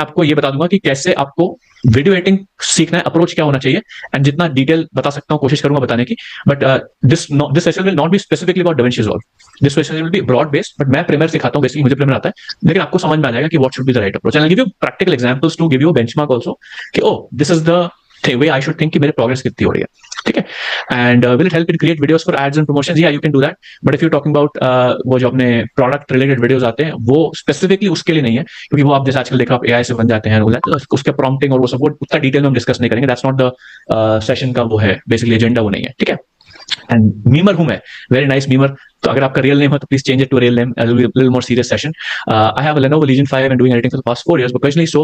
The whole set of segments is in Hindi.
आपको ये बता दूंगा कि कैसे आपको वीडियो एडिटिंग सीखना है, अप्रोच क्या होना चाहिए, एंड जितना डिटेल बता सकता हूँ कोशिश करूंगा बताने की। But this session will not be specifically about DaVinci Resolve। This session will be broad based, but मैं प्रीमियर सिखाता हूँ, बेसिकली मुझे प्रीमियर आता है, लेकिन आपको समझ में आ जाएगा कि what should be the right approach. And I give you practical examples to give you benchmark also कि oh this is the way I should think कि मेरे प्रोग्रेस कितनी हो रही है, ठीक है। And will it help in create videos for ads and promotions? या you can do that, but if you talking about वो जो अपने प्रोडक्ट रिलेटेड वीडियोस आते हैं वो स्पेसिफिकली उसके लिए नहीं है, क्योंकि वो आप जैसे आजकल देखो आप एआई से बन जाते हैं, तो उसके प्रॉम्प्टिंग और वो सब वो उतना डिटेल में हम डिस्कस नहीं करेंगे। दैट्स नॉट द सेशन का वो है, बेसिकली एजेंडा वो नहीं है, ठीक है। एंड मीमर हूं मैं, वेरी नाइस मीमर। तो अगर आपका रियल नेम है तो please change it to real name, little more serious session. I have a Lenovo Legion 5 and doing editing for the past 4 years, but occasionally so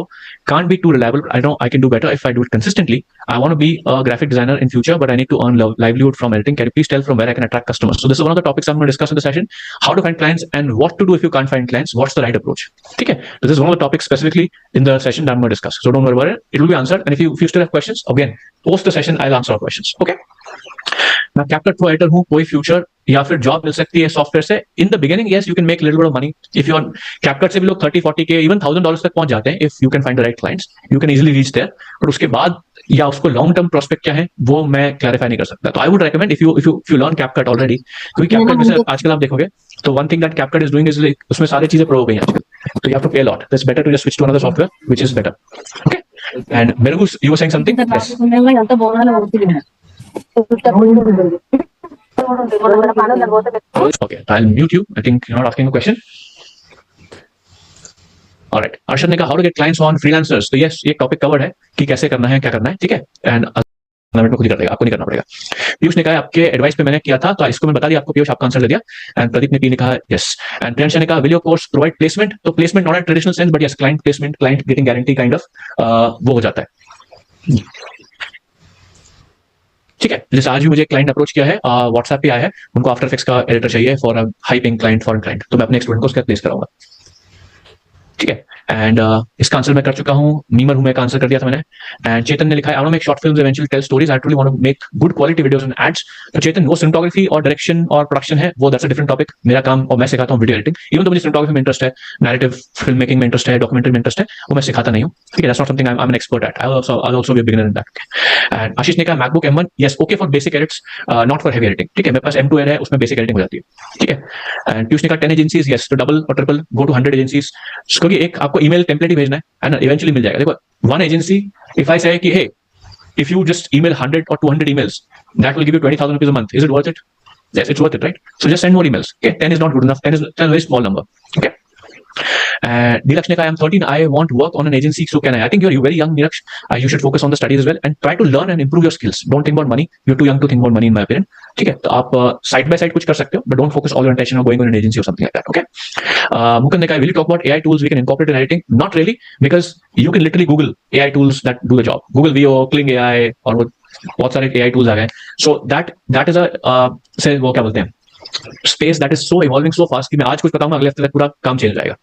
can't be too reliable. I know I can do better if I do it consistently. I want to be a graphic designer in future, but I need to earn livelihood from editing. Can you please tell from where I can attract customers? So this is one of the topics I'm going to discuss in the session: how to find clients and what to do if you can't find clients. What's the right approach? Okay, so this is one of the topics specifically in the session that I'm going to discuss. So don't worry about it; it will be answered. And if you still have questions, again post the session, I'll answer all questions. Okay. मैं CapCut Pro एडिटर हूँ, कोई फ्यूचर या फिर जॉब मिल सकती है सॉफ्टवेयर से? In the beginning yes, you can make little bit of money if you are CapCut से भी लोग 30-40K इवन $1000 तक पहुंच जाते हैं if you can find the right clients, you can easily reach there. और उसके बाद या उसको लॉन्ग टर्म प्रोस्पेक्ट क्या है वो मैं क्लैरिफाई नहीं कर सकता। तो I would recommend if you learn CapCut already, क्योंकि CapCut में से आजकल आप देखोगे तो one thing that CapCut is doing is उसमें सारी चीजें प्रो हो गई हैं आजकल, तो you have to pay a lot. It's better to just switch to another software which is better. Okay, and मेरे को you were saying something? Okay, I'll mute you. I think you're not asking a question. All right. Arshad ने कहा how to get clients on freelancers. तो yes, ये टॉपिक कवर्ड है कि कैसे करना है, क्या करना है, ठीक है। एंड में खुद ही कर देगा, आपको नहीं करना पड़ेगा। पीयूष ने कहा आपके एडवाइस पे मैंने किया था, तो इसको मैं बता दिया आपको। पीयूष आपका आंसर दे दिया। एंड प्रदीप ने लिखा यस। एंड प्रियंशा ने कहा will your course provide placement? तो placement not in traditional sense, but yes client placement, client getting guarantee kind of वो हो जाता है, ठीक है। जैसे आज भी मुझे क्लाइंट अप्रोच किया है, व्हाट्सएप पे आया है, उनको आफ्टर इफेक्ट्स का एडिटर चाहिए for high paying client, foreign client, तो मैं अपने स्टूडेंट को उसका प्लेस कराऊंगा, ठीक है। एंड इसका आंसर मैं कर चुका हूं, मीमर हूं मैं का आंसर कर दिया था मैंने। एंड चेतन ने लिखा है I want to make short films, eventually tell stories, I truly want to make good quality videos and ads. तो चेतन वो सिनेमेटोग्राफी और डायरेक्शन और प्रोडक्शन है, वो दैट्स अ डिफरेंट टॉपिक। मेरा काम और मैं सिखाता हूं वीडियो एडिटिंग। इवन तो मुझे सिनेमेटोग्राफी में इंटरेस्ट है, नैरेटिव फिल्म मेकिंग में इंटरेस्ट है, डॉक्यूमेंट्री में इंटरेस्ट है, वो मैं सिखाता नहीं हूं, ठीक है। That's not something I am an expert at. I will also be a beginner in that. And Ashish ने कहा MacBook M1, yes okay for basic edits, not for heavy editing, ठीक है। मेरे पास M2 है, उसमें बेसिक एडिटिंग हो जाती है, ठीक है। एंड पीयूष ने कहा 10 एजेंसीज, यस तो डबल और ट्रिपल गो टू 100 एजेंसीज, क्योंकि एक आपको ईमेल टेम्पलेट ही भेजना है ना, इवेंचुअली मिल जाएगा। देखो वन एजेंसी, इफ आई से कि हे if you just email 100 or 200 emails, that will give you 20,000 rupees a month. Is it worth it? Yes, it's worth it, right? So just send more emails. Okay, 10 is not good enough. 10 is a very small number. Okay. Neelaksh ne kaha, I am 13. I want work on an agency. So can I? I think you're very young, Neelaksh. You should focus on the studies as well and try to learn and improve your skills. Don't think about money. You're too young to think about money, in my opinion. ठीक है, तो आप साइड बाय साइड कुछ कर सकते हो, but don't focus all your attention on going on an agency or something like that. Okay. Mukund ne kaha, will you talk about AI tools we can incorporate in editing? Not really, because you can literally Google AI tools that do the job. Google VO, Kling AI, और बहुत सारे AI tools आ गए. So that is a से वो क्या बोलते हैं, space that is so evolving so fast कि मैं आज कुछ बताऊंगा, अगले हफ्ते तक पूरा काम चेंज हो जाएगा,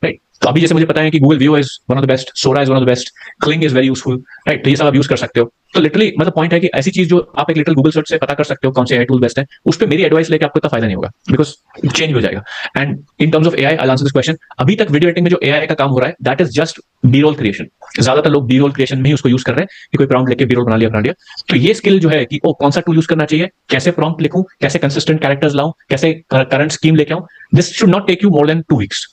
राइट। तो अभी जैसे मुझे पता है कि Google Veo is one of the best, Sora is one of the best, Kling is very useful, right. तो ये सब आप यूज कर सकते हो। तो लिटरली मतलब पॉइंट है कि ऐसी चीज जो आप एक लिटिल गूगल सर्च से पता कर सकते हो कौन से AI टूल बेस्ट है, उस पर मेरी एडवाइस लेके आपको इतना फायदा नहीं होगा, बिकॉज चेंज हो जाएगा। And in terms of AI, I answer this question. अभी तक वीडियो एडिटिंग में जो AI का काम हो रहा है, that is just B roll creation. ज्यादातर लोग बी रोल क्रिएशन में ही उसको यूज कर रहे हैं कि कोई प्रॉम्प्ट लेके बी रोल बना लिया। तो ये स्किल जो है कि कौन सा टूल यूज करना चाहिए, कैसे प्रॉम्प्ट लिखूं, कैसे कंसिस्टेंट कैरेक्टर्स लाऊं, कैसे करंट स्कीम लेके आऊं, this should not take you more than 2 weeks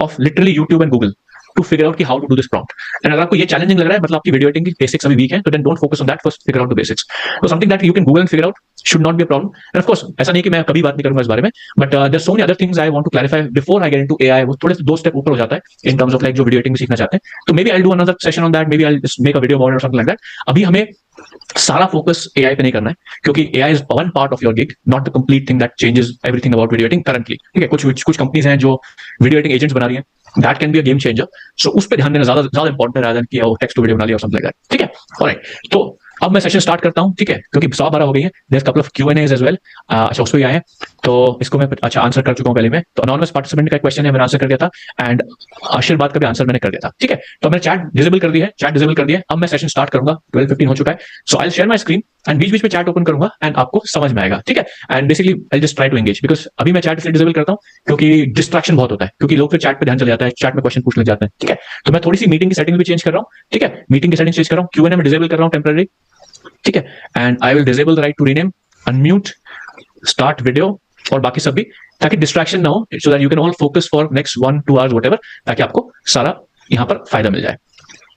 of literally YouTube and Google to figure out कि how to do this prompt. And अगर आपको ये चैलेंजिंग लग रहा है, मतलब आपकी वीडियो एडिटिंग की बेसिक्स अभी वीक है, तो then don't focus on that, first figure out the basics. So something that you can Google and figure out should not be a problem. And of course ऐसा नहीं कि मैं कभी बात नहीं करूंगा इस बारे में, but there's so many other things I want to clarify before I get into AI. वो थोड़े से 2 स्टेप ऊपर हो जाता है in terms of like जो वीडियो एडिटिंग सीखना चाहते हैं। तो maybe I'll do another session on that, maybe I'll just make a video about it or something like that. अभी हमें सारा फोकस AI पे नहीं करना है, क्योंकि AI is one part of your gig, not the complete thing that changes everything about video editing currently. ठीक है, कुछ कंपनीज हैं जो वीडियो एडिटिंग एजेंट्स बना रही हैं, that can be a game changer. So उस पे ध्यान देना ज्यादा इंपॉर्टेंट है rather than कि टेक्स्ट टू वीडियो बना लिया और समथिंग लाइक दैट, ठीक है। ऑलराइट, तो अब मैं सेशन स्टार्ट करता हूं, ठीक है, क्योंकि 12:15 हो गई है। There couple of Q&As as well. अच्छा उसको ही आए हैं, तो इसको मैं अच्छा आंसर कर चुका हूं पहले में। तो अनोनिमस पार्टिसिपेंट का क्वेश्चन है, मैंने आंसर कर दिया था, एंड आशीर्वाद का भी आंसर मैंने कर दिया था, ठीक है। तो मैंने चैट डिसेबल कर दी है, अब मैं सेशन स्टार्ट करूंगा। 12:15 हो चुका है। So I will share my screen and बीच बीच में चैट ओपन करूंगा एंड आपको समझ में आएगा, ठीक है। And basically I just try to engage, because अभी मैं चैट इसलिए डिसेबल करता हूँ क्योंकि डिस्ट्रैक्शन बहुत होता है, क्योंकि लोग फिर चैट पे ध्यान चले जाता है, चैट में क्वेश्चन पूछ ले जाते हैं, ठीक है। तो मैं थोड़ी सी मीटिंग की सेटिंग भी चेंज कर रहा हूँ, ठीक है, मीटिंग की सेटिंग चेंज कर रहा हूँ, Q&A में डिसेबल कर रहा हूँ टेम्पररी, ठीक है। And I will disable the right to rename, unmute, start video और बाकी सब भी, ताकि डिस्ट्रैक्शन ना हो, so that you can all focus for next 1-2 hours whatever, ताकि आपको सारा यहाँ पर फायदा मिल जाए,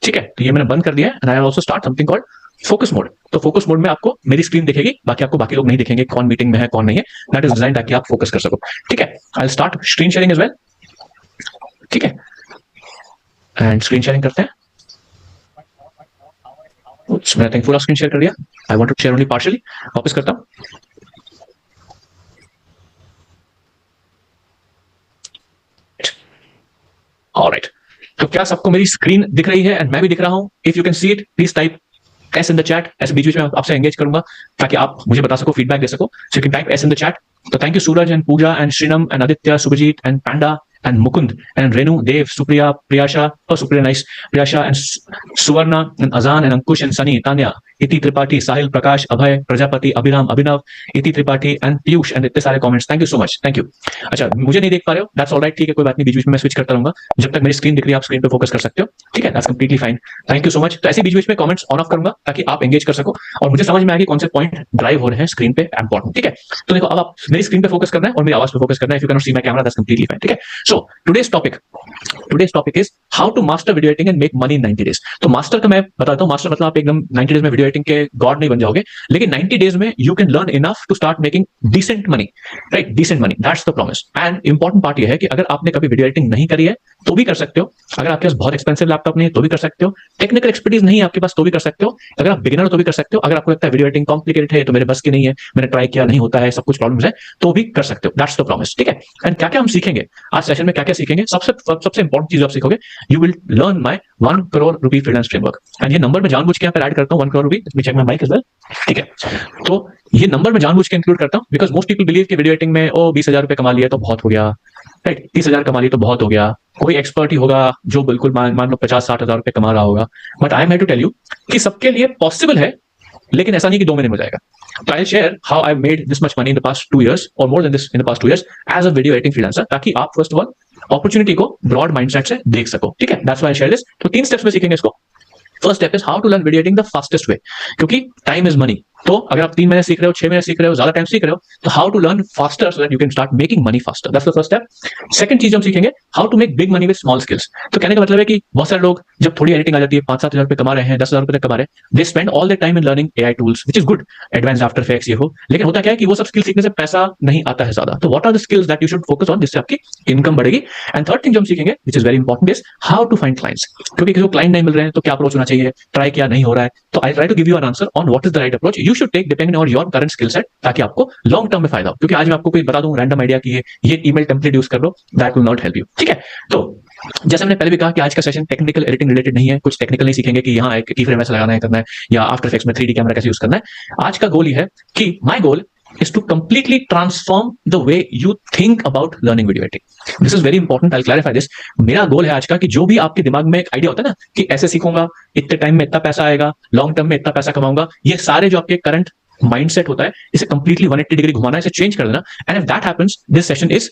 ठीक है। तो ये मैंने बंद कर दिया है and I will also start something called focus mode. तो फोकस मोड में आपको मेरी स्क्रीन दिखेगी, बाकी आपको बाकी लोग नहीं दिखेंगे, कौन मीटिंग में है कौन नहीं है, दैट इज डिजाइन ताकि आप फोकस कर सको, ठीक है। I will start screen sharing as well, ठीक है। एंड स्क्रीन शेयरिंग करते हैं। मैंने थिंक पूरा स्क्रीन शेयर कर दिया, I want to share only partially, वापस करता हूं। ऑलराइट, तो क्या सबको मेरी स्क्रीन दिख रही है एंड मैं भी दिख रहा हूं? If you can see it please type S in the chat. ऐसे बीच बीच में आपसे एंगेज करूंगा ताकि आप मुझे बता सको, फीडबैक दे सको, so you can type S in the chat. तो thank you Suraj and Puja and Shrinam and Aditya, Subhajit and Panda and Mukund and Renu, Dev, Supriya, Priyasha, oh Supriya, nice, Priyasha and Suvarna and Azan and Ankush and Sunny, Tanya, Iti Tripathi, Sahil, Prakash, Abhay, Prajapati, Abhiram, Abhinav, Iti Tripathi and Piyush and इतने सारे comments, thank you so much, thank you. अच्छा, मुझे नहीं देख पा रहे हो, दैट्स ऑलराइट, ठीक है, कोई बात नहीं, बीच बीच में मैं स्विच करता रहूंगा, जब तक मेरी स्क्रीन दिख रही है आप स्क्रीन पे फोकस कर सकते हो, ठीक है, that's completely fine, thank you so much. तो ऐसे बीच बीच में कमेंट्स ऑन ऑफ करूंगा ताकि आप एंगेज कर सको और मुझे समझ में आए कि कौन से पॉइंट ड्राइव हो रहे हैं स्क्रीन पे, इंपॉर्टेंट, ठीक है। तो देखो, अब आप मेरी स्क्रीन पे फोकस करना है और मेरी आवाज पे फोकस करना है, if you can not see my camera that's completely fine, ठीक है। सो today's topic is how to master video editing and make money in 90 days। तो मास्टर का मैं बताता हूं, मास्टर मतलब आप एकदम 90 डेज में वीडियो एडिटिंग के गॉड नहीं बन जाओगे, लेकिन 90 डेज में you can learn enough to start making decent money, right, decent money, that's the promise. And important part ये है कि अगर आपने कभी वीडियो एडिटिंग नहीं करी है तो भी कर सकते हो, अगर आपके पास बहुत एक्सपेंसिव लैपटॉप नहीं है तो भी कर सकते हो, टेक्निकल एक्सपर्टीज नहीं है आपके पास तो भी कर सकते हो, अगर आप बिगिनर हो तो भी कर सकते हो, अगर आपको लगता है वीडियो एडिटिंग कॉम्प्लिकेटेड है, तो मेरे बस की नहीं है, मैंने ट्राई किया नहीं होता है, सब कुछ प्रॉब्लम्स है, तो भी कर सकते हो, दैट्स द प्रॉमिस, ठीक है। एंड क्या क्या हम सीखेंगे आज सेशन में, क्या क्या सीखेंगे, सबसे इंपॉर्टेंट चीज आप सीखोगे, you will learn my 1 crore rupee freelance framework। And ये नंबर मैं जानबूझ के यहाँ पर ऐड करता हूँ, 1 crore rupee, let me check my mic as well, ठीक है। तो ये नंबर मैं जानबूझ के इंक्लूड करता हूँ बिकॉज मोस्ट पीपल बिलीव कि वीडियो एडिटिंग में 20,000 रुपए कमा लिया तो बहुत हो गया, राइट, 30,000 कमा लिया तो बहुत हो गया, कोई एक्सपर्ट ही होगा जो बिल्कुल मान लो 50-60,000 रुपए कमा रहा होगा, but I am here to tell you कि सबके लिए पॉसिबल है, लेकिन ऐसा नहीं कि 2 महीने में हो जाएगा। So I'll share how I've made this much money in the past 2 years or more than this in the past 2 years as a video editing freelancer, ताकि आप फर्स्ट ऑफ ऑल अपॉर्चुनिटी को ब्रॉड माइंडसेट से देख सको, ठीक है, that's why I share this. तो 3 स्टेप्स में सीखेंगे इसको। First step is how to learn video editing the fastest way, क्योंकि टाइम इज मनी। तो अगर आप 3 महीने सीख रहे हो, 6 महीने सीख रहे हो, ज्यादा टाइम सीख रहे हो, तो how to learn faster so that you can start making money faster, that's the first step. Second चीज हम सीखेंगे how to make big money with small skills. तो कहने का मतलब है कि बहुत सारे लोग जब थोड़ी एडिटिंग आ जाती है, 5-7 हजार रुपए कमा रहे हैं, 10,000 रुपए तक कमा रहे हैं, they spend all the time in learning AI tools which is good, advance after effects ये हो, लेकिन होता क्या है कि वो सब स्किल सीखने से पैसा नहीं आता है ज्यादा। तो what are the skills that you should focus on जिससे आपकी इनकम बढ़ेगी। एंड थर्ड थिंग जो हम सीखेंगे which is very important is how to find clients, क्योंकि किसी को क्लाइंट नहीं मिल रहे हैं तो क्या अप्रोच होना चाहिए, ट्राई किया नहीं हो रहा है, तो I try to give you an answer on what is the right approach you should take depending on your current skill set, ताकि आपको लॉन्ग टर्म में फायदा हो। क्योंकि आज मैं आपको कोई बता दूं रैंडम आइडिया की ये ईमेल टेम्पलेट यूज कर लो, that will not help you, ठीक है। तो जैसे मैंने पहले भी कहा कि आज का सेशन टेक्निकल एडिटिंग रिलेटेड नहीं है, कुछ टेक्निकल नहीं सीखेंगे कि यहाँ एक की फ्रेम ऐसे लगाना है करना है या आफ्टर इफेक्ट्स में 3D कैमरा कैसे यूज करना है। आज का गोल ये है कि my goal is to completely transform the way you think about learning video editing. This is very important, I'll clarify this। मेरा गोल है आज का कि जो भी आपके दिमाग में एक आइडिया होता है ना कि ऐसे सीखूंगा, इतने टाइम में इतना पैसा आएगा, लॉन्ग टर्म में इतना पैसा कमाऊंगा, ये सारे जो आपके करंट माइंडसेट होता है इसे कंप्लीटली 180 डिग्री घुमाना, इसे चेंज कर देना। And if that happens this session is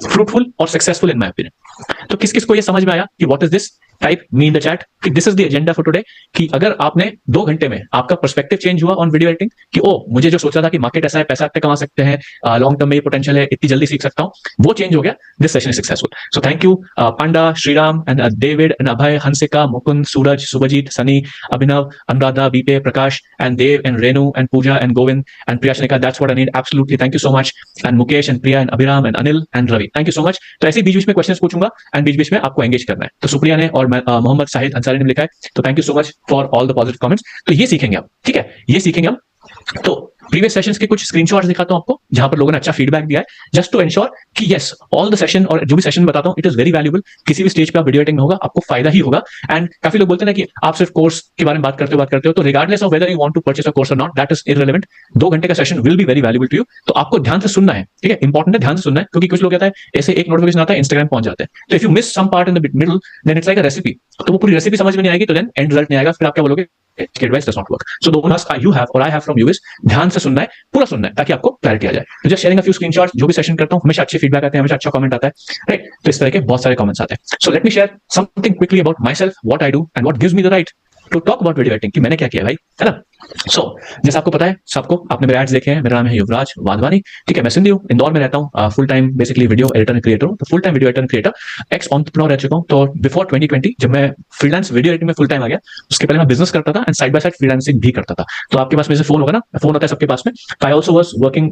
fruitful और सक्सेसफुल इन माय ओपिनियन। तो किस किस को ये समझ में आया कि what is this, type me in the chat कि this is the agenda for today. कि अगर आपने 2 घंटे में आपका पर्सपेक्टिव चेंज हुआ ऑन वीडियो एडिटिंग कि ओ मुझे जो सोच रहा था कि मार्केट ऐसा है, पैसा इतने कमा सकते हैं, लॉन्ग टर्म में ये पोटेंशियल है, इतनी जल्दी सीख सकता हूं, वो चेंज हो गया, this session is successful. So thank you Panda, Shriram and David and Abhay, Hansika, Mukund, Suraj, Subhajit, Sunny, Abhinav, Anuradha, Bipe, Prakash and Dev and Renu and Puja and Govind and Priya, that's what I need, absolutely, thank you so much. And Mukesh and Priya and Abhiram and Anil and Ravi, thank you so much. तो ऐसे बीच बीच में क्वेश्चंस पूछूंगा एंड बीच बीच में आपको एंगेज करना है। तो सुप्रिया ने और मोहम्मद शाहिद अंसारी ने लिखा है, तो thank you so much for all the positive comments. तो ये सीखेंगे हम, ठीक है, ये सीखेंगे हम। तो प्रीवियस सेशंस के कुछ स्क्रीनशॉट्स दिखाता हूं आपको जहां पर लोगों ने अच्छा फीडबैक दिया है, जस्ट टू एंश्योर कि यस ऑल द सेशन और जो भी सेशन बताता हूं इट इज वेरी वैल्यूएबल। किसी भी स्टेज पे आप वीडियो एडिटिंग में होगा आपको फायदा ही होगा। एंड काफी लोग बोलते हैं ना कि आप सिर्फ कोर्स के बारे में बात करते हो तो regardless of whether you want to purchase a course और नॉट, दैट इज इररिलेवेंट। 2 घंटे का session will be very valuable to you. तो आपको ध्यान से सुनना है, ठीक है, इंपॉर्टेंट है, ध्यान से सुनना है, क्योंकि कुछ लोग कहता है ऐसे एक नोटिफिकेशन आता है इंस्टाग्राम पहुंच जाते हैं, तो if you miss some part in the middle then it's like a recipe, तो वो पूरी रेसिपी समझ में नहीं आएगी, तो देन एंड रिजल्ट नहीं आएगा, फिर आप क्या बोलोगे advice does not work. So the must you have और I have from you is ध्यान से सुनना है, पूरा सुनना है, ताकि आपको क्लैरिटी आ जाए। तो just sharing a few screenshots, जो भी सेशन करता हूं हमेशा अच्छे फीडबैक आते हैं, हमेशा अच्छा कमेंट आता है, राइट। तो इस तरह के बहुत सारे कमेंट्स आते हैं। So let me share something quickly about myself, what I do and what gives me the right to talk about video editing, कि मैंने क्या किया भाई, है ना। सो जैसे आपको पता है सबको, आपने मेरे एड्स देखे हैं, मेरा नाम है युवराज वाधवानी, ठीक है, मैं सिंधी हूँ, इंदौर में रहता हूँ, full time basically video editor and creator हूँ, तो full time video editor and creator, x entrepreneur रह चुका हूँ। तो बिफोर 2020 जब मैं फ्रीलांस वीडियो एडिटिंग में फुल टाइम आ गया, उसके पहले मैं बिजनेस करता था and side by side freelancing भी करता था। तो आपके पास में से फोन होगा ना, फोन होता है सबके पास में, I also was working,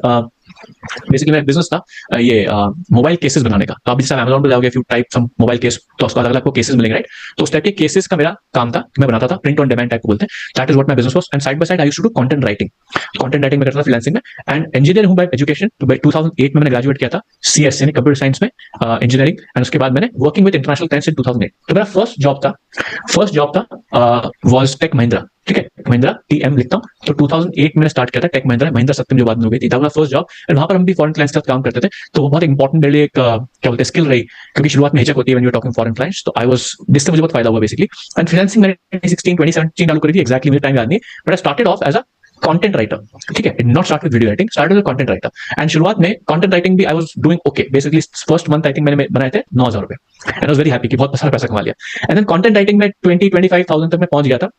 basically मेरा बिजनेस था ये मोबाइल केसेस बनाने का। तो आप जैसे अमेजोन पे जाओगे, if you type some mobile case, तो उसका अलग अलग आपको केसेस मिलेंगे, राइट। तो उस टाइप के केसेस का मेरा काम था, मैं बनाता था, प्रिंट ऑन डिमांड टाइप को बोलते हैं, that is what my business was. And side by side I used to do content writing, content writing में करता था फ्रीलांसिंग में। एंड इंजीनियर हूं बाय एजुकेशन, तो बाय 2008 में मैंने ग्रेजुएट किया था सीएस यानी कंप्यूटर साइंस में, इंजीनियरिंग। एंड उसके बाद मैंने working with international clients in 2008। तो मेरा फर्स्ट जॉब था वाज टेक महिंद्रा, ठीक है, महिंद्रा टीएम लिखता हूँ। तो 2008 में स्टार्ट किया था टेक महिंद्रा सत्यम जो बाद में हो गई थी, that was first job. And वहां पर हम भी फॉरेन क्लाइंट्स के साथ काम करते थे, तो वो बहुत इंपॉर्टेंट मेरे लिए एक क्या बोलते हैं स्किल रही, क्योंकि शुरुआत में हिचक होती है when you are talking foreign clients. तो आई वाज, जिससे मुझे बहुत फायदा हुआ बेसिकली। एंड फ्रीलांसिंग मैंने 2017 चालू करी थी, एक्जैक्टली मुझे टाइम याद नहीं, but I started off as a content writer, ठीक है, not start with video editing, started as a content writer. And शुरुआत में कंटेंट राइटिंग भी I was doing okay, basically first month I think मैंने बनाए थे 9,000 रुपए, and I was very happy कि बहुत सारा पैसा कमा लिया। एंड देन कंटेंट राइटिंग में 20-25,000 तक मैं पहुंच गया था,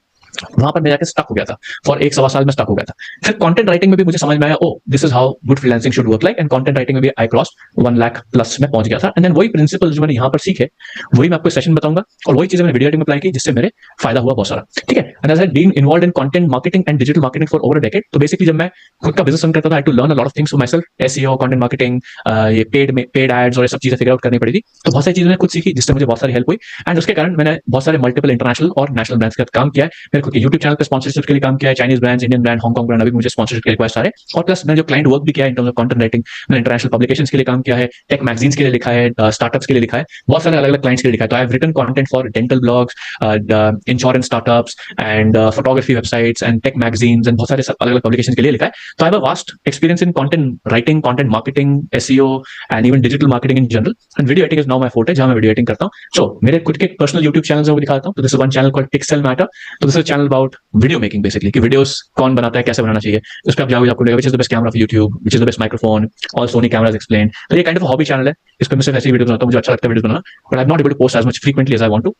वहां पर मैं जाकर स्टक हो गया था, फॉर 1-1.25 साल में स्टक हो गया था। फिर कंटेंट राइटिंग में भी मुझे समझ में आया, oh this is how good freelancing should work like. And content writing में भी आई क्रॉस 1 लाख प्लस में पहुंच गया था। एंड देन वही प्रिंसिपल जो मैंने यहाँ पर सीखे, वही मैं आपको सेशन बताऊंगा, और वही चीजें मैंने वीडियो एडिटिंग में अप्लाई की, जिससे मेरे फायदा हुआ बहुत सारा, ठीक है। And as I been involved in content marketing and digital marketing for over a decade, तो बेसिकली जब मैं खुद का बिजनेस रन करता था, I to learn a lot of things for myself, SEO, content marketing, ये पेड एड्स और ये सब चीजें फिगर आउट करनी पड़ी थी। तो बहुत सारी चीजें मैंने खुद सीखी, जिससे मुझे बहुत सारी हेल्प हुई। एंड उसके कारण मैंने बहुत सारे मल्टीपल इंटरनेशनल और नेशनल ब्रांड्स के साथ काम किया है। मेरे खुद के यूट्यूब चैनल पे स्पॉन्सरशिप के लिए काम किया है, Chinese brands, Indian brand, Hong Kong brand, अभी मुझे स्पॉन्सरशिप के रिक्वेस्ट आ रहे हैं। और प्लस मैंने जो क्लाइंट वर्क भी किया है in terms of content writing, मैंने इंटरनेशनल पब्लिकेशंस के लिए काम किया है, टेक मैगजीन्स के लिए लिखा है, स्टार्टअप्स के लिए लिखा है, बहुत सारे अलग अलग क्लाइंट्स के लिए लिखा है। तो I have written content for dental blogs, insurance startups and photography websites and tech magazines and बहुत सारे अलग अलग पब्लिकेशन के लिए लिखा है। तो I have a vast experience in content writing, content marketing, SEO and even digital marketing in general. And video editing is now my forte, जहां मैं वीडियो एडिटिंग करता हूं। सो मेरे खुद के पर्सनल यूट्यूब चैनल्स हैं, वो दिखाता हूं। तो this is one channel called Pixel Matter. तो this is channel about video making, basically कि वीडियोस कौन बनाता है, कैसे बनाना चाहिए, उस पर आप जाओगे, आपको which is the best camera for YouTube, which is the best microphone, all Sony cameras explain. तो ये काइंड ऑफ हॉबी चैनल है, इस पर मैं सिर्फ ऐसी वीडियो बनाता हूं, मुझे अच्छा लगता है वीडियो बनाना, but I am not able to post as much frequently as I want to.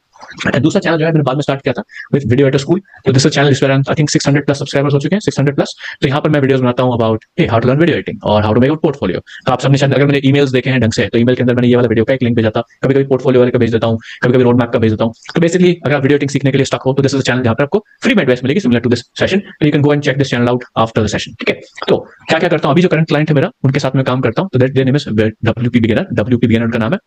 दूसरा चैनल जो है मैंने बाद में स्टार्ट किया था विद वीडियो एडिटर स्कूल। तो दिस चैनल इस पर आई थिंक 600 प्लस सब्सक्राइबर्स हो चुके हैं, 600 प्लस। तो यहाँ पर मैं वीडियोस बनाता हूँ about how to learn video editing और how to make a portfolio. तो आप सबने शायद अगर मैंने ईमेल्स देखे हैं ढंग से, तो ईमेल के अंदर मैंने ये वाला वीडियो का एक लिंक भेजा था, कभी कभी पोर्टफोलियो वाले का भेज देता हूँ, कभी कभी रोड मैप का भेज देता हूँ। तो बेसिकली अगर वीडियो एडिटिंग सीखने के लिए स्टक हो, तो दिस इज चैनल जहाँ पर आपको फ्री में एडवाइस मिलेगी similar to this session. You can go and check this channel out after the session, ठीक है। तो क्या क्या करता हूँ, अभी जो करंट क्लाइंट है मेरा, उनके साथ मैं काम करता हूँ। तो that their name is WP beginner, WP beginner उनका नाम है।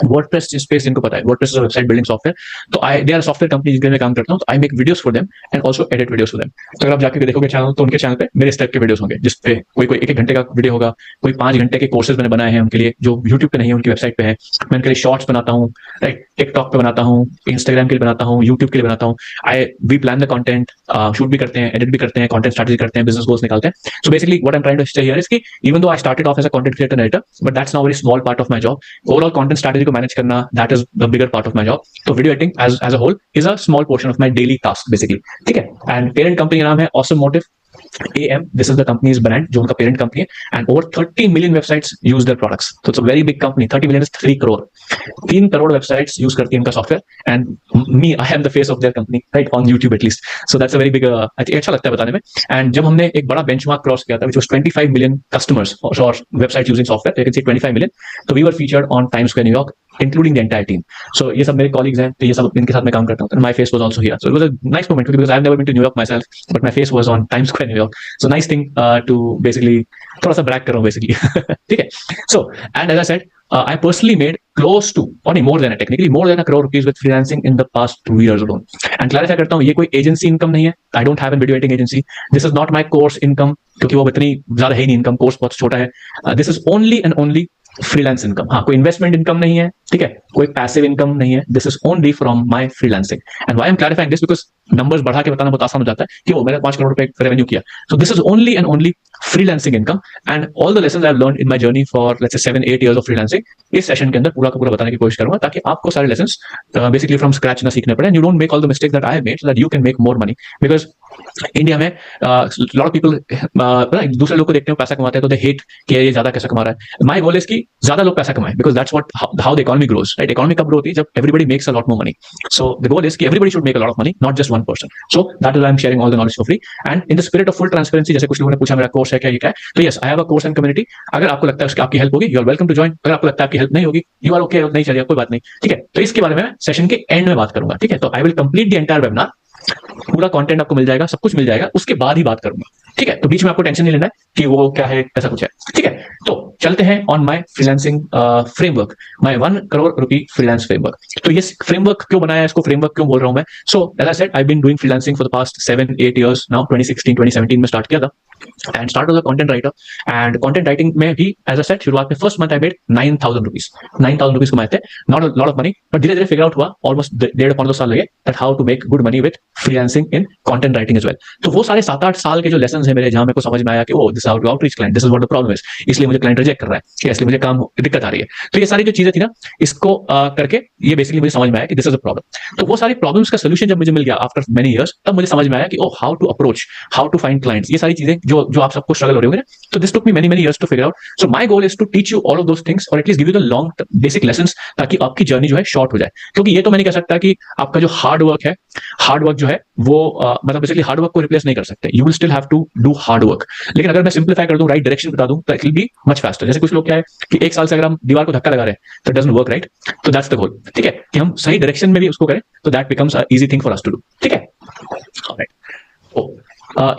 वर्डप्रेस स्पेस जिनको पता है, WordPress is a website building software. तो आई दे आर सॉफ्टवेयर कंपनी जिनके मैं काम करता हूँ। तो I make videos for them and also edit videos for them. तो अगर आप जाके देखोगे चैनल, तो उनके चैनल पे मेरे इस टाइप के वीडियोस होंगे, जिसपे कोई 1-1 घंटे का वीडियो होगा, कोई 5 घंटे के कोर्सेज मैंने बनाए हैं उनके लिए, जो यूट्यूब पे नहीं है, उनकी वेबसाइट पे है। मैं उनके लिए शॉर्ट्स बनाता हूँ, राइट, टिकटॉक पे बनाता हूँ, इंस्टाग्राम के लिए बनाता हूँ, यूट्यूब के लिए बनाता हूँ। I we plan the content, shoot भी करते हैं, एडिट भी करते हैं, कंटेंट स्ट्रेटजी करते हैं, बिजनेस गोल्स निकालते हैं। So basically what I am trying to say here is कि even though I started off as a content creator editor, but that's now very small part of my job. Overall content strategy को मैनेज करना, that is the bigger part of my job. तो video editing as a whole is a small portion of my daily task basically, ठीक है। एंड पेरेंट कंपनी का नाम है awesome motive AM, this is the company's brand, जो उनका पेरेंट कंपनी है, and over 30 million websites use their products. So it's a very big company. 30 million is 3 crore. 3 crore websites use करती है उनका software, and me, I am the face of their company, right, on YouTube at least. So that's a very big, I think अच्छा लगता है बताने में. And जब हमने एक बड़ा benchmark क्रॉस किया था, which was 25 million customers or websites using software, you can see 25 million. So we were featured on Times Square, New York, including the entire team. So ये सब मेरे colleagues हैं, तो ये सब इनके साथ मैं काम करता हूँ. And my face was also here. So it was a nice moment because I've never been to New York myself, but my face was on Times Square, New York. So nice thing to basically थोड़ा सा brag कर रहा हूँ basically. ठीक है. So and as I said, I personally made close to, or more than technically more than ₹1 crore with freelancing in the past 2 years alone. And clarify करता हूँ, ये कोई एजेंसी इनकम नहीं है. I don't have a video editing agency. This is not my course income, क्योंकि वो इतनी ज्यादा है नहीं इनकम, कोर्स बहुत छोटा है. This is only and only freelance income. हाँ, कोई इन्वेस्टमेंट इनकम नहीं है, ठीक है, कोई पैसिव इनकम नहीं है. This is only from my freelancing. And why I am clarifying this, because numbers बढ़ा के बताना बहुत आसान हो जाता है कि वो मैंने 5 करोड़ रुपए रेवेन्यू किया. सो this is only and only freelancing income, and all the lessons I've learned in my journey for let's say 7-8 years of freelancing इस सेशन के अंदर पूरा का पूरा बताने की कोशिश करूंगा, ताकि आपको सारे lessons basically from scratch ना सीखने पड़े, and you don't make all the mistakes that I have made, so that you can make more money. Because India में lot of people दूसरे लोग को देखते हैं पैसा कमाते हैं तो they hate कि ये ज्यादा कैसे कमा रहा है. My goal is कि ज्यादा लोग पैसा कमाएं, because that's what how the economy grows, right? Economy कब grow होती है? जब everybody makes a lot more money. So the goal is कि everybody should make a lot of money, not just one person. So that is why I'm sharing all the knowledge for free, and in the spirit of full transparency. जैसे कुछ लोगों ने पूछा मेरा कोर्स है क्या, ये क्या है, तो yes, I have a course and community. अगर आपको लगता है उसकी आपकी हेल्प होगी, you are welcome to join. अगर आपको लगता है आपकी हेल्प नहीं होगी, you are okay, नहीं चलेगा, कोई बात नहीं, ठीक है. तो इसके बारे में सेशन के एंड में बात करूंगा, ठीक है. तो I will complete the entire webinar. पूरा कंटेंट आपको मिल जाएगा, सब कुछ मिल जाएगा, उसके बाद ही बात करूंगा, ठीक है. तो बीच में आपको टेंशन नहीं लेना है कि वो क्या है, ऐसा कुछ है, ठीक है. तो चलते हैं on my freelancing framework, my ₹1 crore freelance framework. तो ये फ्रेमवर्क क्यों बनाया है, इसको फ्रेमवर्क क्यों बोल रहा हूं मैं? So as I said, I been doing freelancing for the past 7-8 years now. 2016-2017 में स्टार्ट किया था, and start as a content writer. And content writing में भी, as I said, शुरुआत में first month I made ₹9,000 कमाए थे. Not a lot of money, but धीरे धीरे figure out हुआ, almost 1.5-2 साल लगे, that how to make good money with freelancing in content writing as well. तो वो सारे 7-8 साल के जो lessons हैं मेरे, जहां मेरे को समझ में आया कि this is how to outreach client, this is what the problem is, इसलिए मुझे client reject कर रहा है, इसलिए मुझे काम दिक्कत आ रही है. तो ये सारी जो चीजें थी ना, इसको करके ये बेसिकली मुझे समझ में आया कि this is a problem. तो वो सारी प्रॉब्लम्स का सोल्यूशन जब मुझे मिल गया आफ्टर मेनी इयर्स, तब मुझे समझ में आया कि how to approach, how to find clients, ये सारी चीजें जो आप सबको स्ट्रगल हो रही होगी ना. तो this took me many years to figure out. So my goal is to teach you all of those things, और at least give you the long basic lessons, ताकि आपकी जर्नी जो है शॉर्ट हो जाए. क्योंकि ये तो मैं नहीं कह सकता कि आपका जो हार्ड वर्क जो है वो मतलब बेसिकली हार्ड वर्क को रिप्लेस नहीं कर सकते. You will still have to do hard work. लेकिन अगर मैं सिंप्लीफाई कर दूं, राइट डायरेक्शन बता दूं, तो it will be much faster. जैसे कुछ लोग क्या है कि 1 साल से अगर हम दीवार को धक्का लगा रहे हैं तो इट डजंट वर्क, राइट? तो दैट्स द गोल, ठीक है, कि हम सही डायरेक्शन में भी उसको करें, तो that becomes a easy thing for us to do, ठीक है. ऑलराइट.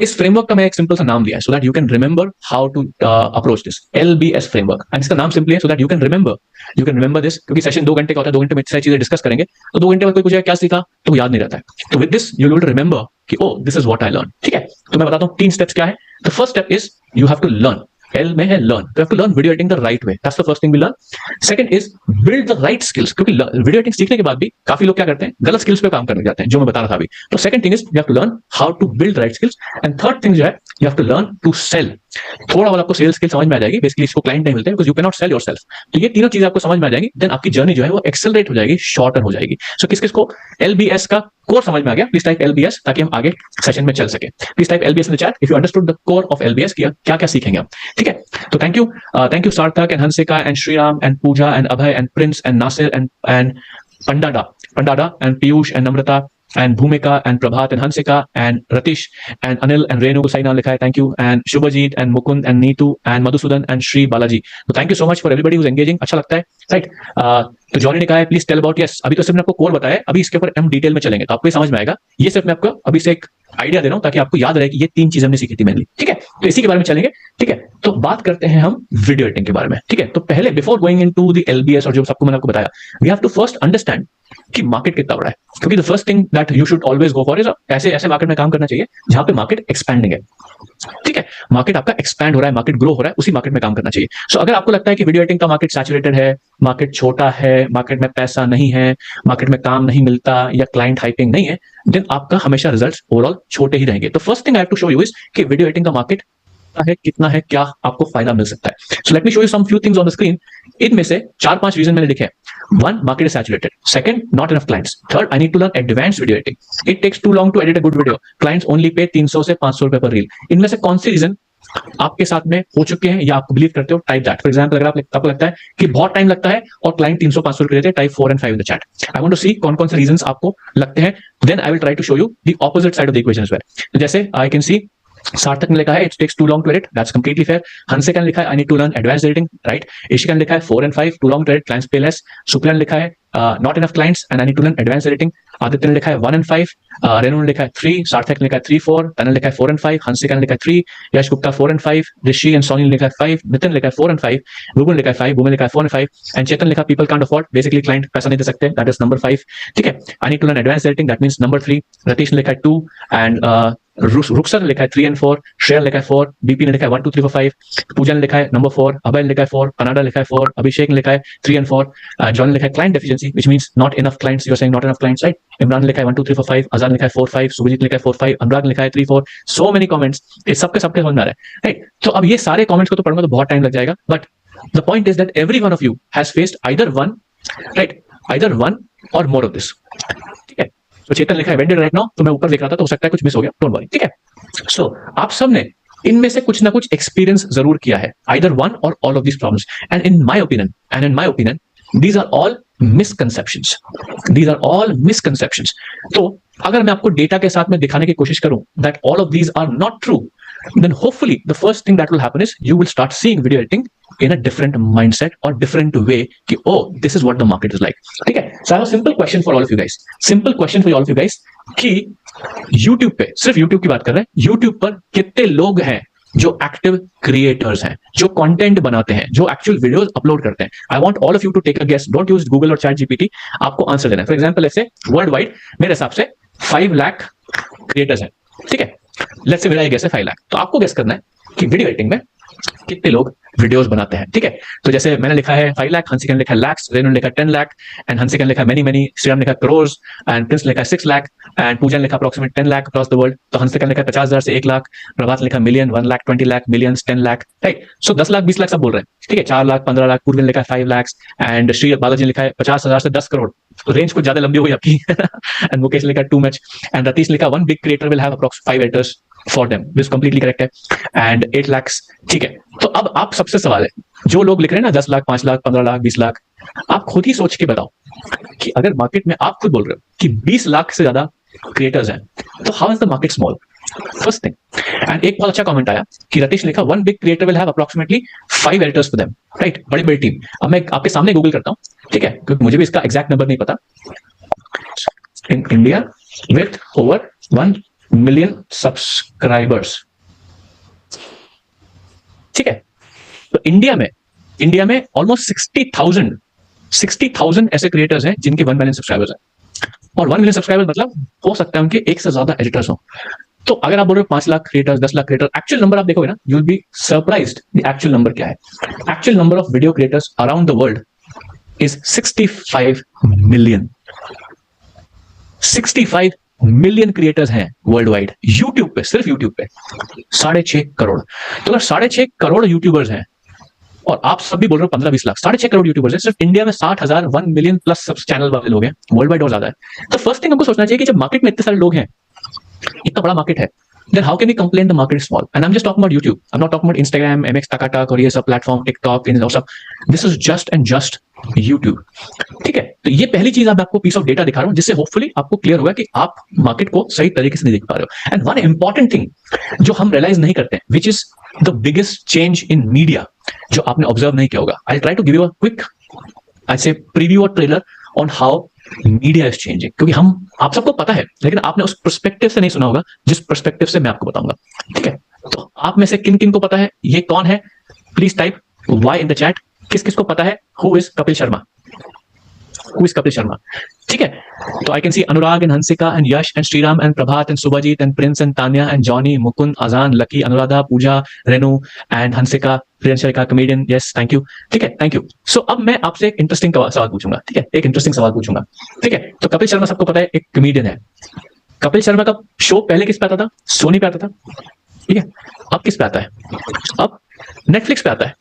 इस फ्रेमवर्क का मैं एक सिंपल सा नाम दिया है, so that you can remember how to approach this LBS framework. And इसका नाम सिंपली है so that you can remember this, क्योंकि सेशन 2 घंटे का होता है, 2 घंटे में सारी चीजें डिस्कस करेंगे, तो 2 घंटे में कोई पूछेगा क्या सीखा, तो याद नहीं रहता है. तो with this you will remember कि this is what I learn, ठीक है. तो मैं बताता हूँ 3 स्टेप्स क्या है. The first step is you have to learn. L में है learn, तो you have to learn video editing the right way. That's the first thing we learn. Second is build the right skills, क्योंकि video editing सीखने के बाद भी काफी लोग क्या करते हैं, गलत skills पे काम करने जाते हैं, जो मैं बता रहा था अभी. तो second thing is you have to learn how to build right skills, and third thing जो है you have to learn to sell. थोड़ा बहुत आपको सेल्स स्किल समझ में आ जाएगी, बेसिकली इसको क्लाइंट नहीं मिलते because you can not cell yourself. तो ये तीनों चीजें आपको समझ में आ जाएंगी, देन आपकी जर्नी जो है वो एक्सेलरेट हो जाएगी, शॉर्टर हो जाएगी. सो किस को LBS का कोर समझ में आ गया, प्लीज टाइप LBS, ताकि हम आगे सेशन में चल सके. Please type LBS in the chat if you understood the core of LBS, क्या क्या सीखेंगे आप, ठीक है. तो thank you Sarthak and Hansika and Shriram and Puja and Abhay and Prince and Nasir and Pandada and Piyush and Namrata and Bhumika and Prabhat and Hansika and Ratish and Anil and Renu को सही नाम लिखा है, thank you, and Shubhajit and Mukund and Neetu and Madhusudan and Shri Balaji. So thank you so much for everybody who's engaging. अच्छा लगता है, right? तो जॉनी ने कहा है प्लीज टेल अबाउट. यस, अभी तो सिर्फ मैंने आपको कोर बताया है, अभी इसके ऊपर हम डिटेल में चलेंगे तो आपको ये समझ में आएगा. ये सिर्फ मैं आपको अभी से एक आइडिया दे रहा हूं ताकि आपको याद रहे कि ये 3 चीजें हमने सीखी थी मेनली, ठीक है. तो इसी के बारे में चलेंगे, ठीक है. तो बात करते हैं हम वीडियो एडिटिंग के बारे में, ठीक है. तो पहले before going into the LBS और जो सबको मैंने आपको बताया, we have to first understand कि मार्केट कितना बड़ा है. क्योंकि the first thing that you should always go for is ऐसे मार्केट में काम करना चाहिए जहां पे मार्केट एक्सपैंडिंग है, ठीक है. मार्केट आपका एक्सपैंड हो रहा है, मार्केट ग्रो हो रहा है, उसी मार्केट में काम करना चाहिए. सो अगर आपको लगता है कि वीडियो एडिटिंग का मार्केट सैचुरेटेड है, मार्केट छोटा है, मार्केट में पैसा नहीं है, मार्केट में काम नहीं मिलता, या क्लाइंट हाइपिंग नहीं है, देन आपका हमेशा रिजल्ट्स ओवरऑल छोटे ही रहेंगे. तो first thing I have to show you is कि वीडियो एडिटिंग का मार्केट है, कितना है, क्या आपको फायदा मिल सकता है. So let me show you some few things on the screen. इनमें से 4-5 रीजन मैंने लिखे हैं. 1, market is saturated. Second, not enough clients. Third, I need to learn advanced video editing. It takes too long to edit a good video. Clients only pay 300 से 500 रुपए पर रील. इनमें से कौन सी रीजन आपके साथ में हो चुके हैं या आप बिलीव करते हो? Type that. फॉर एग्जांपल, अगर आपको लगता है कि बहुत टाइम लगता है और क्लाइंट 300-500 रुपए देते हैं, type 4 and 5 in the chat. I want to see कौन-कौन से रीजंस आपको लगते हैं, then I will try to show you the opposite side of the equation as well. जैसे आई कैन सी सार्थक ने लिखा है it takes too long to edit, that's completely fair. Hansika ने लिखा है I need to learn advance editing, right. Ishika ने लिखा है 4 and 5 too long to edit, clients pay less. Shukla ने लिखा है not enough clients and I need to learn advance editing. Aditya ने लिखा है 1 and 5, रेनू ने लिखा है 3, सार्थक ने लिखा है 3, 4, तनन ने लिखा है 4 and 5, हंसिका ने लिखा है 3, यश गुप्ता 4 and 5, ऋषि एंड सोनी ने लिखा है 5, नितिन ने लिखा है 4 and 5, रूबन ने लिखा है 5, भूमि ने लिखा है 4 and 5 एंड चेतन ने लिखा people can't afford, basically client पैसा नहीं दे सकते, दैट इज नंबर 5, ठीक है। I need to learn advance editing, that means number 3। Ratish ने लिखा है 2 एंड रुक्सर ने लिखा है 3 and 4, श्रेया ने लिखा है 4, बीपी ने लिखा है 1 2 3 4 5, पूजा ने लिखा है नंबर 4, अभय ने लिखा है 4, कनाडा लिखा है 4, अभिषेक ने लिखा है 3 and 4, जॉन ने लिखा है client deficiency which means not enough clients, you are saying not enough clients, right. Imran ने लिखा है 1 2 3 4 5, अज़ान ने लिखा है 4 5, सुभजीत ने लिखा है 4 5, अनुराग ने लिखा है 3 4, सो मेनी कमेंट्स, ये सबके सबके समझ में आ रहा है, राइट। तो अब ये सारे कमेंट्स को तो पढ़ूंगा तो बहुत टाइम लग जाएगा, but the point is that every one of you has faced either one, right, either one और मोर ऑफ दिस, ठीक है। तो चेतन लिखा है वेंडेड राइट नाउ, तो मैं ऊपर देख रहा था तो हो सकता है कुछ मिस हो गया, डोंट वरी, ठीक है। सो आप सबने इनमें से कुछ ना कुछ एक्सपीरियंस जरूर किया है, आइदर वन और all of these problems, and in my opinion these are all misconceptions, these are all misconceptions। तो अगर मैं आपको डेटा के साथ में दिखाने की कोशिश करूं that all of these are not true, then hopefully the first thing that will happen is you will start seeing video editing in a different mindset or different way कि oh this is what the market is like, ठीक है। So I have a simple question for all of you guys, simple question for all of you guys कि YouTube पे, सिर्फ YouTube की बात कर रहे हैं, YouTube पर कितने लोग हैं जो एक्टिव क्रिएटर्स हैं, जो कंटेंट बनाते हैं, जो एक्चुअल वीडियोस अपलोड करते हैं। I want all of you to take a guess, don't use Google और चैट जीपीटी, आपको आंसर देना है। For example let's say world wide मेरे हिसाब से 5 लाख क्रिएटर्स हैं, ठीक है। लेट्स से मेरा ये गेस है 5 लाख, तो आपको गेस करना है कि वीडियो एडिटिंग में कितने लोग वीडियोस बनाते हैं, ठीक है। तो जैसे मैंने लिखा है 5 लाख, हंसिका ने लिखा है lakhs, रेनू ने लिखा है 10 लाख एंड हंसिका ने लिखा है many, श्रीराम ने लिखा crores एंड प्रिंस ने लिखा है 6 लाख एंड पूजा ने लिखा approximate 10 lakh across the world. तो हंसिका ने लिखा 50,000 से 1 लाख, प्रभात ने लिखा million, 1 lakh, 20 lakh, millions, 10 lakh, right. So 10 lakh 20 lakh सब बोल रहे हैं, ठीक है। 4 लाख, 15 लाख, पूर्वी ने लिखा है 5 लाख एंड श्री बालाजी ने लिखा है 50,000 से 10 करोड़, तो रेंज कुछ ज्यादा लंबी हो गई आपकी एंड मुकेश ने लिखा टू मच एंड रतीश ने लिखा 1 big creator will have approx 5 editors for them, this completely correct है एंड 8 लाख, ठीक है। तो अब आप सबसे सवाल है, जो लोग लिख रहे हैं ना 10 लाख, 5 लाख, 15 लाख, 20 लाख, आप खुद ही सोच के बताओ कि अगर मार्केट में आप खुद बोल रहे हो कि 20 लाख से ज्यादा क्रिएटर्स हैं, तो how is the market small, first thing. And एक बहुत अच्छा कमेंट आया कि रतीश ने लिखा 1 big creator will have approximately 5 editors for them, right, बड़ी बड़ी टीम। अब मैं आपके सामने गूगल करता हूं, ठीक है, क्योंकि मुझे भी इसका एग्जैक्ट नंबर नहीं पता। In India with over 1 million subscribers, ठीक है। तो इंडिया में ऑलमोस्ट 60,000 ऐसे क्रिएटर्स हैं जिनके 1 मिलियन सब्सक्राइबर्स हैं, और 1 मिलियन सब्सक्राइबर्स मतलब हो सकता है उनके एक से ज्यादा एडिटर्स हो। तो अगर आप बोल रहे हो 5 lakh creators, 10 lakh creator, actual number आप देखोगे ना, you will be surprised the actual number क्या है। Actual number of video creators around the world is 65 million. 65 million creators हैं वर्ल्ड वाइड, यूट्यूब पे, सिर्फ यूट्यूब पे 6.5 करोड़। तो अगर 6.5 करोड़ यूट्यूबर्स हैं और आप सब भी बोल रहे हो 15-20 लाख, 6.5 करोड़ यूट्यूबर्स हैं, सिर्फ इंडिया में 60,000 1 मिलियन प्लस सब चैनल वाले लोग हैं, वर्ल्ड वाइड और ज्यादा है। तो फर्स्ट थिंग हमको सोचना चाहिए कि जब मार्केट में इतने सारे लोग हैं, इतना बड़ा मार्केट है, then how can we complain the market is small? And I'm just talking about YouTube. I'm not talking about Instagram, MX, Takatak और ये सब प्लेटफॉर्म, TikTok, इन सब। This is just and just YouTube, ठीक है। तो ये पहली चीज मैं आपको पीस ऑफ डेटा दिखा रहा हूं, जिससे होपफुली आपको क्लियर होगा कि आप मार्केट को सही तरीके से नहीं देख पा रहे हो। एंड वन इंपॉर्टेंट थिंग जो हम रियलाइज नहीं करते, which is the biggest change in media, जो आपने ऑब्जर्व नहीं किया होगा। I try to give you a quick, I say preview और trailer on how media is changing, क्योंकि हम, आप सबको पता है, लेकिन आपने उस पर्सपेक्टिव से नहीं सुना होगा जिस पर्सपेक्टिव से मैं आपको बताऊंगा, ठीक है। तो आप में से किन किन को पता है ये कौन है, please type Y in the chat. किस किस को पता है who is Kapil Sharma, who is Kapil Sharma, ठीक है। तो I can see Anurag and Hansika and Yash and Shriram and Prabhat and Subhajit and Prince and Tanya and Johnny, Mukund, Azaan, Lucky, Anuradha, Puja, Renu and Hansika, Priyansha, comedian, yes, thank you, ठीक है, थैंक यू। सो अब मैं आपसे एक इंटरेस्टिंग सवाल पूछूंगा, ठीक है, एक इंटरेस्टिंग सवाल पूछूंगा, ठीक है। तो कपिल शर्मा सबको पता है एक कमेडियन है। कपिल शर्मा का शो पहले किस पे आता था, सोनी पे आता था, ठीक है। अब किस पे आता है, अब नेटफ्लिक्स पे आता है,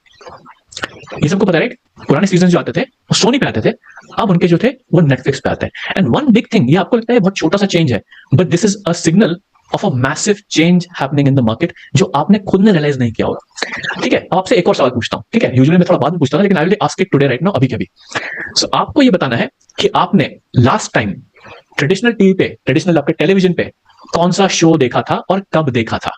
ये सबको पता है, राइट। पुराने सीजन जो आते थे वो सोनी पे आते थे, अब उनके जो थे वो नेटफ्लिक्स पे आते हैं। एंड वन बिग थिंग, ये आपको लगता है बहुत छोटा सा चेंज है, but this is a signal of a massive change happening in the market, जो आपने खुद ने रियलाइज नहीं किया होगा, ठीक है। अब आपसे एक और सवाल पूछता हूं, ठीक है, यूजुअली मैं थोड़ा बाद में पूछता था, लेकिन I will ask it today right now, अभी कभी। सो आपको ये बताना है कि आपने लास्ट टाइम ट्रेडिशनल टीवी पे, ट्रेडिशनल आपके टेलीविजन पे कौन सा शो देखा था और कब देखा था,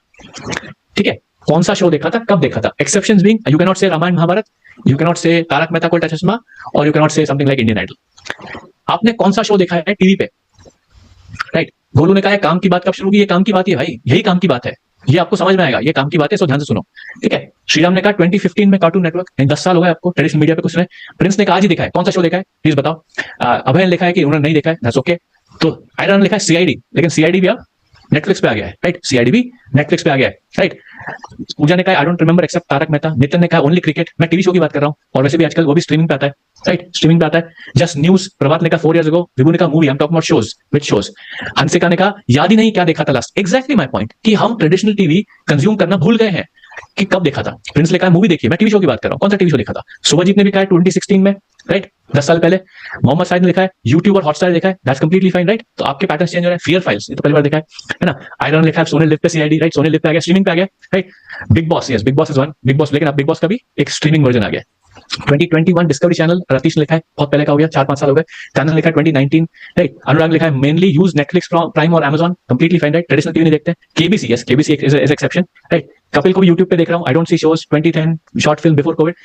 ठीक है, कौन सा शो देखा था, कब देखा था? Exceptions being you can not say Ramayan Mahabharat, you can not say Tarak Mehta Ka Ooltah Chashmah, और you can not say something like Indian Idol. आपने कौन सा शो देखा है टीवी पे, राइट? गोलू ने कहा है काम की बात कब शुरू की, ये काम की बात है भाई, यही काम की बात है, ये आपको समझ में आएगा, ये काम की बात है, सो ध्यान से सुनो, ठीक है? श्रीराम ने कहा 2015 में कार्टून नेटवर्क, 10 साल हो गए आपको ट्रेडिशनल मीडिया पे कुछ नहीं। प्रिंस ने कहा आज ही देखा है, कौन सा शो देखा है प्लीज बताओ? अभय ने लिखा है कि उन्होंने नहीं देखा है, दैट्स ओके। तो आयरन ने लिखा है सीआईडी, लेकिन सीआईडी भी अब नेटफ्लिक्स पे आ गया है, राइट? सीआईडी भी नेटफ्लिक्स पे आ गया है, राइट? पूजा ने कहा I don't remember except Tarak Mehta. Nitin ने कहा ओनली क्रिकेट, मैं टीवी शो की बात कर रहा हूँ, और वैसे भी आजकल वो भी स्ट्रीमिंग पे आता है, राइट? स्ट्रीमिंग पे आता है। जस्ट न्यूज, प्रभात ने कहा 4 years ago। विभू ने कहा movie, I am talking about shows, which shows? Hansika ने कहा याद ही नहीं क्या देखा था लास्ट। एग्जैक्टली माय पॉइंट कि हम ट्रेडिशनल टीवी कंज्यूम करना भूल गए हैं कि कब देखा था। प्रिंस ने कहा मूवी देखी, मैं टीवी शो की बात कर रहा हूँ, कौन सा टीवी शो देखा था? सुभजीत ने भी कहा 2016 में, राइट? 10 साल पहले। मोहम्मद साहिद ने लिखा है यूट्यूब और हॉटस्टार देखा है, दैट्स कंप्लीटली फाइन, राइट? तो आपके पैटर्न चेंज हो रहे हैं। फियर फाइल्स, ये तो पहली बार देखा है ना? आयरन लिखा है सोने लिव पे सीआईडी, राइट? सोने लिव पे आ गया, स्ट्रीमिंग पे आ गया, right? Big boss, yes big boss is one, big boss, लेकिन अब बिग बॉस का भी एक स्ट्रीमिंग वर्जन आ गया। 2021 डिस्कवरी चैनल, रतीश ने लिखा है बहुत पहले का हो गया, 4-5 साल हो गए। कानन लिखा है 2019, राइट? अनुराग लिखा है मेनली यूज नेटफ्लिक्स, प्राइम और Amazon, completely fine, right? Traditional TV नहीं देखते। KBC, yes KBC is exception, right? Kapil को भी यूट्यूब पे देख रहा हूं, I don't see shows 2010 short film before Covid.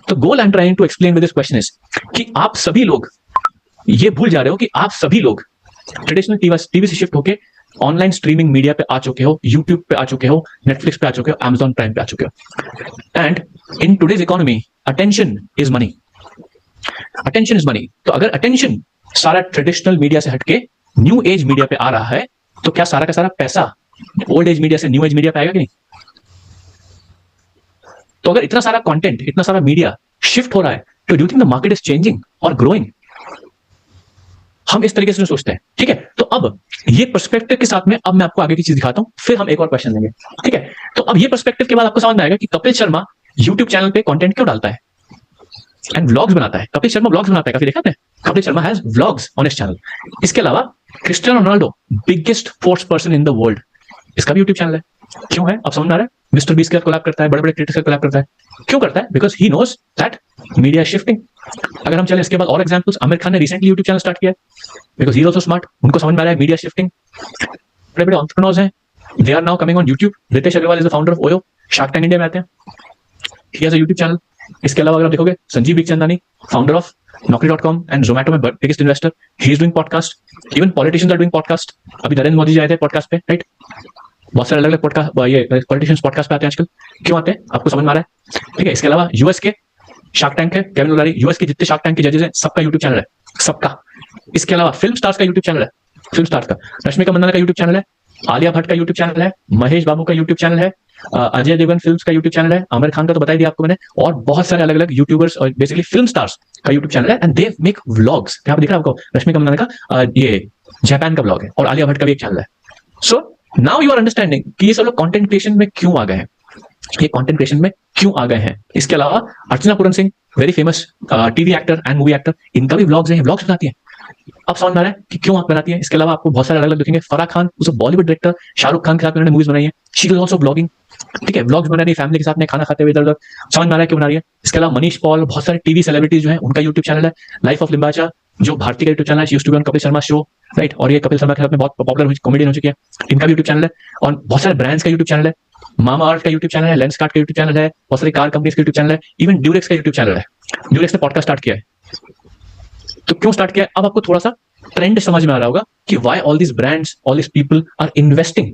तो goal I am trying to explain with this question is कि आप सभी लोग ये भूल जा रहे हो कि आप सभी लोग ट्रेडिशनल टीवी से शिफ्ट होके ऑनलाइन स्ट्रीमिंग मीडिया पे आ चुके हो, यूट्यूब पे आ चुके हो, नेटफ्लिक्स पे आ चुके हो, Amazon प्राइम पे आ चुके हो। And in today's economy attention is money, attention is money. तो अगर अटेंशन सारा ट्रेडिशनल मीडिया से हटके न्यू एज मीडिया पे आ रहा है, तो क्या सारा का सारा पैसा ओल्ड एज मीडिया से न्यू एज मीडिया पे आएगा कि नहीं? तो अगर इतना सारा कंटेंट, इतना सारा मीडिया शिफ्ट हो रहा है, तो do you think the market is changing और ग्रोइंग? हम इस तरीके से सोचते हैं, ठीक है? तो अब ये पर्सपेक्टिव के साथ में अब मैं आपको आगे की चीज दिखाता हूं, फिर हम एक और क्वेश्चन लेंगे, ठीक है? तो अब ये पर्सपेक्टिव के बाद आपको समझ में आएगा कि कपिल शर्मा यूट्यूब चैनल पे कंटेंट क्यों डालता है एंड व्लॉग्स बनाता है। कपिल शर्मा व्लॉग्स बनाता है, काफी देखा आपने? Kapil Sharma has vlogs on his channel. इसके अलावा Cristiano Ronaldo, biggest sports person in the world, इसका भी यूट्यूब चैनल है। क्यों है अब समझ में आ रहा है? मिस्टर बीस्ट के साथ कोलैब करता है, बड़े बड़े क्रिएटर्स के साथ कोलैब करता है। क्यों करता है? Because he knows that media shifting. अगर हम चले इसके बाद और एग्जांपल्स, आमिर खान ने रिसेंटली यूट्यूब चैनल स्टार्ट किया है because he is also smart, उनको समझ में आ रहा है मीडिया शिफ्टिंग। बड़े बड़े एंटरप्रेन्योर्स हैं, they are now coming on YouTube. Ritesh Agarwal is the founder of Oyo, Shark Tank India में आते हैं, he has a YouTube channel. इसके अलावा अगर आप देखोगे Sanjeev Bikhchandani, founder of Naukri.com and Zomato में biggest investor, he is doing podcast. Even politicians are doing podcast. अभी नरेंद्र मोदी जी आए थे पॉडकास्ट पे, राइट? बहुत सारे अलग अलग पॉडकास्ट, ये पॉलिटिशियंस पॉडकास्ट पे आते हैं आजकल। क्यों आते हैं आपको समझ में आ रहा है, ठीक है? इसके अलावा यूएस के शार्क टैंक है, केविन ओलारी, यूएस के जितने शार्क टैंक के जजेस हैं सबका यूट्यूब चैनल है, सबका। इसके अलावा फिल्म स्टार्स का यूट्यूब चैनल है, फिल्म स्टार्स का रश्मिका मंदाना का यूट्यूब चैनल है, आलिया भट्ट का यूट्यूब चैनल है, महेश बाबू का यूट्यूब चैनल है, अजय देवगन फिल्म्स का यूट्यूब चैनल है, आमिर खान का तो बता ही दिया आपको मैंने, और बहुत सारे अलग अलग यूट्यूबर्स और बेसिकली फिल्म स्टार्स का यूट्यूब चैनल है। And they make vlogs. यहाँ पे दिख रहा है आपको रश्मिका मंदाना का ये जापान का व्लॉग है, और आलिया भट्ट का भी एक चैनल है। So now you are understanding कि ये सब लोग कंटेंट क्रिएशन में क्यों आ गए हैं, ये कंटेंट क्रिएशन में क्यों आ गए हैं। इसके अलावा Archana Puran Singh, very famous TV actor and movie actor, इनका भी व्लॉग्स हैं, व्लॉग्स बनाती है। अब समझ में आ रहा है कि क्यों आप बनाती है। इसके अलावा आपको बहुत सारे अलग अलग दिखेंगे। फराह खान, उस बॉलीवुड डायरेक्टर, शाहरुख खान के साथ उन्होंने मूवीज बनाई है, शी इज आल्सो ब्लॉगिंग, ठीक है? व्लॉग्स बना रही है फैमिली के साथ में, खाना खाते हुए इधर उधर, समझ में आ रहा है क्यों बना रही है। इसके अलावा मनीष पॉल, बहुत सारे टीवी सेलिब्रिटीज जो है उनका यूट्यूब चैनल है। लाइफ ऑफ लिम्बाचा जो भारती का यूट्यूब चैनल है, she used to be on Kapil Sharma show, right? और ये कपिल शर्मा के साथ में बहुत पॉपुलर कॉमेडियन हो चुकी है, इनका भी यूट्यूब चैनल है। और बहुत सारे ब्रांड्स का यूट्यूब चैनल है, मामा अर्थ का यूट्यूब चैनल है, लेंसकार्ट का यूट्यूब चैनल है, बहुत सारी कार कंपनीज का यूट्यूब चैनल है, इवन ड्यूरेक्स का यूट्यूब चैनल है। ड्यूरेक्स ने पॉडकास्ट स्टार्ट किया है। तो क्यों स्टार्ट किया है? अब आपको थोड़ा सा ट्रेंड समझ में आ रहा होगा कि why all this brands, all this people are investing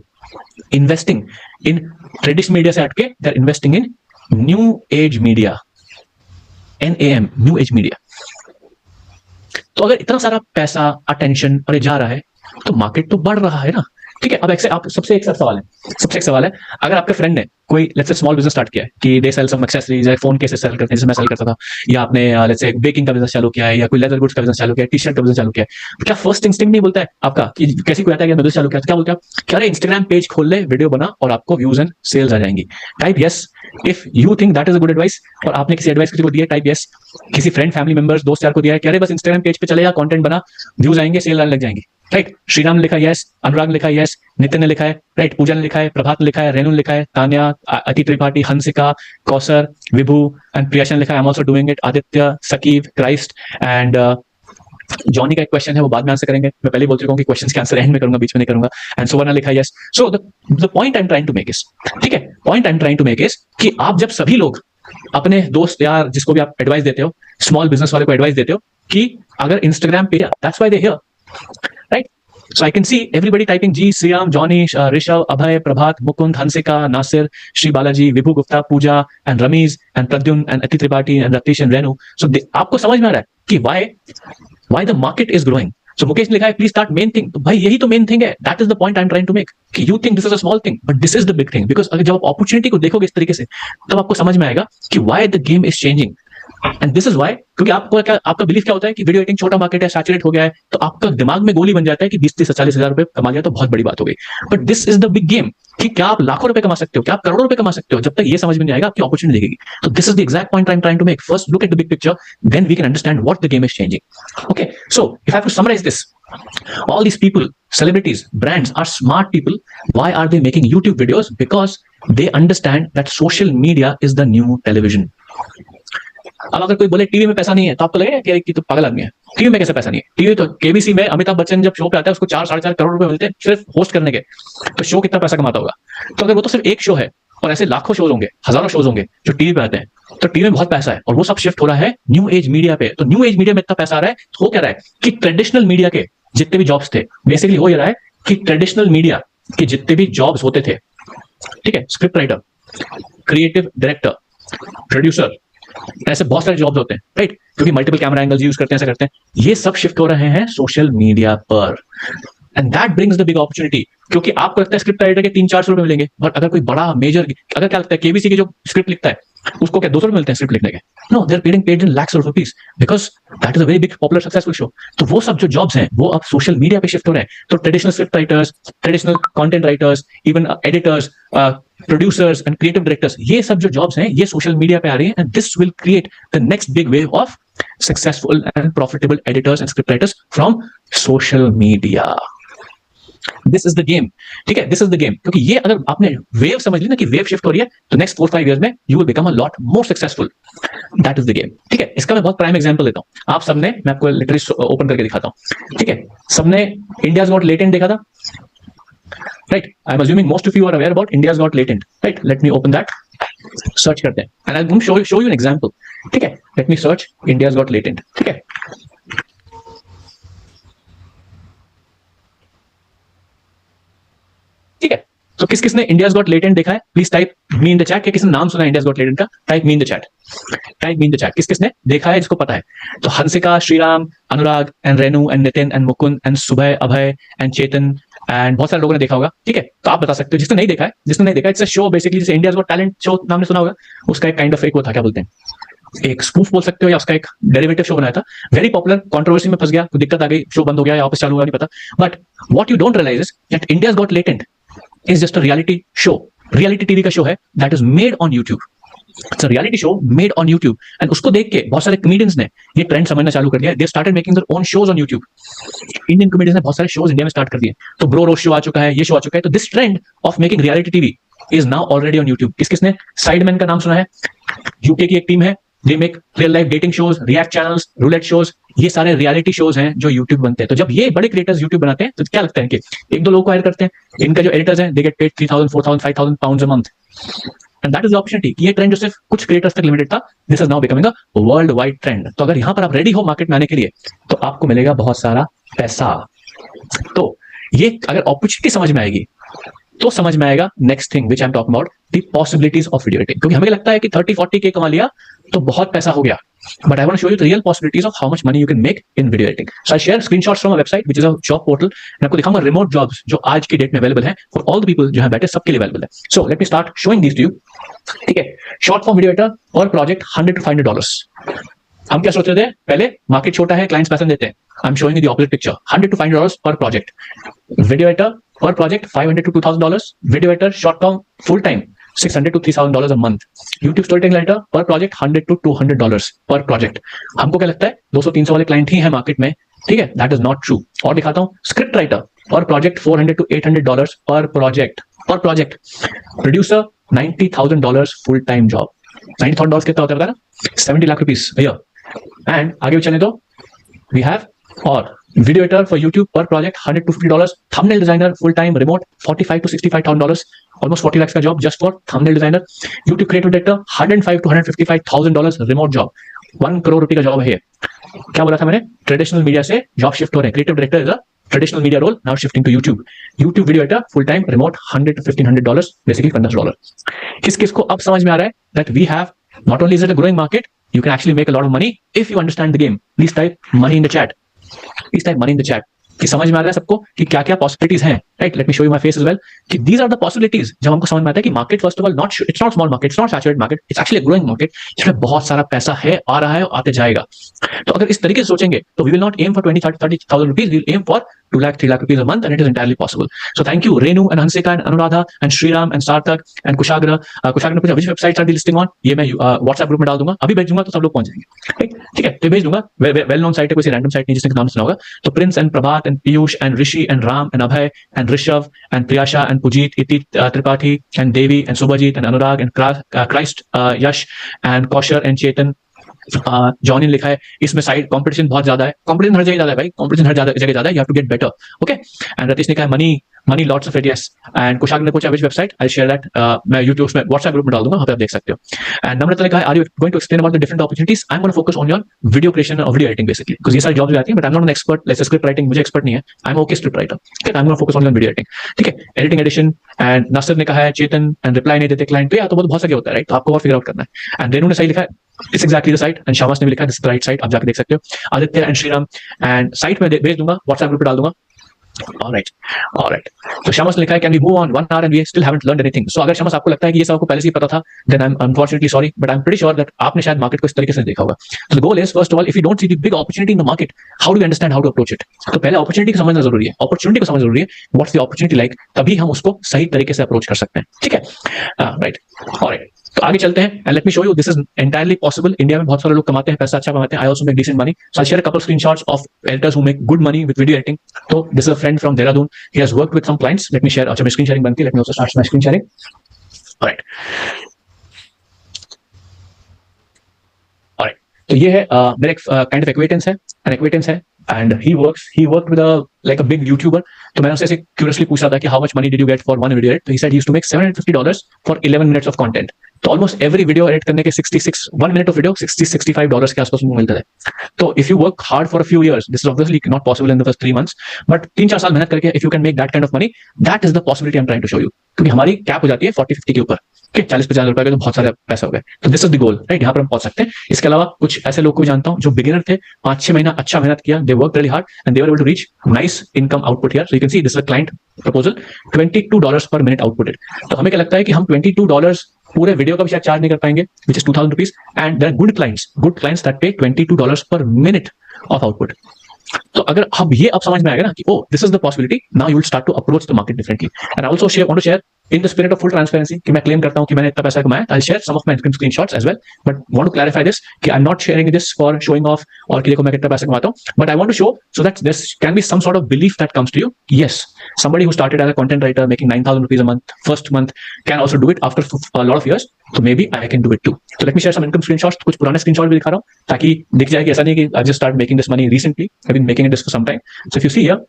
in traditional media से हटके, they are investing in new age media, NAM, new age media. तो अगर इतना सारा पैसा, अटेंशन और ये जा रहा है, तो मार्केट तो बढ़ रहा है ना, ठीक है? अब आप सबसे एक सवाल है, अगर आपके फ्रेंड ने कोई let's say small business start किया है कि they sell some accessories, phone cases sell करते हैं, जैसे मैं सेल करता था, या आपने लेट्स से बेकिंग का बिजनेस चालू किया है, या कोई लेदर गुड्स का बिजनेस चालू किया है, टी-शर्ट का बिजनेस चालू किया है, तो क्या फर्स्ट इंस्टिंक्ट नहीं बोलता है आपका कि कैसे कोई आता है बिजनेस चालू किया, तो क्या बोलते हैं? क्या अरे इंस्टाग्राम पेज खोल ले, वीडियो बना और आपको व्यूज एंड सेल्स आ जाएंगी। Type yes if you think that is a good advice, और आपने किसी एडवाइस किसी को दिया, टाइप यस। किसी फ्रेंड, फैमिली मेंबर्स, दोस्त यार को दिया है कि अरे बस इंस्टाग्राम पेज पे चले जा, कंटेंट बना, व्यूज आएंगे, सेल आने लग जाएंगी, राइट? श्रीराम ने लिखा यस, अनुराग ने लिखा यस, नितिन ने लिखा है, राइट? पूजा ने लिखा है, प्रभात ने लिखा है, रेणु ने लिखा है, तान्या, अति त्रिपाठी, हंसिका, कौसर, विभू एंड प्रियाशन लिखा है, I am also doing it, Aditya, Saqib, Christ and Johnny का एक क्वेश्चन है, वो बाद में आंसर करेंगे, मैं पहले बोल चुका हूं कि क्वेश्चंस के आंसर एंड में करूंगा, बीच में नहीं करूंगा। एंड सुवर्ण लिखा yes. So the point I am trying to make is, ठीक है, point I am trying to make is कि आप जब सभी लोग अपने दोस्त यार जिसको भी आप एडवाइस देते हो, स्मॉल बिजनेस वाले को एडवाइस देते हो कि अगर इंस्टाग्राम पे, that's why they hear, right? So I can see everybody typing G, Sriram, Johnny, Rishabh, Abhay, Prabhat, Mukund, Hansika, Nasir, Shri Balaji, Vibhu Gupta, Pooja, and Ramiz, and Pradyun, and Ati Tripathi, and Ratish, and Renu. So आपको समझ में आ रहा है कि why the market is growing. So Mukesh ने लिखा है प्लीज स्टार्ट मेन थिंग। तो भाई यही तो मेन थिंग है, that is the point I am trying to make कि you think this is a small thing but this is the big thing. Because अगर जब आप अपॉर्चुनिटी को देखोगे इस तरीके से तब आपको समझ में आएगा कि why the game is changing. And this is why, क्योंकि आपको क्या, आपका बिलीफ क्या होता है कि वीडियो एडिटिंग छोटा मार्केट है, सैचुरेट हो गया है, तो आपका दिमाग में गोली बन जाता है कि 20-30-40 हजार रुपए कमा लिया तो बहुत बड़ी बात हो गई। But this is the big game कि क्या आप लाखों रुपए कमा सकते हो, क्या आप करोड़ों रुपए कमा सकते हो, जब तक ये समझ में नहीं आएगा आपकी अपॉर्चुनिटी दिखेगी। तो this is the exact point I am trying to make. First look at the big picture, then we can understand what the game is changing. Okay, so if I have to summarise this, all these people, celebrities, brands are smart people. Why are they making YouTube videos? Because they understand that social media is the new television. अब अगर कोई बोले टीवी में पैसा नहीं है तो आपको लगेगा कि तो पागल आदमी है, टीवी में कैसे पैसा नहीं है? टीवी तो केबीसी में अमिताभ बच्चन जब शो पे आता है उसको 4-4.5 करोड़ रुपए मिलते हैं सिर्फ होस्ट करने के, तो शो कितना पैसा कमाता होगा? तो अगर वो तो सिर्फ एक शो है और ऐसे लाखों शोज होंगे, हजारों शोज होंगे जो टीवी पे आते हैं, तो टीवी में बहुत पैसा है और वो सब शिफ्ट हो रहा है न्यू एज मीडिया पे। तो न्यू एज मीडिया में इतना पैसा आ रहा है, तो हो क्या रहा है कि ट्रेडिशनल मीडिया के जितने भी जॉब्स थे, बेसिकली हो रहा है कि ट्रेडिशनल मीडिया के जितने भी जॉब्स होते थे, ठीक है, script writer, creative director, producer, ऐसे बहुत सारे जॉब्स होते हैं, राइट? क्योंकि मल्टीपल कैमरा एंगल्स यूज करते हैं, ऐसा करते हैं, ये सब शिफ्ट हो रहे हैं सोशल मीडिया पर। And that brings the big opportunity. क्योंकि आपको लगता है स्क्रिप्ट राइटर के 300-400 रुपए मिलेंगे, बट अगर कोई बड़ा मेजर, अगर क्या लगता है केबीसी की जो स्क्रिप्ट लिखता है उसको क्या 200 रुपए मिलते हैं स्क्रिप्ट लिखने के? No, they are paid in lakhs of rupees because that is a very big popular successful show. तो वो सब जो जॉब्स हैं वो अब सोशल मीडिया पे शिफ्ट हो रहे हैं। तो traditional script writers, traditional content writers, even editors, producers and creative directors, ये सब जो जॉब्स हैं ये सोशल मीडिया पे आ रही हैं। And this will create the next big wave of successful and profitable editors and script writers from social media. This is the game, ठीक है, दिस इज द गेम। क्योंकि ये अगर आपने वेव समझ ली ना कि वेव शिफ्ट हो रही है, तो नेक्स्ट 4-5 years में you will become a lot more successful. That is the game, ठीक है। इसका मैं बहुत प्राइम एग्जांपल देता हूं। आप सबने, मैं आपको लिटरली ओपन करके दिखाता हूं, ठीक है, सबने इंडियाज गॉट लेटेंट देखा था, right? I am assuming most of you are aware about India's Got Latent, right? Let me open that, search करते हैं and I will show you an example, ठीक है? Let me search India's Got Latent, ठीक है। ठीक है, तो किस किसने इंडियाज गॉट लेटेंट देखा है? Please type me in the chat. किसने नाम सुना है इंडियाज गॉट लेटेंट का? Type me in the chat, type me in the chat. किस किसने देखा है जिसको पता है? तो Hansika, Shriram, Anurag and Renu and Nitin and Mukund and Subah, Abhay and Chetan and बहुत सारे लोगों ने देखा होगा, ठीक है? तो आप बता सकते हो जिसने नहीं देखा है, जिसने नहीं देखा, इट्स अ शो बेसिकली, जैसे इंडियाज गॉट टैलेंट शो नाम ने सुना होगा, उसका एक काइंड ऑफ एक वो था, क्या बोलते हैं, एक स्पूफ बोल सकते हो या उसका एक डेरिवेटिव शो बनाया था, वेरी पॉपुलर, कंट्रोवर्सी में फंस गया, कोई दिक्कत आ गई, शो बंद हो गया या वापस चालू हुआ, नहीं पता। But what you don't realise is that India's Got Latent is just a reality show, reality TV का शो है that is made on YouTube. It's a reality show made on YouTube. And उसको देख के बहुत सारे comedians ने ये ट्रेंड समझना चालू कर दिया। They started making their own shows on YouTube. Indian comedians ने बहुत सारे shows इंडिया में स्टार्ट कर दिए। तो ब्रो रोस्ट शो आ चुका है, ये शो आ चुका है। तो this trend of making reality TV is now already on YouTube. किस किसने साइडमैन का नाम सुना है? यूके की एक टीम है, they make real life dating shows, react channels, roulette shows, ये सारे रियलिटी शोज हैं जो YouTube बनते हैं। तो जब ये बड़े क्रिएटर्स YouTube बनाते हैं तो क्या लगता है कि 1-2 लोगों को हायर करते हैं, इनका जो एडिटर्स हैं, they get paid 3,000, 4,000, 5,000 pounds a month. And that is the opportunity. ये ट्रेंड जो सिर्फ कुछ क्रिएटर्स तक लिमिटेड था, this is now becoming a world wide trend. तो अगर यहाँ पर आप रेडी हो मार्केट में आने के लिए तो आपको मिलेगा बहुत सारा पैसा। तो ये अगर अपॉर्चुनिटी समझ में आएगी तो समझ में आएगा next thing which I am talking about, the possibilities of video editing. क्योंकि हमें लगता है कि 30-40K कमा लिया तो बहुत पैसा हो गया, but I want to show you the real possibilities of how much money you can make in video editing. So I share screenshots from a website which is a job portal. मैं आपको दिखाऊंगा रिमोट जॉब्स जो आज की डेट में अवेलेबल है फॉर ऑल द पीपल, जो है बैठे सबके लिए अवेलेबल है। So let me start showing this to you, ठीक है? शॉर्ट फॉर्म वीडियो एडिटर और प्रोजेक्ट $100 to $500। हम क्या सोच रहे थे पहले, मार्केट छोटा है, क्लाइंट्स पैसा देते हैं। I am showing you the opposite picture, $100 to $500 पर प्रोजेक्ट। वीडियो एडिटर पर project $500 to $2,000। Video editor short form full time $600 to $3,000 a month। YouTube storytelling writer पर प्रोजेक्ट $100 to $200 पर प्रोजेक्ट। हमको क्या लगता है 200-300 वाले क्लाइंट ही है मार्केट में, ठीक है? That is not true. और दिखाता हूं, स्क्रिप्ट राइटर पर प्रोजेक्ट $400 to $800 पर प्रोजेक्ट, पर project. Producer $90,000 full time job. $90,000 कितना होता है ना? 70 लाख रुपीस भैया। एंड आगे भी चले तो वी हैव और वीडियो एडिटर फॉर यूट्यूब पर project $100 to $50, thumbnail designer full time remote $45 to $65,000, almost 40 lakhs का job just for thumbnail designer. YouTube creative director $105 to $155,000 remote job, 1 crore रुपए का जॉब है। क्या बोला था मैंने, ट्रेडिशनल मीडिया से जॉब शिफ्ट हो रहे हैं, creative director is a traditional media role, now shifting to YouTube. YouTube video editor full time remote $100 to $1,500, basically $15। किस किस को अब समझ में आ रहा है that we have not only is it a growing market, you can actually make a lot of money if you understand the game. Please type money in the chat. Please type money in the chat. कि समझ में आ रहा है सबको कि क्या क्या पॉसिबिलिटीज हैं, right? Let me show you my face as well कि दीज आर द पॉसिबिलिटीज। जब हमको समझ में आता है कि market first of all not it's not small market, it's not saturated market, it's actually growing market जिसमें बहुत सारा पैसा है, आ रहा है और आते जाएगा। तो अगर इस तरीके से सोचेंगे तो we will not aim for 20-30,000 rupees, we will aim for 2 lakh 3 lakh rupees a month, and it is entirely possible. So thank you Renu and Hansika and Anuradha and Shriram and Sarthak and Kushagra. Kushagra ने पूछा which websites are they listing on? ये मैं WhatsApp ग्रुप में डाल दूंगा, अभी भेज दूंगा तो सब लोग पहुंच जाएंगे, ठीक है? तो भेज दूंगा, वेल नोन साइट है, कोई रैंडम साइट नहीं जिसने नाम सुना होगा। तो Prince and Prabhat and Piyush and Rishi and Ram and Abhay and Rishabh and Priyasha and Pujit, Iti Tripathi and Devi and Subhajit and Anurag and Christ, Yash and Kausar and Chetan, John ने लिखा है इसमें साइड कंपटीशन बहुत ज्यादा है, कंपटीशन हर जगह ज्यादा है भाई, कंपटीशन हर जगह ज्यादा है, you have to get better, okay? And Ratish ने कहा money lots of it, yes. And Kushag ने पूछा which website, I share that, मैं यूट्यूब में व्हाट्सएप ग्रुप में डाल दूंगा, वहां पे आप देख सकते हो। एंड नम्रता ने कहा are you going to explain about the different opportunities? I am gonna focus on your video creation और वीडियो एडिटिंग बेसिकली, बिकॉज़ ये सारी जॉब्स भी आती हैं, but I am not an expert, let's script writing मुझे एक्सपर्ट नहीं है, I am okay script writer, ठीक है? I am gonna focus on your video editing, ठीक है? Editing addition. एंड नासिर ने कहा है चेतन एंड रिप्लाई नहीं देते क्लाइंट, तो या तो बहुत सके होता है, राइट? तो आपको और फिगर आउट करना है। एंड रेनू ने सही लिखा है, it's exactly the site, and शाबाश ने भी लिखा है this is the right site, आप जाकर देख सकते हो। Aditya and Shriram, and site में भेज दूंगा, व्हाट्सएप ग्रुप पे डाल दूंगा। ऑलराइट। तो शमस ने लिखा है can we move on 1 hour and we still haven't learned anything. So अगर शमस आपको लगता है कि ये सब आपको पहले से ही पता था, then I am unfortunately sorry, but I am pretty sure that आपने शायद मार्केट को इस तरीके से देखा होगा। तो the goal is first of all, if you don't see the big opportunity in the market, how do you understand how to approach it? तो पहले अपॉर्चुनिटी को समझना जरूरी है, अपॉर्चुनिटी को समझना जरूरी है, व्हाट्स द अपॉर्चुनिटी लाइक, तभी हम उसको सही तरीके से अप्रोच कर सकते हैं, ठीक है? Right, alright. तो आगे चलते हैं and let me show you this is entirely possible. India में बहुत सारे लोग कमाते हैं, पैसा अच्छा कमाते हैं, I also make decent money. So I share a couple screenshots of editors who make good money with video editing. तो this is a friend from Dehradun, he has worked with some clients, let me share. अच्छा, मैं स्क्रीन शेयरिंग बनती है, let me also start my screen sharing, alright. Alright, तो ये है मेरे काइंड ऑफ एक्वेटेंस है, एन एक्वेटेंस है, and he worked with a big YouTuber. तो मैंने उससे curiously पूछा था कि how much money did you get for one video edit? तो he said he used to make $750 for 11 minutes of content. तो almost every video edit करने के 1 minute of video $60-65 के आसपास मिलता है। तो if you work hard for a few years, this is obviously not possible in the first 3 months, but 3-4 साल मेहनत करके if you can make that kind of money, that is the possibility I'm trying to show you. क्योंकि हमारी कैप हो जाती है 40-50 के ऊपर, 40-50 रुपए का, तो बहुत सारे पैसा हो गए। तो this is the goal, right? यहाँ पर हम पहुंच सकते हैं। इसके अलावा कुछ ऐसे लोग को भी जानता हूँ जो बिगिनर थे, 5-6 महीना अच्छा मेहनत किया, they work really hard and they were able to reach nice income output here. So you can see this is a client proposal, $22 per minute output. तो हमें क्या लगता है कि हम $22 पूरे वीडियो का भी शायद चार्ज नहीं कर पाएंगे, which is 2,000 rupees, and there are good clients that pay $22 per minute of output. तो अगर अब ये अब समझ में आएगा ना कि oh this is the possibility, now you will start to approach the market differently. And I also want to share in the spirit of full transparency कि मैं क्लेम करता हूं कि मैंने इतना पैसा कमाया, I'll share some of my screenshots as well, but want to clarify this कि I'm not sharing this for showing off और कि देखो मैं कितना पैसा कमाता हूं, but I want to show so that there can be some sort of belief that comes to you. Yes, somebody who started as a content writer making 9,000 rupees a month first month can also do it after a lot of years, so maybe I can do it too. So let me share some income screenshots, कुछ पुराने screenshot भी दिखा रहा हूं ताकि दिख जाए कि ऐसा नहीं कि I just started making this money recently, I've been making this for some time. So if you see here,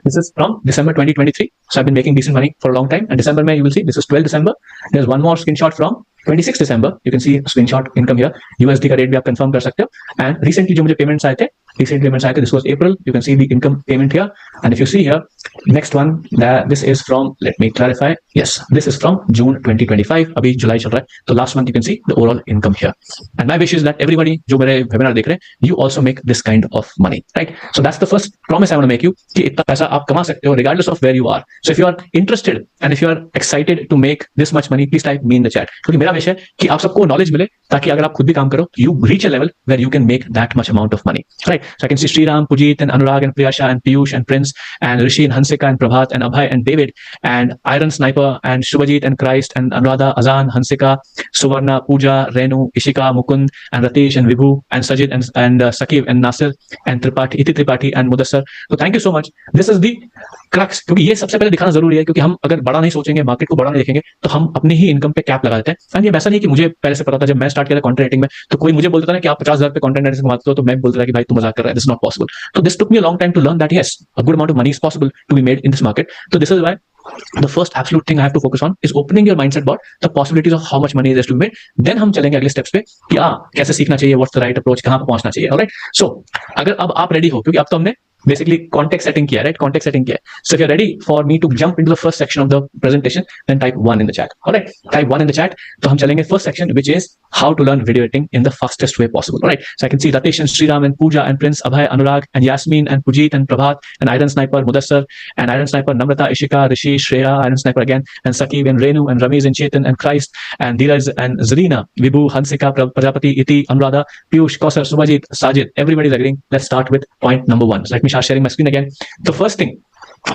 this is from December 2023. So I've been making decent money for a long time. And December, you will see this is 12 December. There's one more screenshot from 26 December. You can see screenshot income here. USD का रेट भी आप कंफर्म कर सकते हो. And recently जो मुझे पेमेंट्स आए थे, this was April. You can see the income payment here. And if you see here, next one, this is from, let me clarify. Yes, this is from June 2025. अभी जुलाई चल रहा है. So last month you can see the overall income here. And my wish is that everybody जो मेरे webinar देख रहे हैं, you also make this kind of money, right? So that's the first promise I want to make you कि इतना पैसा आप कमा सकते हो regardless of where you are. So if you are interested and if you are excited to make this much money, please type me in the chat. क्योंकि मेरा विषय है कि आप सबको knowledge मिले ताकि अगर आप खुद भी काम करो, you reach a level where you can make that much amount of money, right? So I can see Shriram, Pujit, and Anurag, and Priyasha, and Piyush, and Prince, and Rishi, and Hansika, and Prabhat, and Abhay, and David, and Iron Sniper, and Shubhajit, and Christ, and Anuradha, Azan, Hansika, Suvarna, Pooja, Renu, Ishika, Mukund, and Ratish, and Vibhu, and Sajid, and Sakib, and Nasir, and Tripathi, Iti Tripathi, and Mudassar. So thank you so much. This is the crux, क्योंकि ये सबसे पहले दिखाना जरूरी है, क्योंकि हम अगर बड़ा नहीं सोचेंगे, मार्केट को बड़ा नहीं देखेंगे, तो हम अपनी ही इनकम पे कैप लगा देते हैं, and टाइम ये वैसा नहीं कि मुझे पहले से पता था, जब मैं स्टार्ट किया था कंटेंट राइटिंग में तो कोई मुझे बोलता था ना कि आप 50,000 पे कंटेंट राइटिंग कमाते हो, तो मैं बोलता था कि भाई तू मजाक कर रहा है, दिस इज नॉट पॉसिबल. तो this took me a long time to learn that yes, a good amount of money is possible to be made in this market. तो this is why the first absolute thing I have to focus on is opening your mindset about the possibilities of how much money is to be made. Then हम चलेंगे अगले steps पे कि कैसे सीखना चाहिए, what's the right approach, कहाँ पे पहुंचना चाहिए. Alright, so अगर अब आप ready हो, क्योंकि अब तो हमने basically context setting किया, right? Context setting किया. So if you're ready for me to jump into the first section of the presentation, then type 1 in the chat. Alright, type 1 in the chat. तो हम चलेंगे first section, which is how to learn video editing in the fastest way possible. Alright, so I can see Ratish and Sriram and Pooja and Prince, Abhay, Anurag and Yasmin and Pujit and Prabhat and Iron Sniper, Mudassar and Iron Sniper, Namrata, Ishika, Rishi, Shreya, Iron Sniper again, and Sakib and Renu and Ramesh and Chetan and Christ and Dheeraj and Zarina, Vibhu, Hansika, Prajapati, Iti, Anuradha, Piyush, Kausar, Subhajit, Sajid. Everybody is agreeing. Let's start with point number 1. So let me start sharing my screen again. The first thing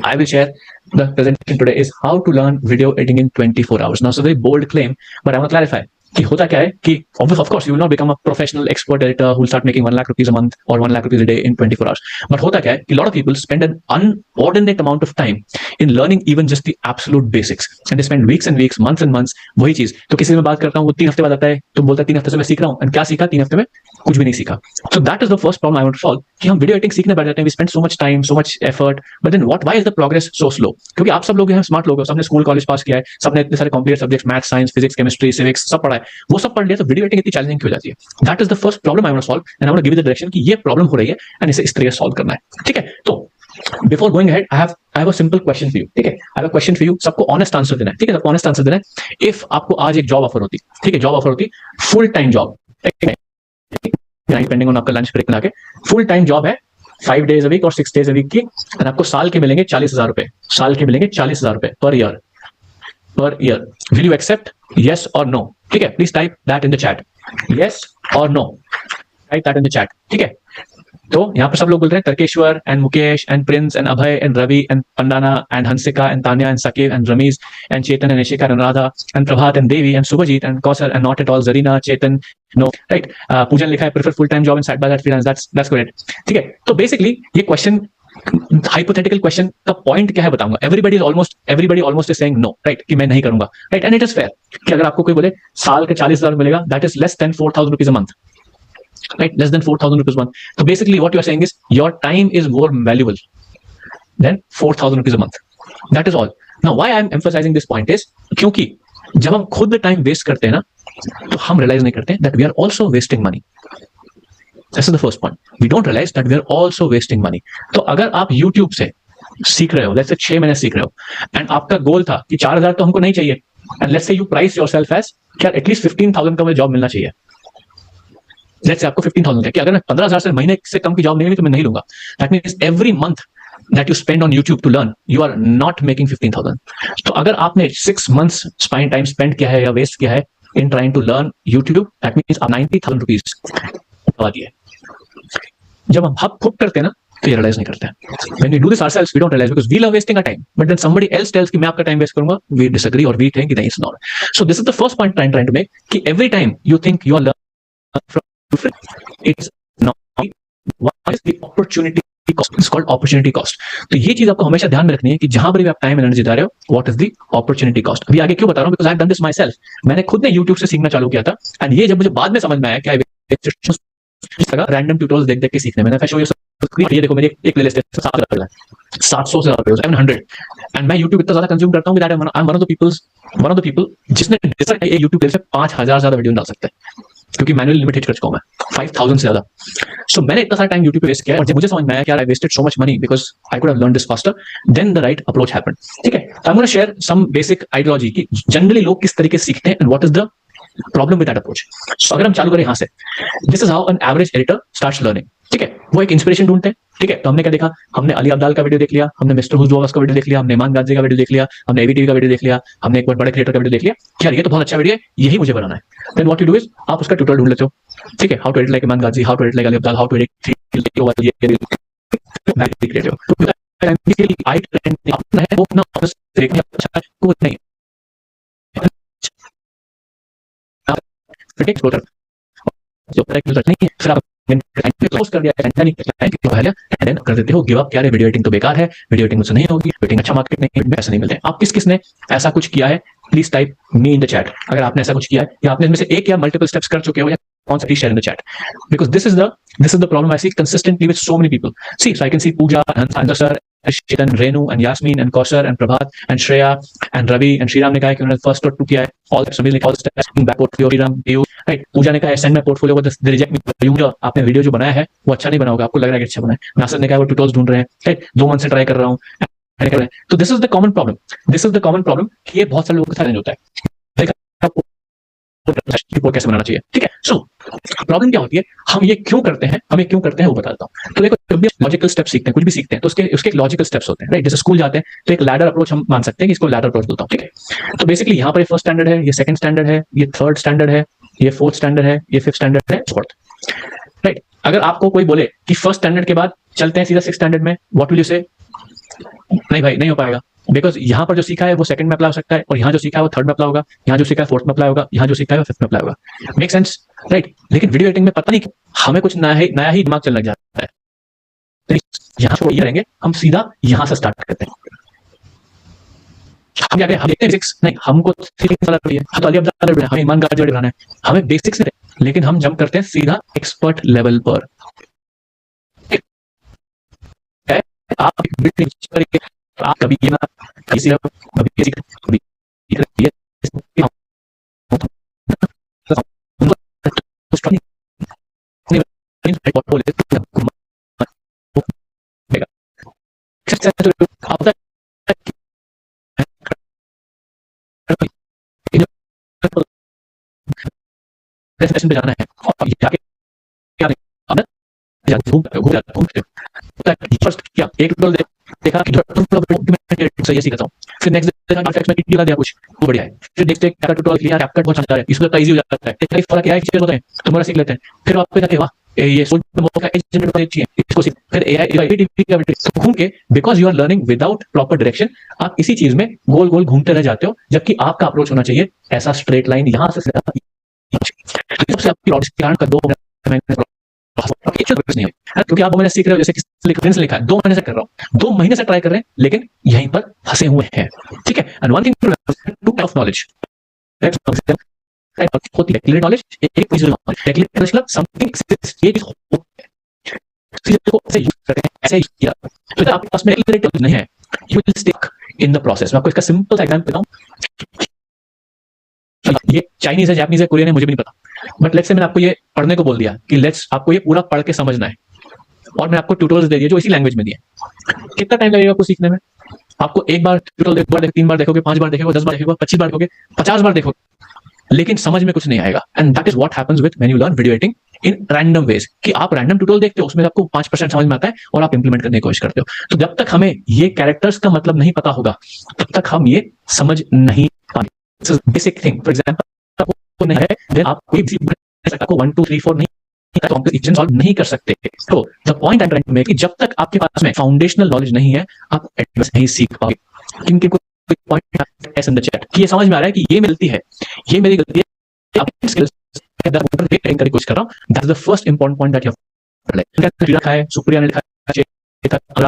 I will share the presentation today is how to learn video editing in 24 hours. Now, it's a very bold claim, but I want to clarify. कि होता क्या है कि of course you will not become a professional expert editor who will start making 1 lakh rupees a month or 1 lakh rupees a day in 24 hours. But होता क्या है कि a lot of people spend an inordinate amount of time in learning even just the absolute basics, and they spend weeks and weeks, months and months. वही चीज तो किसी से मैं बात करता हूँ, वो 3 हफ्ते बाद आता है, तो बोलता है 3 हफ्ते से मैं सीख रहा हूँ, and क्या सीखा 3 हफ्ते में? कुछ भी नहीं सीखा. So that is the first problem I want to solve, कि हम वीडियो एडिटिंग सीखने बैठ जाते हैं, we spend so much time, so much effort, but then why is the progress so slow? क्योंकि आप सब लोग हैं स्मार्ट लोग हो, सबने स्कूल कॉलेज पास किया है, सबने इतने सारे complicated subjects, math, science, physics, chemistry, civics सब पढ़ा है, वो सब पढ़ लिया, तो वीडियो एडिटिंग इतनी चैलेंजिंग क्यों हो जाती है? That is the first problem I want to solve, and I want to give you the direction कि ये प्रॉब्लम हो रही है एंड इसे इस तरह से सॉल्व करना है. ठीक है, तो before going ahead I have a simple question for you. ठीक है, I have a question for you. सबको ऑनेस्ट आंसर देना है. ठीक है, सबको ऑनेस्ट आंसर देना है. इफ आपको आज एक जॉब ऑफर होती, ठीक है, जॉब ऑफर होती, full time job, depending on आपका लंच ब्रेक मिला के, फुल टाइम जॉब है 5 days a week और 6 days a week की, और आपको साल के मिलेंगे 40,000 रुपए, साल के मिलेंगे 40,000 रुपए per year. Will you accept? Yes और नो? ठीक है, please type that in the chat. Yes और no, type that in the chat. ठीक है, तो यहाँ पर सब लोग बोल रहे हैं Tarkeshwar and Mukesh and Prince and Abhay and Ravi and Pandana and Hansika and Tanya and Saqib and Ramiz and Chetan and Ishika and Radha and Prabhat and Devi and Subhajit and Kausar and not at all Zarina Chetan no. Right, Pujan लिखा है prefer full time job and side by that freelance. That's correct. ठीक है, तो बेसिकली ये क्वेश्चन, हाइपोथेटिकल क्वेश्चन का पॉइंट क्या है बताऊंगा. Everybody almost is saying no, right, कि मैं नहीं करूंगा. Right, and it is fair कि अगर आपको कोई बोले साल के 40,000 मिलेगा, that is less than 4,000 rupees a month. Right, less than 4,000 rupees a month. So basically what you are saying is your time is more valuable than 4,000 rupees a month. That is all. Now why I am emphasizing this point is क्योंकि जब हम खुद टाइम वेस्ट करते हैं ना, तो हम रियलाइज नहीं करते that we are also wasting money. This is the first point. We don't realize that we are also wasting money. तो अगर आप YouTube से सीख रहे हो, let's say 6 महीने सीख रहे हो, and आपका गोल था कि 4,000 तो हमको नहीं चाहिए, and let's say you price yourself as कि at least 15,000 का मुझे जॉब मिलना चाहिए. लेट्स से आपको 15,000 है कि अगर मैं 15,000 से महीने से कम की जॉब नहीं मिली तो मैं नहीं लूंगा. That means every month that you spend on YouTube to learn, you are not making 15,000. तो अगर आपने 6 months टाइम स्पेंड किया है या वेस्ट किया है in trying to learn YouTube, that means आप 90,000 रुपीज गवा दिए. जब हम हप खुप करते हैं ना, तो ये रियलाइज नहीं करते हैं. When we do this ourselves, we don't realize because we love wasting our time. But then somebody else tells कि मैं आपका टाइम वेस्ट करूंगा, we disagree or we think that it's not. So this is the first point I'm trying to make कि every time you think you are learning from it's not. What is the opportunity cost? It's called opportunity cost. तो ये चीज आपको हमेशा ध्यान में रखनी है कि जहां पर भी आप टाइम एनर्जी दे रहे हो, what is the opportunity cost? अभी आगे क्यों बता रहा हूं? Because I've done this myself. मैंने खुद ने YouTube से सीखना चालू किया था, एंड ये जब मुझे बाद में समझ में आया कि रैंडम ट्यूटोरियल्स देख देख के सीखने. मैंने शो ये देखो मेरी एक प्लेलिस्ट है 700 से ज्यादा 700, एंड मैं YouTube इतना ज्यादा कंज्यूम करता हूं कि that I am one of the people जिसने YouTube प्लेलिस्ट पे 5,000 ज्यादा वीडियो डाल सकते हैं, क्योंकि मैनुअली लिमिट हिट कर चुका हूं मैं 5,000 से ज्यादा. सो मैंने इतना सारा टाइम YouTube पे वेस्ट किया, और जब मुझे समझ में आया कि I wasted so much money because I could have learned this faster, then the right approach happened. ठीक है, I am gonna share some basic ideology कि जनरली लोग किस तरीके से सीखते हैं and what is the problem with that approach. So अगर हम चालू करें यहां से, this is how an average editor starts learning. ठीक है, वो एक इंस्पिरेशन ढूंढते हैं. ठीक है, तो हमने क्या देखा? हमने अली अब्दाल का वीडियो देख लिया, हमने मिस्टर हुजवास का वीडियो देख लिया, हमने ईमान गाजी का वीडियो देख लिया, हमने एबीटीवी का वीडियो देख लिया, हमने एक बहुत बड़े क्रिएटर का वीडियो देख लिया. यार ये तो बहुत अच्छा वीडियो है, यही मुझे बनाना है. Then what you do is आप उसका ट्यूटोरियल ढूंढ लेते हो. ठीक है, how to edit like Iman Gadzhi, how to edit like Ali Abdaal, how to edit creative. I trend अपना है वो अपना देखने अच्छा को नहीं एक्सप्लोर जो नहीं है, फिर आप क्लोज कर दिया एंड देन कर देते हो गिव अप. क्या है वीडियो एडिटिंग तो बेकार है, वीडियो एडिटिंग मुझसे नहीं होगी, एडिटिंग अच्छा मार्केट नहीं, पैसे नहीं मिलते. आप किस किसने ऐसा कुछ किया है please type me in the chat अगर आपने ऐसा कुछ किया है या आपने इनमें से एक या मल्टीपल स्टेप्स कर चुके हो या कौन सा please share in the chat because this is the problem I see consistently with so many people see so I can see Pooja and sir Chetan, Renu and Yasmin and Kausar and Prabhat and Shreya and Ravi and Shriram ने कहा कि उन्होंने फर्स्ट और टू किया है ऑल सभी ने call back portfolio Shriram you right पूजा ने कहा सेंड माय पोर्टफोलियो को दे रिजेक्ट मी जो आपने वीडियो जो बनाया है वो अच्छा नहीं बना होगा आपको लग रहा है कि अच्छा बना है नासर ने कहा वो ट्यूटोरियल्स ढूंढ रहे हैं राइट 2 मंथ से ट्राई कर रहा हूं तो this is the common problem कि ये बहुत सारे लोगों के साथ होता है रिपोर्ट कैसे बनाना चाहिए ठीक है सो प्रॉब्लम क्या होती है हम ये क्यों करते हैं वो बताता हूँ तो देखो जब भी लॉजिकल स्टेप सीखते हैं कुछ भी सीखते हैं तो उसके लॉजिकल स्टेप्स होते हैं राइट जैसे स्कूल जाते हैं तो एक लैडर अप्रोच हम मान सकते हैं कि इसको लैडर अप्रोच बोलता हूँ ठीक है तो बेसिकली यहाँ पर फर्स्ट स्टैंडर्ड है ये सेकंड स्टैंडर्ड है ये थर्ड स्टैंडर्ड है ये फोर्थ स्टैंडर्ड है ये फिफ्थ स्टैंडर्ड है फोर्थ राइट अगर आपको कोई बोले कि फर्स्ट स्टैंडर्ड के बाद चलते हैं सीधा सिक्स स्टैंडर्ड में व्हाट विल यू से नहीं भाई नहीं हो पाएगा बिकॉज यहाँ पर जो सीखा है वो सेकंड में अप्लाई हो सकता है और यहाँ जो सीखा है वो थर्ड में अप्लाई होगा यहाँ जो सीखा है फोर्थ में अप्लाई होगा यहाँ जो सीखा है वो फिफ्थ में अप्लाई होगा मेक सेंस राइट लेकिन वीडियो एडिटिंग में पता नहीं हमें कुछ नया ही दिमाग चलने लग जाता है यहाँ छोड़िए रहेंगे हम सीधा यहाँ से स्टार्ट करते हैं हम क्या हम देखते हैं बेसिक्स नहीं हमको हमें ईमानदार बनाना है हमें बेसिक्स लेकिन हम जंप करते हैं सीधा एक्सपर्ट लेवल पर आप कभी ये ना कभी पे जाना है और जाके फर्स्ट क्या एक देखा कि ये सीखता हूँ फिर नेक्स्ट देखा दिया कुछ वो बढ़िया है फिर देखते हैं ट्यूटोरियल क्लियर कैपकट बहुत अच्छा है इसमें तो इजी हो जाता है एक फर्क क्या है चीज होता है तुम्हारा सीख लेते हैं फिर वापस जाके वाह ये सोच अच्छी है इसको सीख फिर एआई घूम के because you are learning without proper direction आप इसी चीज में गोल गोल घूमते रह जाते हो जबकि आपका अप्रोच होना चाहिए ऐसा स्ट्रेट लाइन यहाँ से सबसे आपकी कारण का 2 नहीं है क्योंकि आप 2 महीने सीख रहे हो जैसे लिखा है 2 महीने से कर रहा हूँ 2 महीने से ट्राई कर रहे हैं लेकिन यहीं पर फंसे हुए हैं ठीक है and one thing two type of knowledge होती है क्लियर नॉलेज एक विजुअल नॉलेज क्लियर मतलब समथिंग ये चीज को ऐसे यूज करते हैं ऐसे किया तो आपके पास में क्लियर नहीं है you will stick in the process मैं आपको इसका सिंपल सा एग्जांपल बताऊं ये चाइनीज है जापानीज है कोरियन है मुझे भी नहीं पता बट लेट्स से मैंने आपको ये पढ़ने को बोल दिया कि लेट्स आपको ये पूरा पढ़ के समझना है और मैं आपको ट्यूटोरियल्स दे दिए जो इसी लैंग्वेज में दिए कितना टाइम लगेगा आपको सीखने में आपको एक बार ट्यूटोरियल एक बार 3 बार देखोगे 5 बार देखोगे 10 बार देखोगे 25 बार देखोगे 50 बार देखोगे लेकिन समझ में कुछ नहीं आएगा and that is what happens with when you learn video editing in random ways कि आप रैंडम ट्यूटोरियल देखते हो उसमें आपको 5% समझ में आता है और आप इंप्लीमेंट करने की कोशिश करते हो तो जब तक हमें ये कैरेक्टर्स का मतलब नहीं पता होगा तब तक हम ये समझ नहीं पाएंगे बेसिक थिंग फॉर एग्जांपल आपको नहीं है देन आप कोई भी आपको 1 2 3 4 नहीं कॉम्प्लिकेशन सॉल्व नहीं कर सकते तो the point I am trying to make कि जब तक आपके पास में फाउंडेशनल नॉलेज नहीं है आप एडवांस नहीं सीख पाओगे इनके कोई पॉइंट ऐसे इन द चैट कि ये समझ में आ रहा है कि ये मिलती है ये मेरी गलती है आप स्किल्स करने की कोशिश कर रहा हूं that is the first important point that you have लिखा है सुप्रिया ने लिखा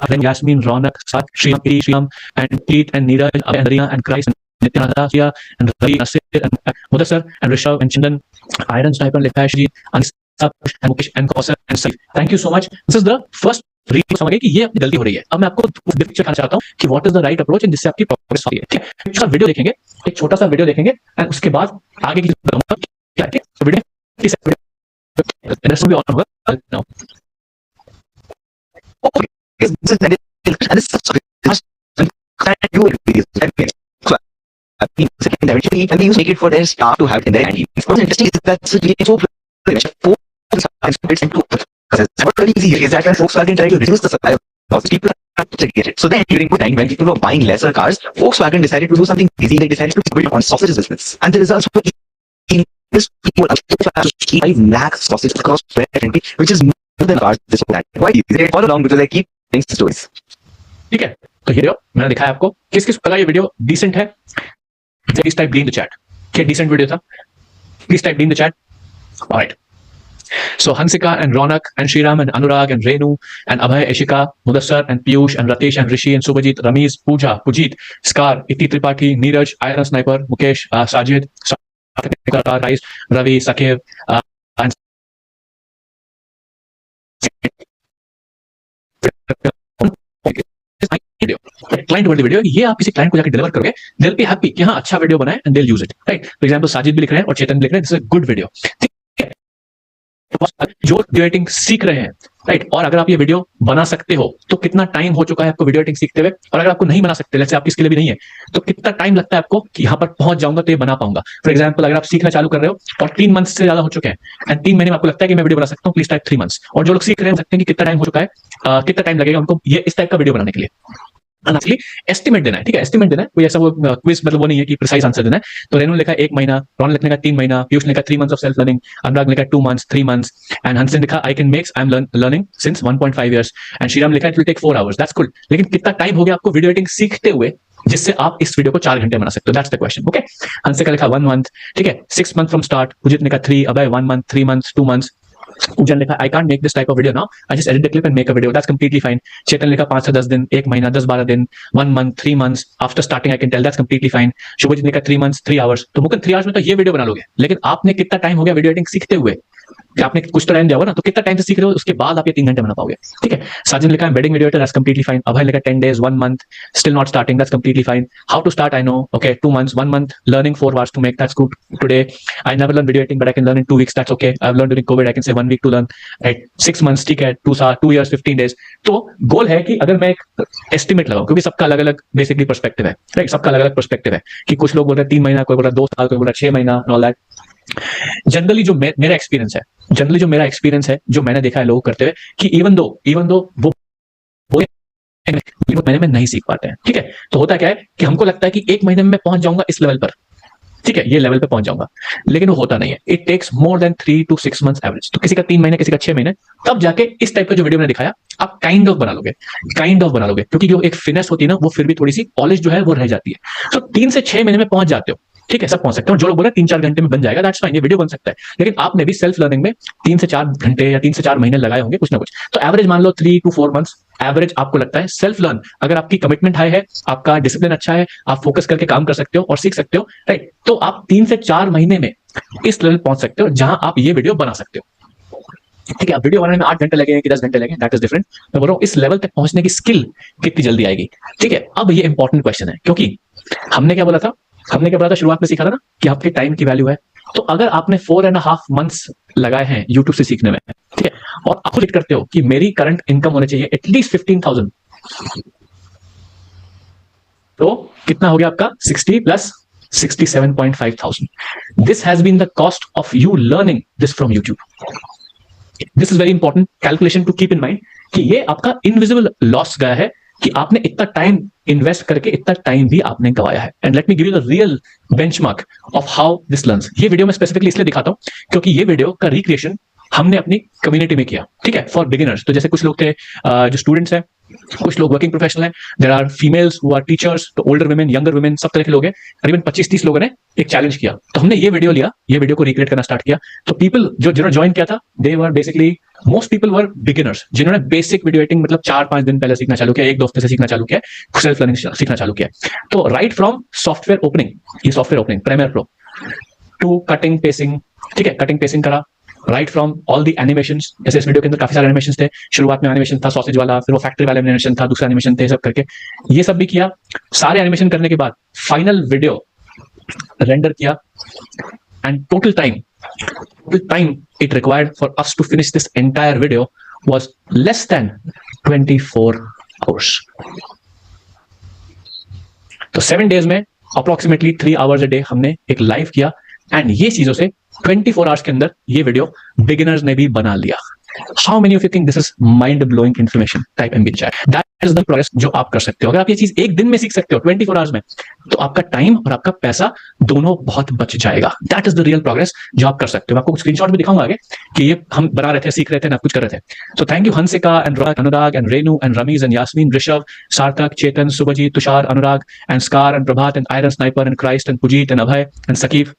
है यास्मीन रौनक साथ Shriram and Pete and Neeraj and Riya and Christ Nityananda and Ravi Nasir and Mudassar and Rishabh and Chindan, Iron Sniper, Lekhashi, Anisa and Mukesh and Kausar and Saif. Thank you so much. This is the first read समझ गए कि ये अपनी गलती हो रही है अब मैं आपको पिक्चर दिखाना चाहता हूँ कि what is the right approach जिससे आपकी प्रोग्रेस होती है ठीक है एक वीडियो देखेंगे एक छोटा सा वीडियो देखेंगे एंड उसके बाद आगे की क्या है वीडियो भी ऑन होगा second eventually and they use make it for their staff to have in their handy. What's interesting is that it's so it's not really easy is that when Volkswagen tried to reduce the supply of people to get it. So then during good time when people were buying lesser cars, Volkswagen decided to do something easy. They decided to build on sausages business. And the results were people 5 lakh sausages across which is more than cars this that. Why they follow along because they keep things stories. ठीक है तो ये मैंने दिखाया आपको किस किस लगा ये वीडियो डिसेंट है please type D in the chat क्या डिसेंट वीडियो था please type D in the chat alright So Hansika and Ronak and Shriram and Anurag and Renu and Abhay, Ishika, Mudassar and Piyush and Ratesh and Rishi and Subhajit, Ramiz, Pooja, Pujit, Scar, Iti Tripathi, Neeraj, Iron Sniper, Mukesh, Sajid, Rais, Ravi, Sakev, and client वर्दी वीडियो ये आप किसी क्लाइंट को जाकर डिलीवर करोगे, दे विल बी हैप्पी कि हाँ अच्छा वीडियो बनाए and they will use it, right. For example Sajid भी लिख रहे हैं और चेतन भी लिख रहे हैं this is a good video, ठीक है। जो वीडियो एडिटिंग सीख रहे हैं, राइट, और अगर आप ये वीडियो बना सकते हो तो कितना टाइम हो चुका है आपको वीडियो एडिटिंग सीखते हुए, और अगर आपको नहीं बना सकते, जैसे आपकी स्किल भी नहीं है, तो कितना टाइम लगता है आपको कि यहाँ पर पहुंच जाऊंगा तो ये बना पाऊंगा। फॉर एग्जाम्पल अगर आप सीखना चालू कर रहे हो और 3 मंथ से ज्यादा हो चुके हैं एंड 3 महीने में आपको लगता है कि मैं वीडियो बना सकता हूँ, प्लीज टाइप 3 मंथ्स। और जो लोग सीख रहे हैं सकते हैं कि कितना टाइम हो चुका है, कितना टाइम लगेगा उनको ये इस टाइप का वीडियो बनाने के लिए। एक्चुअली एस्टिमेट देना है, ठीक है, एस्टिमेट देना है, कोई ऐसा वो क्विज मतलब वो नहीं है कि प्रिसाइज आंसर देना है। तो रेनू लिखा 1 महीना, रॉन लिखने का 3 महीना, पीयूष लिखा 3 months of self learning, Anurag लिखा 2 मंथ्स, 3 मंथ्स, एंड हंसन लिखा I can makes I am learning since 1.5 years, एंड श्रीराम लिखा it will take 4 hours। That's good, लेकिन कितना टाइम हो गया आपको वीडियो एडिटिंग सीखते हुए जिससे आप इस वीडियो को 4 घंटे बना सकते हो, दैट्स द क्वेश्चन, ओके। हंसे का लिखा 1 month, ठीक है, 6 months फ्रॉम स्टार्ट, पुजित लिखा 3, अभय 1 month, 3 months, 2 months, पूजन लिखा I can't make this type of video now, I just edit the clip and make a video, that's completely fine। चेतन लिखा 5 से 10 दिन, 1 महीना, 10-12 दिन, 1 month, 3 months, after starting I can tell, that's completely fine। Subhajit लिखा 3 months, 3 hours। तो मुकुंद 3 hours में तो ये वीडियो बना लोगे, लेकिन आपने कितना टाइम हो गया वीडियो एडिटिंग सीखते हुए, कि आपने कुछ तो टाइम दिया होगा ना, तो कितना टाइम से सीख रहे हो उसके बाद आप ये 3 घंटे बना पाओगे, ठीक है। साजिद लिखा wedding video editor, that's completely fine. Abhay लिखा 10 days, 1 month, still not starting, that's completely fine। How to start I know, okay, 2 months, 1 month, learning 4 hours to make, that's good today। I never learned video editing but I can learn in 2 weeks, that's okay। I've learned during COVID, I can say 1 week to learn, right। 6 months, ठीक है, 2 years, 15 days। तो गोल है कि अगर मैं एक एस्टिमेट लगाऊं, क्योंकि सबका अलग अलग बेसिकली पर्सपेक्टिव है, राइट, सबका अलग अलग पर्सपेक्टिव है कि कुछ लोग बोल रहे हैं 3 महीना, कोई बोल रहा है 2 साल, कोई बोल रहा है 6 महीना, ऑल दैट। जनरली जो मेरा एक्सपीरियंस है, जो मैंने देखा है लोग करते हुए, कि इवन दो वो महीने में नहीं सीख पाते हैं, ठीक है। तो होता क्या है कि हमको लगता है कि 1 महीने में मैं पहुंच जाऊंगा इस लेवल पर, ठीक है, ये लेवल पे पहुंच जाऊंगा, लेकिन वो होता नहीं है। It takes more than 3 to 6 months average. तो किसी का 3 महीने, किसी का 6 महीने, तब जाके इस टाइप का जो वीडियो मैंने दिखाया आप काइंड ऑफ बना लोगे, क्योंकि जो एक फिनेस होती है ना, वो फिर भी थोड़ी सी पॉलिश जो है वो रह जाती है। तो 3 से 6 महीने में पहुंच जाते हो, ठीक है, सब पहुंच सकते हो। जो लोग बोल रहे हैं 3-4 घंटे में बन जाएगा, दैट्स फाइन, ये वीडियो बन सकता है, लेकिन आपने भी सेल्फ लर्निंग में 3 से 4 घंटे या 3 से 4 महीने लगाए होंगे कुछ ना कुछ। तो एवरेज मान लो 3 to 4 months एवरेज आपको लगता है सेल्फ लर्न। अगर आपकी कमिटमेंट हाई है, आपका डिसिप्लिन अच्छा है, आप फोकस करके काम कर सकते हो और सीख सकते हो, राइट, तो आप 3 से 4 महीने में इस लेवल पहुंच सकते हो जहां आप ये वीडियो बना सकते हो, ठीक है। वीडियो बनाने में 8 घंटे लगे कि 10 घंटे लगे, दैट इज डिफरेंट। मैं बोल रहा हूं इस लेवल तक पहुंचने की स्किल कितनी जल्दी आएगी, ठीक है। अब ये इंपॉर्टेंट क्वेश्चन है, क्योंकि हमने क्या बोला था शुरुआत में सीखा था ना कि आपके टाइम की वैल्यू है। तो अगर आपने 4.5 months लगाए हैं यूट्यूब से सीखने में, ठीक है, और आप खुद करते हो कि मेरी करंट इनकम होनी चाहिए एटलीस्ट 15,000, तो कितना हो गया आपका 60 plus 67.5 thousand। This has been the cost of you learning this from YouTube. This is very important calculation to keep in mind कि ये आपका इनविजिबल लॉस गया है कि आपने इतना टाइम इन्वेस्ट करके इतना टाइम भी आपने गवाया है। And let me give you the real benchmark of how this learns. ये वीडियो मैं स्पेसिफिकली इसलिए दिखाता हूं क्योंकि ये वीडियो का रिक्रिएशन हमने अपनी कम्युनिटी में किया, ठीक है, फॉर बिगिनर्स। तो जैसे कुछ लोग थे जो स्टूडेंट्स हैं, कुछ लोग वर्किंग प्रोफेशनल हैं, there are females who are teachers, तो ओल्डर वुमेन, यंगर वुमेन, सब तरह के लोग हैं। करीबन 25-30 लोगों ने एक चैलेंज किया, तो हमने ये वीडियो लिया, ये वीडियो को रिक्रिएट करना स्टार्ट किया। तो पीपल जिन्होंने ज्वाइन किया था, they were basically most people were beginners, जिन्होंने बेसिक वीडियो एडिटिंग मतलब 4-5 दिन पहले सीखना चालू किया, 1 हफ्ते से सीखना चालू किया, सेल्फ लर्निंग सीखना चालू किया। तो राइट फ्रॉम सॉफ्टवेयर ओपनिंग, ये software opening Premiere Pro, to cutting pacing, ठीक है, कटिंग पेसिंग करा, right from all the animations. जैसे इस वीडियो के अंदर काफी सारे एनिमेशंस थे, शुरुआत में एनिमेशन था सॉसेज वाला, फिर वो फैक्ट्री वाला एनिमेशन था, दूसरा एनिमेशन थे, सब करके ये सब भी किया। सारे एनिमेशन करने के बाद फाइनल वीडियो रेंडर किया, and total time it required for us to finish this entire video was less than 24 hours। तो 7 days में approximately 3 hours a day हमने एक लाइव किया, एंड ये चीजों से 24 hours के अंदर ये वीडियो बिगिनर्स ने भी बना लिया। How many of you think this is mind blowing information? Type MB chat. That is the progress जो आप कर सकते हो। अगर आप ये चीज एक दिन में सीख सकते हो 24 hours में, तो आपका टाइम और आपका पैसा दोनों बहुत बच जाएगा। That is the real progress जो आप कर सकते हो। मैं आपको स्क्रीनशॉट भी दिखाऊंगा आगे कि ये हम बना रहे थे, सीख रहे थे ना, कुछ कर रहे थे। So thank you Hansika and Anurag and Renu and Ramiz and Yasmin, Rishav, Sarthak, Chetan, Subhajit, Tushar, Anurag and Scar and Prabhat and Iron Sniper and Christ and Pujit and Abhay and Sakif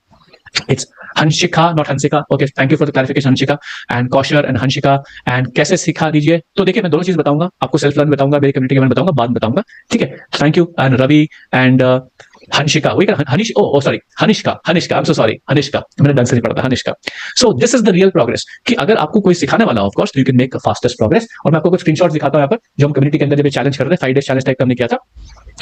It's Hanshika, not Hansika. Okay, thank you for the clarification, Hanshika and Kaushar and Hanshika. And कैसे सिखा दीजिए? तो देखिए मैं दोनों चीज बताऊंगा, आपको सेल्फ लर्न बताऊंगा, मेरी कम्युनिटी के बारे में बताऊंगा, बाद में बताऊंगा, ठीक है? Thank you and Ravi and Hanshika, वही कर Hanish, oh sorry Hanishka, Hanishka, I am so sorry, Hanishka, मैंने ढंग से नहीं पढ़ा था, Hanishka. So this is the real progress कि अगर आपको कोई सिखाने वाला of course you can make fastest progress. और मैं आपको कुछ स्क्रीनशॉट दिखाता हूं यहाँ पर, जो हम कम्युनिटी के अंदर जब चैलेंज कर रहे थे, 5 डेज चैलेंज टाइप का हमने किया था,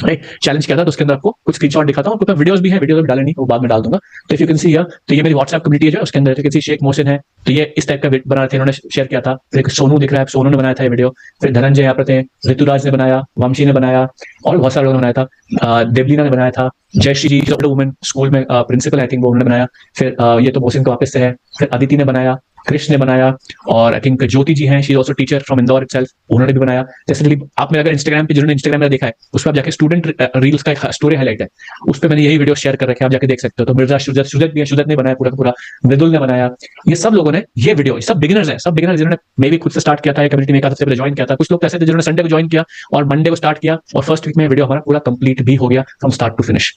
राइट? चैलेंज किया था, तो उसके अंदर आपको कुछ स्क्रीनशॉट दिखाता हूं, क्योंकि वीडियोस भी हैं, वीडियो डाले नहीं, वो बाद में डाल दूंगा। तो if you can see here, तो ये मेरी व्हाट्सएप कम्युनिटी है जो, उसके अंदर किसी शेख मोहसिन है, तो ये इस टाइप का बना थे, इन्होंने शेयर किया था। फिर सोनू दिख रहा है, सोनू ने बनाया था ये वीडियो। फिर धनंजय यहाँ पर थे, ऋतुराज ने बनाया, वंशी ने बनाया, और बहुत सारे लोगों ने बनाया था। देवलीना ने बनाया था, जयश्री जी वुमेन स्कूल में प्रिंसिपल आई थिंक, वो उन्होंने बनाया। फिर ये तो मोहसिन का वापस से है। फिर अदिति ने बनाया, कृष्ण ने बनाया, और आई थिंक ज्योति जी हैं, she is also teacher from Indore itself, उन्होंने भी बनाया। जैसे आप मेरे अगर इंस्टाग्राम पे, जिन्होंने इंस्टाग्राम में देखा है, उस पर आप जाके स्टूडेंट रील्स का एक स्टोरी हाईलाइट है, उस पर मैंने यही वीडियो शेयर कर रखे हैं, आप जाके देख सकते हो। तो मिर्जा शुजत भी है, शुजत ने बनाया पूरा पूरा, मृदुल ने बनाया, ये सब लोगों ने ये वीडियो, सब बिगिनर्स हैं, सब बिगिनर्स जिन्होंने मे भी खुद से स्टार्ट किया था, कम्युनिटी में एक सबसे पहले ज्वाइन किया था। कुछ लोग ऐसे थे जिन्होंने संडे को ज्वाइन किया और मंडे को स्टार्ट किया, और फर्स्ट वीक में वीडियो हमारा पूरा कंप्लीट भी हो गया from start to finish.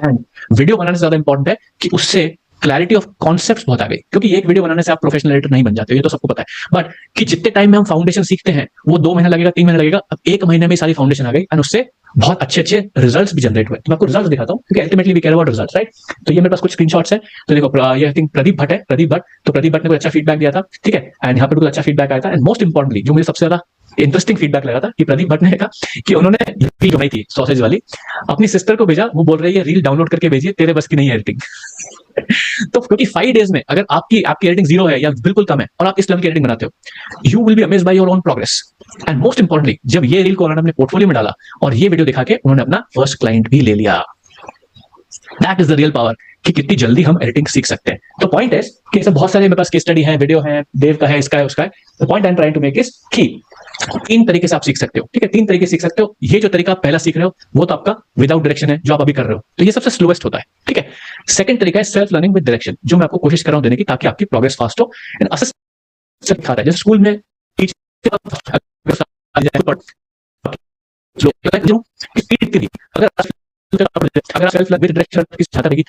And video बनाने से ज्यादा इंपॉर्टेंट है कि उससे क्लैरिटी ऑफ कॉन्सेप्ट्स बहुत आ गई, क्योंकि एक वीडियो बनाने से आप प्रोफेशनल एडिटर नहीं बन जाते, ये तो सबको पता है। बट कि जितने टाइम में हम फाउंडेशन सीखते हैं, वो 2 महीना लगेगा, 3 महीना लगेगा, अब 1 महीने में सारी फाउंडेशन आ गई, एंड उससे बहुत अच्छे अच्छे रिजल्ट्स भी जनरेट हुए। तो मैं आपको रिजल्ट्स दिखाता हूँ, क्योंकि ultimately we care about results, right? तो ये मेरे पास कुछ स्क्रीनशॉट्स है। तो देखो, ये आई थिंक प्रदीप भट्ट है, प्रदीप भट्ट। तो प्रदीप भट्ट ने कोई अच्छा फीडबैक दिया था, ठीक है? एंड यहाँ पर कुछ अच्छा फीडबैक आया था। एंड मोस्ट इंपॉर्टेंटली जो मुझे सबसे ज्यादा इंटरेस्टिंग फीडबैक लगा था, कि प्रदीप भट्ट ने कहा कि उन्होंने रील बनाई थी सॉसेज वाली, अपनी सिस्टर को भेजा, वो बोल रही है रील डाउनलोड करके भेजिए, तेरे बस की नहीं है एडिटिंग। तो क्योंकि 5 डेज में अगर आपकी एडिटिंग 0 है या बिल्कुल कम है, और आप इस लेवल की एडिटिंग बनाते हो, you will be amazed by your own progress. And most importantly, जब ये रील को उन्होंने अपने पोर्टफोलियो में डाला और ये वीडियो दिखा के उन्होंने अपना फर्स्ट क्लाइंट भी ले लिया। That is the real power, कि कितनी जल्दी हम एडिटिंग सीख सकते हैं। तो पॉइंट है कि ऐसे बहुत सारे मेरे पास केस स्टडी है, वीडियो है, देव का है, इसका है, उसका है। The point I am trying to make is कि 3 तरीके से आप सीख सकते हो, ठीक है? 3 तरीके सीख सकते हो। ये जो तरीका आप पहला सीख रहे हो, वो तो आपका विदाउट डायरेक्शन है, जो आप अभी कर रहे हो, तो ये सबसे स्लोएस्ट होता है, ठीक है? सेकंड तरीका है सेल्फ लर्निंग विद डायरेक्शन, जो मैं आपको कोशिश कर रहा हूं देने की, ताकि आपकी प्रोग्रेस फास्ट हो। एंड सिखा रहा है, जैसे स्कूल में अगर आप सेल्फ लर्न विद डायरेक्शन की चाहता रहेगी,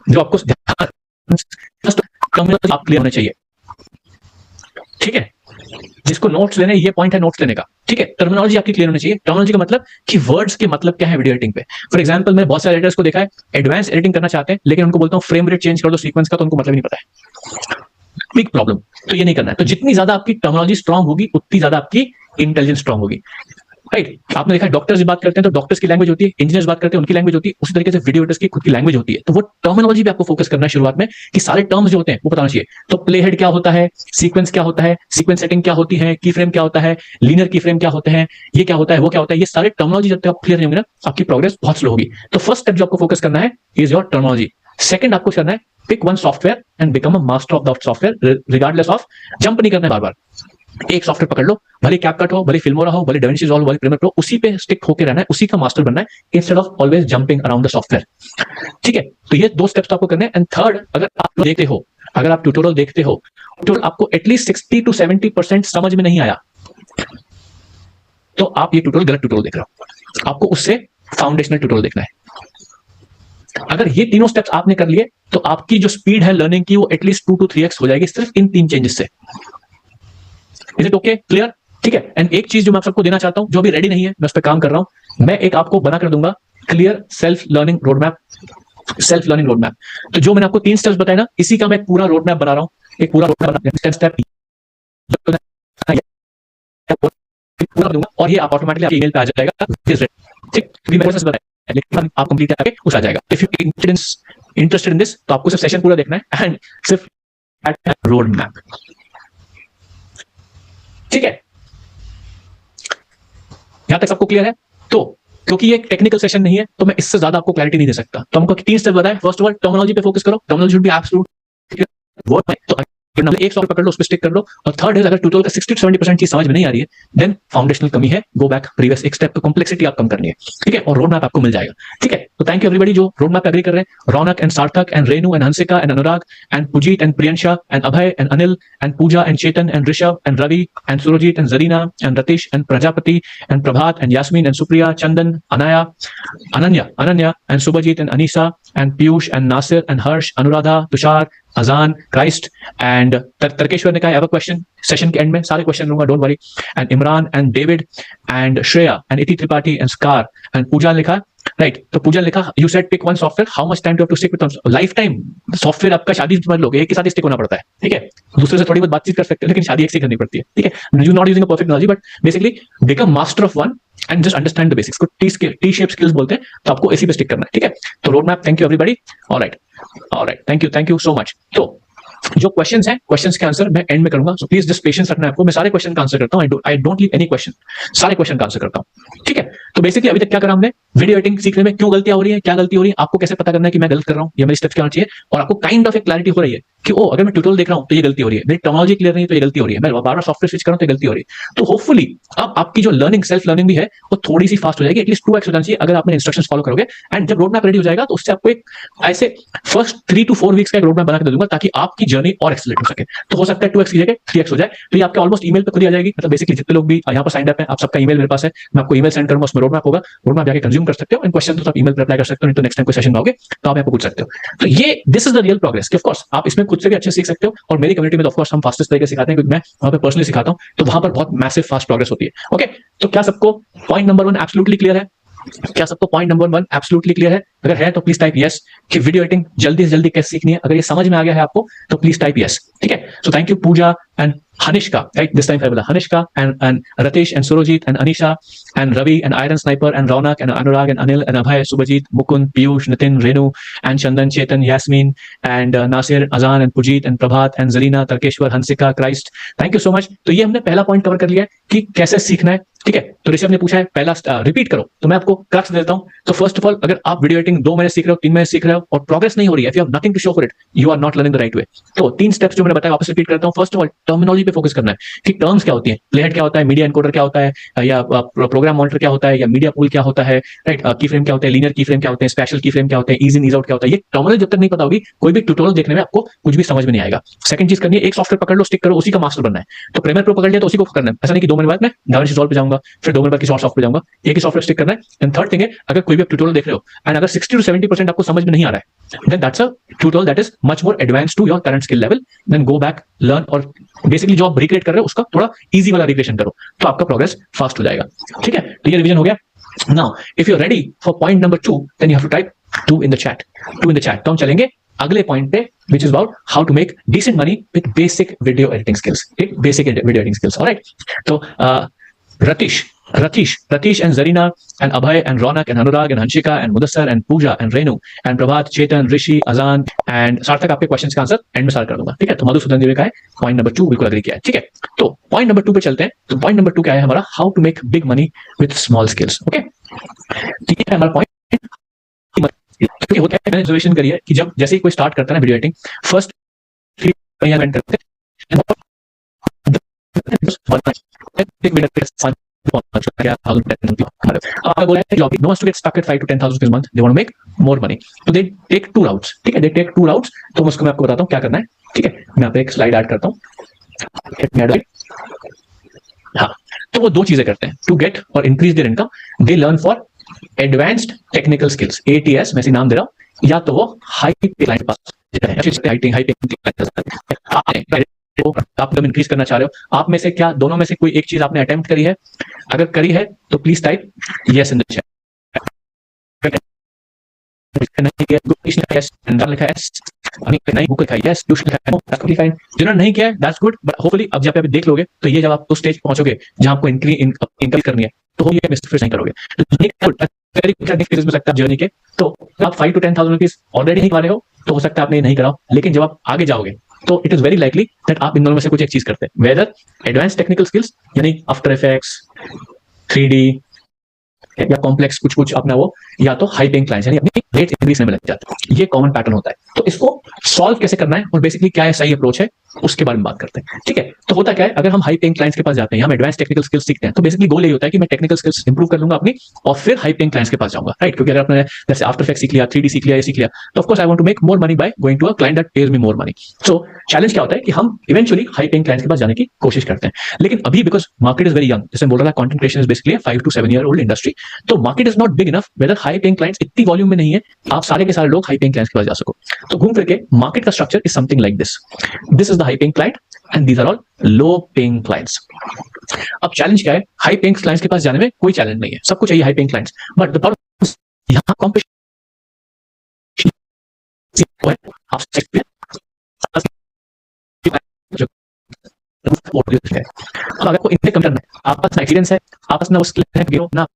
जो आपको आप क्लियर होने चाहिए, ठीक है? जिसको नोट्स लेने, ये पॉइंट है नोट्स लेने का, ठीक है? टर्मिनोलॉजी आपकी क्लियर होनी चाहिए। टर्मिनोलॉजी का मतलब कि वर्ड्स के मतलब क्या है वीडियो एडिटिंग पे। फॉर एग्जांपल, मैं बहुत सारे एडिटर्स को देखा है, एडवांस एडिटिंग करना चाहते हैं, लेकिन उनको बोलता हूं फ्रेम रेट चेंज कर दो सीक्वेंस का, तो उनको मतलब ही नहीं पता है। Big problem. तो ये नहीं करना है। तो जितनी ज्यादा आपकी टर्मिनोलॉजी स्ट्रांग होगी, उतनी ज्यादा आपकी इंटेलिजेंस स्ट्रांग होगी, राइट? आपने देखा डॉक्टर्स बात करते हैं तो डॉक्टर्स की लैंग्वेज होती है, इंजीनियर्स बात करते हैं उनकी लैंग्वेज होती है, उसी तरीके से वीडियो एडिटर्स की खुद की लैंग्वेज होती है। तो वो टर्मिनोलॉजी पे आपको फोकस करना है शुरुआत में, कि सारे टर्म्स जो होते हैं वो बताना चाहिए। तो प्ले हेड क्या होता है, सीक्वेंस क्या होता है, सीक्वेंस सेटिंग क्या होती है, की फ्रेम क्या होता है, लीनियर की फ्रेम क्या होते हैं, ये क्या होता है, वो क्या होता है, ये सारे टर्मिनोलॉजी जब तक आप क्लियर नहीं होंगे ना, आपकी प्रोग्रेस बहुत स्लो होगी। तो फर्स्ट स्टेप जो आपको फोकस करना है इज योर टर्मिनोलॉजी। सेकंड आपको करना है pick one software and become a master of that software, regardless of, jump नहीं करना है बार बार। एक सॉफ्टवेयर पकड़ लो, भले कैपकट हो, भले फिल्मोरा हो, भले डाविंची रिजॉल्व, भले प्रीमियर प्रो, उसी पे स्टिक होकर रहना है, उसी का मास्टर बनना है, instead of always jumping around the software, ठीक है? तो ये 2 स्टेप्स आपको करने हैं। एंड थर्ड, अगर आप देखते हो, अगर आप ट्यूटोरियल देखते हो, ट्यूटोरियल आपको एटलीस्ट 60 to 70% समझ में नहीं आया, तो आप ये ट्यूटोरियल गलत ट्यूटोरियल देख रहे हो। आपको उससे फाउंडेशनल ट्यूटोरियल देखना है। अगर ये तीनों स्टेप्स आपने कर लिए, तो आपकी जो स्पीड है लर्निंग की, वो एटलीस्ट 2 to 3x हो जाएगी, सिर्फ इन 3 चेंजेस से। Is it okay, clear? ठीक है? एंड एक चीज जो मैं आप सबको देना चाहता हूं, जो भी रेडी नहीं है, मैं उस पर काम कर रहा हूं, मैं एक आपको बना कर दूंगा clear self learning road map, self learning road map. तो जो मैंने आपको 3 स्टेप्स बताए ना, इसी का मैं एक पूरा रोड मैप बना रहा हूं, एक पूरा रोड मैप स्टेप पूरा दूंगा, और ये आप ऑटोमेटिकली आपके ईमेल पे आ जाएगा, ठीक? मैं प्रोसेस बताया, लेकिन आप कंप्लीट करके उस आ जाएगा। If you interested in this, तो आपको सिर्फ सेशन पूरा देखना है एंड सिर्फ रोड मैप, ठीक है? यहां तक सबको क्लियर है? तो क्योंकि ये एक टेक्निकल सेशन नहीं है, तो मैं इससे ज्यादा आपको क्लैरिटी नहीं दे सकता। तो हमको 3 स्टेप बताए। फर्स्ट ऑफ ऑल, टर्मिनोलॉजी पे फोकस करो, terminology should be absolute word. तो एक सॉफ्टवेयर पकड़ लो, उस पर स्टिक कर लो। और थर्ड इज, अगर ट्यूटोरियल का 60 to 70% चीज समझ में नहीं आ रही है, देन फाउंडेशनल कमी है, गो बैक प्रीवियस एक स्टेप, तो कॉम्प्लेक्सिटी आप कम करनी है, ठीक है, और रोड मैप आपको मिल जाएगा, ठीक है। तो थैंक यू एवरीबडी जो रोड मैप पे एग्री कर रहे हैं, Raunak and Sarthak and Renu and Hansika and Anurag and Pujit and Priyansha and Abhay and Anil and Puja and Chetan and Rishabh and Ravi and Surjit and Zarina and Ratish and Prajapati and Prabhat and Yasmin and Supriya, Chandan, Anaya, Ananya and Subhajit and Anisa and Piyush and Nasir and Harsh, Anuradha, Tushar, अजान, क्राइस्ट एंड तर्केश्वर ने कहा, हैव अ क्वेश्चन सेशन के एंड में सारे क्वेश्चन लूंगा, don't worry, and Imran and David and Shreya and Iti Tripathi and Scar and Pooja ने लिखा, राइट, तो पूजा ने लिखा, you said pick one software, how much time do have to stick with lifetime software, आपका शादी समझ लोगे एक के साथ स्टिक होना पड़ता है, ठीक है, दूसरे से थोड़ी बहुत बातचीत कर सकते हैं, लेकिन शादी एक से करनी पड़ती है, ठीक है, you not using a perfect analogy, but basically become master of one and just understand the basics को, टी शेप स्किल्स बोलते हैं, तो आपको इसी पे स्टिक करना है, ठीक है। तो road map, thank you everybody, alright, thank you so much. तो जो क्वेश्चंस हैं, क्वेश्चंस के आंसर मैं एंड में करूंगा, सो प्लीज जस्ट पेशेंस रखना है आपको, मैं सारे क्वेश्चन का आंसर करता हूं, I don't leave any question, सारे क्वेश्चन का आंसर करता हूं, ठीक है। तो बेसिकली अभी तक क्या करा हमने, वीडियो एडिटिंग सीखने में क्यों गलतियां हो रही है, क्या गलती हो रही है, आपको कैसे पता करना है कि मैं गलत कर रहा हूं या मेरी स्टेप्स क्या होना चाहिए, और आपको काइंड ऑफ एक क्लैरिटी हो रही है कि ओ अगर मैं ट्यूटोरियल देख रहा हूं तो ये गलती हो रही है, मेरी टर्मिनोलॉजी क्लियर नहीं तो ये गलती हो रही है, मैं बार-बार सॉफ्टवेयर स्विच कर रहा हूं तो गलती हो रही है। तो होपफुली अब आपकी जो लर्निंग, सेल्फ लर्निंग भी है वो थोड़ी सी फास्ट हो जाएगी, एटलीस्ट 2x हो जाना चाहिए अगर आपने इंस्ट्रक्शंस फॉलो करोगे। एंड जब रोड मैप रेडी हो जाएगा तो उससे आपको एक ऐसे फर्स्ट 3 to 4 वीक्स का एक रोड मैप बना के दे दूंगा, ताकि आपकी जर्नी और एक्सेलरेट हो सके। तो हो सकता है 2x की जगह 3x हो जाए, तो ये आपके ऑलमोस्ट ईमेल पे खुद ही आ जाएगी, मतलब बेसिकली जितने लोग भी यहाँ पर साइन अप है, आप सबका ईमेल मेरे पास है, मैं आपको ईमेल सेंड करूंगा, उसमें रोड मैप होगा, रोड मैप जाके कंज्यूम कर सकते हो, इन क्वेश्चन तो आप ईमेल पर अप्लाई कर सकते हो, नहीं तो नेक्स्ट टाइम कोई सेशन में आओगे तो आप यहाँ पर पूछ सकते हो। तो ये this is the real progress, कि ऑफ कोर्स आप इसमें खुद से भी अच्छे सीख सकते हो, और मेरी कम्युनिटी में ऑफ कोर्स हम फास्टेस्ट तरीके से सिखाते हैं, क्योंकि मैं वहां पे पर्सनली सिखाता हूं, तो वहां पर बहुत मैसिव फास्ट प्रोग्रेस होती है। ओके, तो क्या सबको पॉइंट नंबर 1 एब्सोल्युटली क्लियर है? क्या सबको पॉइंट नंबर 1 एब्सोल्युटली क्लियर है? अगर है तो प्लीज टाइप यस, कि वीडियो एडिटिंग जल्दी से जल्दी कैसे सीखनी है, अगर ये समझ में आ गया है आपको तो प्लीज टाइप यस, ठीक है। So thank you Pooja and Hanishka, right? This time Fabula. Hanishka and Ratish and Surojit and Anisha and Ravi and Iron Sniper and Raunak and Anurag and Anil and Abhay, Subhajit, Mukund, Piyush, Nitin, Renu and Chandan, Chetan, Yasmin and Nasir, Azan and Pujit and Prabhat and Zarina, Tarkeshwar, Hansika, Christ. Thank you so much. तो ये हमने पहला पॉइंट कवर कर लिया है कि कैसे सीखना है, ठीक है। तो ऋषभ ने पूछा है पहला रिपीट करो, तो मैं आपको क्रक्स देता हूं। तो फर्स्ट ऑफ ऑल, अगर आप वीडियो एडिटिंग 2 महीने सीख रहे हो, 3 महीने सीख रहे हो और प्रोग्रेस नहीं हो रही है, if you have nothing to show for it, you are not learning the right way. तो 3 स्टेप्स जो मैंने बताया वापस रिपीट करता हूं। फर्स्ट ऑफ ऑल, टर्मिनोलॉजी पे फोकस करना है कि टर्म्स क्या होती है, प्लेहेड क्या होता है, मीडिया एनकोडर क्या होता है, या प्रोग्राम मॉनिटर क्या होता है, या मीडिया पूल क्या होता है, राइट, की फ्रेम क्या होता है, लीनियर की फ्रेम क्या होते हैं, स्पेशल की फ्रेम क्या होते हैं, ईज इन ईज आउट क्या होता है, ये टर्मिनोलॉजी जब तक नहीं पता होगी, कोई भी ट्यूटोरियल देखने में आपको कुछ भी समझ में नहीं आएगा। सेकंड चीज करनी है, एक सॉफ्टवेयर पकड़ लो, स्टिक करो, उसी का मास्टर बनना है। तो प्रीमियर प्रो पकड़ लिया तो उसी को करना है, ऐसा नहीं कि 2 महीने बाद मैं डाविंची रिजॉल्व पे जाऊंगा, फिर 2 महीने बाद किसी और सॉफ्टवेयर जाऊंगा, एक ही सॉफ्टवेयर स्टिक करना है। एंड थर्ड थिंग है, अगर कोई भी ट्यूटोरियल देख रहे हो एंड अगर 60 to 70% आपको समझ में नहीं आ रहा है, then that's a tutorial that is much more advanced to your current skill level, then go back, learn, और बेसिकली जो आप रिक्रिएट कर रहे हो उसका थोड़ा इजी वाला रिक्रिएशन करो, तो आपका प्रोग्रेस फास्ट हो जाएगा, ठीक है। तो ये रिवीजन हो गया। Now if you are ready for point number 2, then you have to type 2 in the chat, 2 in the chat. तो हम चलेंगे अगले पॉइंट पे, which is about how to make decent money with basic video editing skills, okay? Basic video editing skills, all right? So Ratish and Zarina and Abhay and Raunak and Anurag and Hanshika and Mudassar and Pooja and Renu and Prabhat, Chetan, Rishi, Azan and Sarthak, आपके क्वेश्चंस का आंसर एंड में सार कर दूंगा, ठीक है। तो मधुसूदन जी ने कहा है पॉइंट नंबर 2 बिल्कुल एग्री किया है, ठीक है। तो पॉइंट नंबर 2 पे चलते हैं। तो पॉइंट नंबर 2 क्या है हमारा, how to make big money with small skills, okay. ठीक है, हमारा पॉइंट क्योंकि होता है, मैंने ऑब्जर्वेशन करी है कि जब जैसे ही कोई स्टार्ट करता है ना वीडियो एडिटिंग, फर्स्ट 3 इवेंट करते हैं, तो उसको मैं आपको बताता हूँ क्या करना है, ठीक है। मैं यहाँ पे एक स्लाइड ऐड करता हूँ, हाँ। तो वो 2 चीजें करते हैं टू गेट और increase their income, they learn for advanced technical skills, ATS मैं नाम दे रहा हूँ, या तो वो हाई क्लाइंट पास आप जब इंक्रीज करना चाह रहे हो, आप में से क्या दोनों में से कोई एक चीज आपने अटेम्प्ट करी है? अगर करी है तो please type yes in the chat. जिन्होंने नहीं किया दैट्स गुड, बट होपफुली अब जब आप देख लोगे तो ये जब आप उस स्टेज पहुंचोगे जहां आपको इंक्रीज करनी है, तो हो ये मिस्टेक नहीं करोगे। में सकता है जर्नी के, तो आप 5 to 10,000 रुपीज ऑलरेडी नहीं पा रहे हो, तो हो सकता है आपने नहीं कराओ, लेकिन जब आप आगे जाओगे तो it is very likely that आप इन दोनों में से कुछ एक चीज करते हैं, वेदर एडवांस टेक्निकल स्किल्स यानी आफ्टर इफेक्ट्स, 3D या कॉम्प्लेक्स कुछ अपना वो, या तो हाई पेइंग क्लाइंट्स यानी अपनी रेट इंक्रीज में लग जाता है। ये कॉमन पैटर्न होता है। तो इसको सॉल्व कैसे करना है और बेसिकली क्या है सही अप्रोच है उसके बारे में बात करते हैं। ठीक है, तो होता क्या है, अगर हम हाई पेइंग क्लाइंट्स के पास जाते हैं, हम एडवांस टेक्निकल स्किल्स सीखते हैं, तो बेसिकली गोल यही होता है कि मैं टेक्निकल स्किल्स इंप्रूव कर लूंगा अपनी और फिर हाई पेइंग क्लाइंट्स के पास जाऊंगा, राइट? क्योंकि अगर आपने जैसे आफ्टर इफेक्ट्स सीख लिया, 3D सीख लिया, ये सीख लिया, तो of course I want to make more money by going to a client that pays me more money. So challenge क्या होता है कि हम इवेंचुअली हाई पेइंग क्लाइंट्स के पास जाने की कोशिश करते हैं, लेकिन अभी because market is very young, जैसे बोल रहा था content creation is basically 5 to 7 year old industry, तो market is not big enough whether high paying clients इतनी वॉल्यूम में नहीं है आप सारे के सारे लोग हाई पेइंग क्लाइंट्स के पास जा सको। तो घूम फिर के मार्केट का structure is something like this is the high paying client and these are all low paying clients. अब चैलेंज क्या है, हाई पेइंग क्लाइंट्स के पास जाने में कोई चैलेंज नहीं है, सबको चाहिए high paying clients, but the problem यहां कॉम्पिटिशन है। अब अगर कोई इनसे कम करना है, आपका एक्सपीरियंस है, आपस में वो स्किल है ना,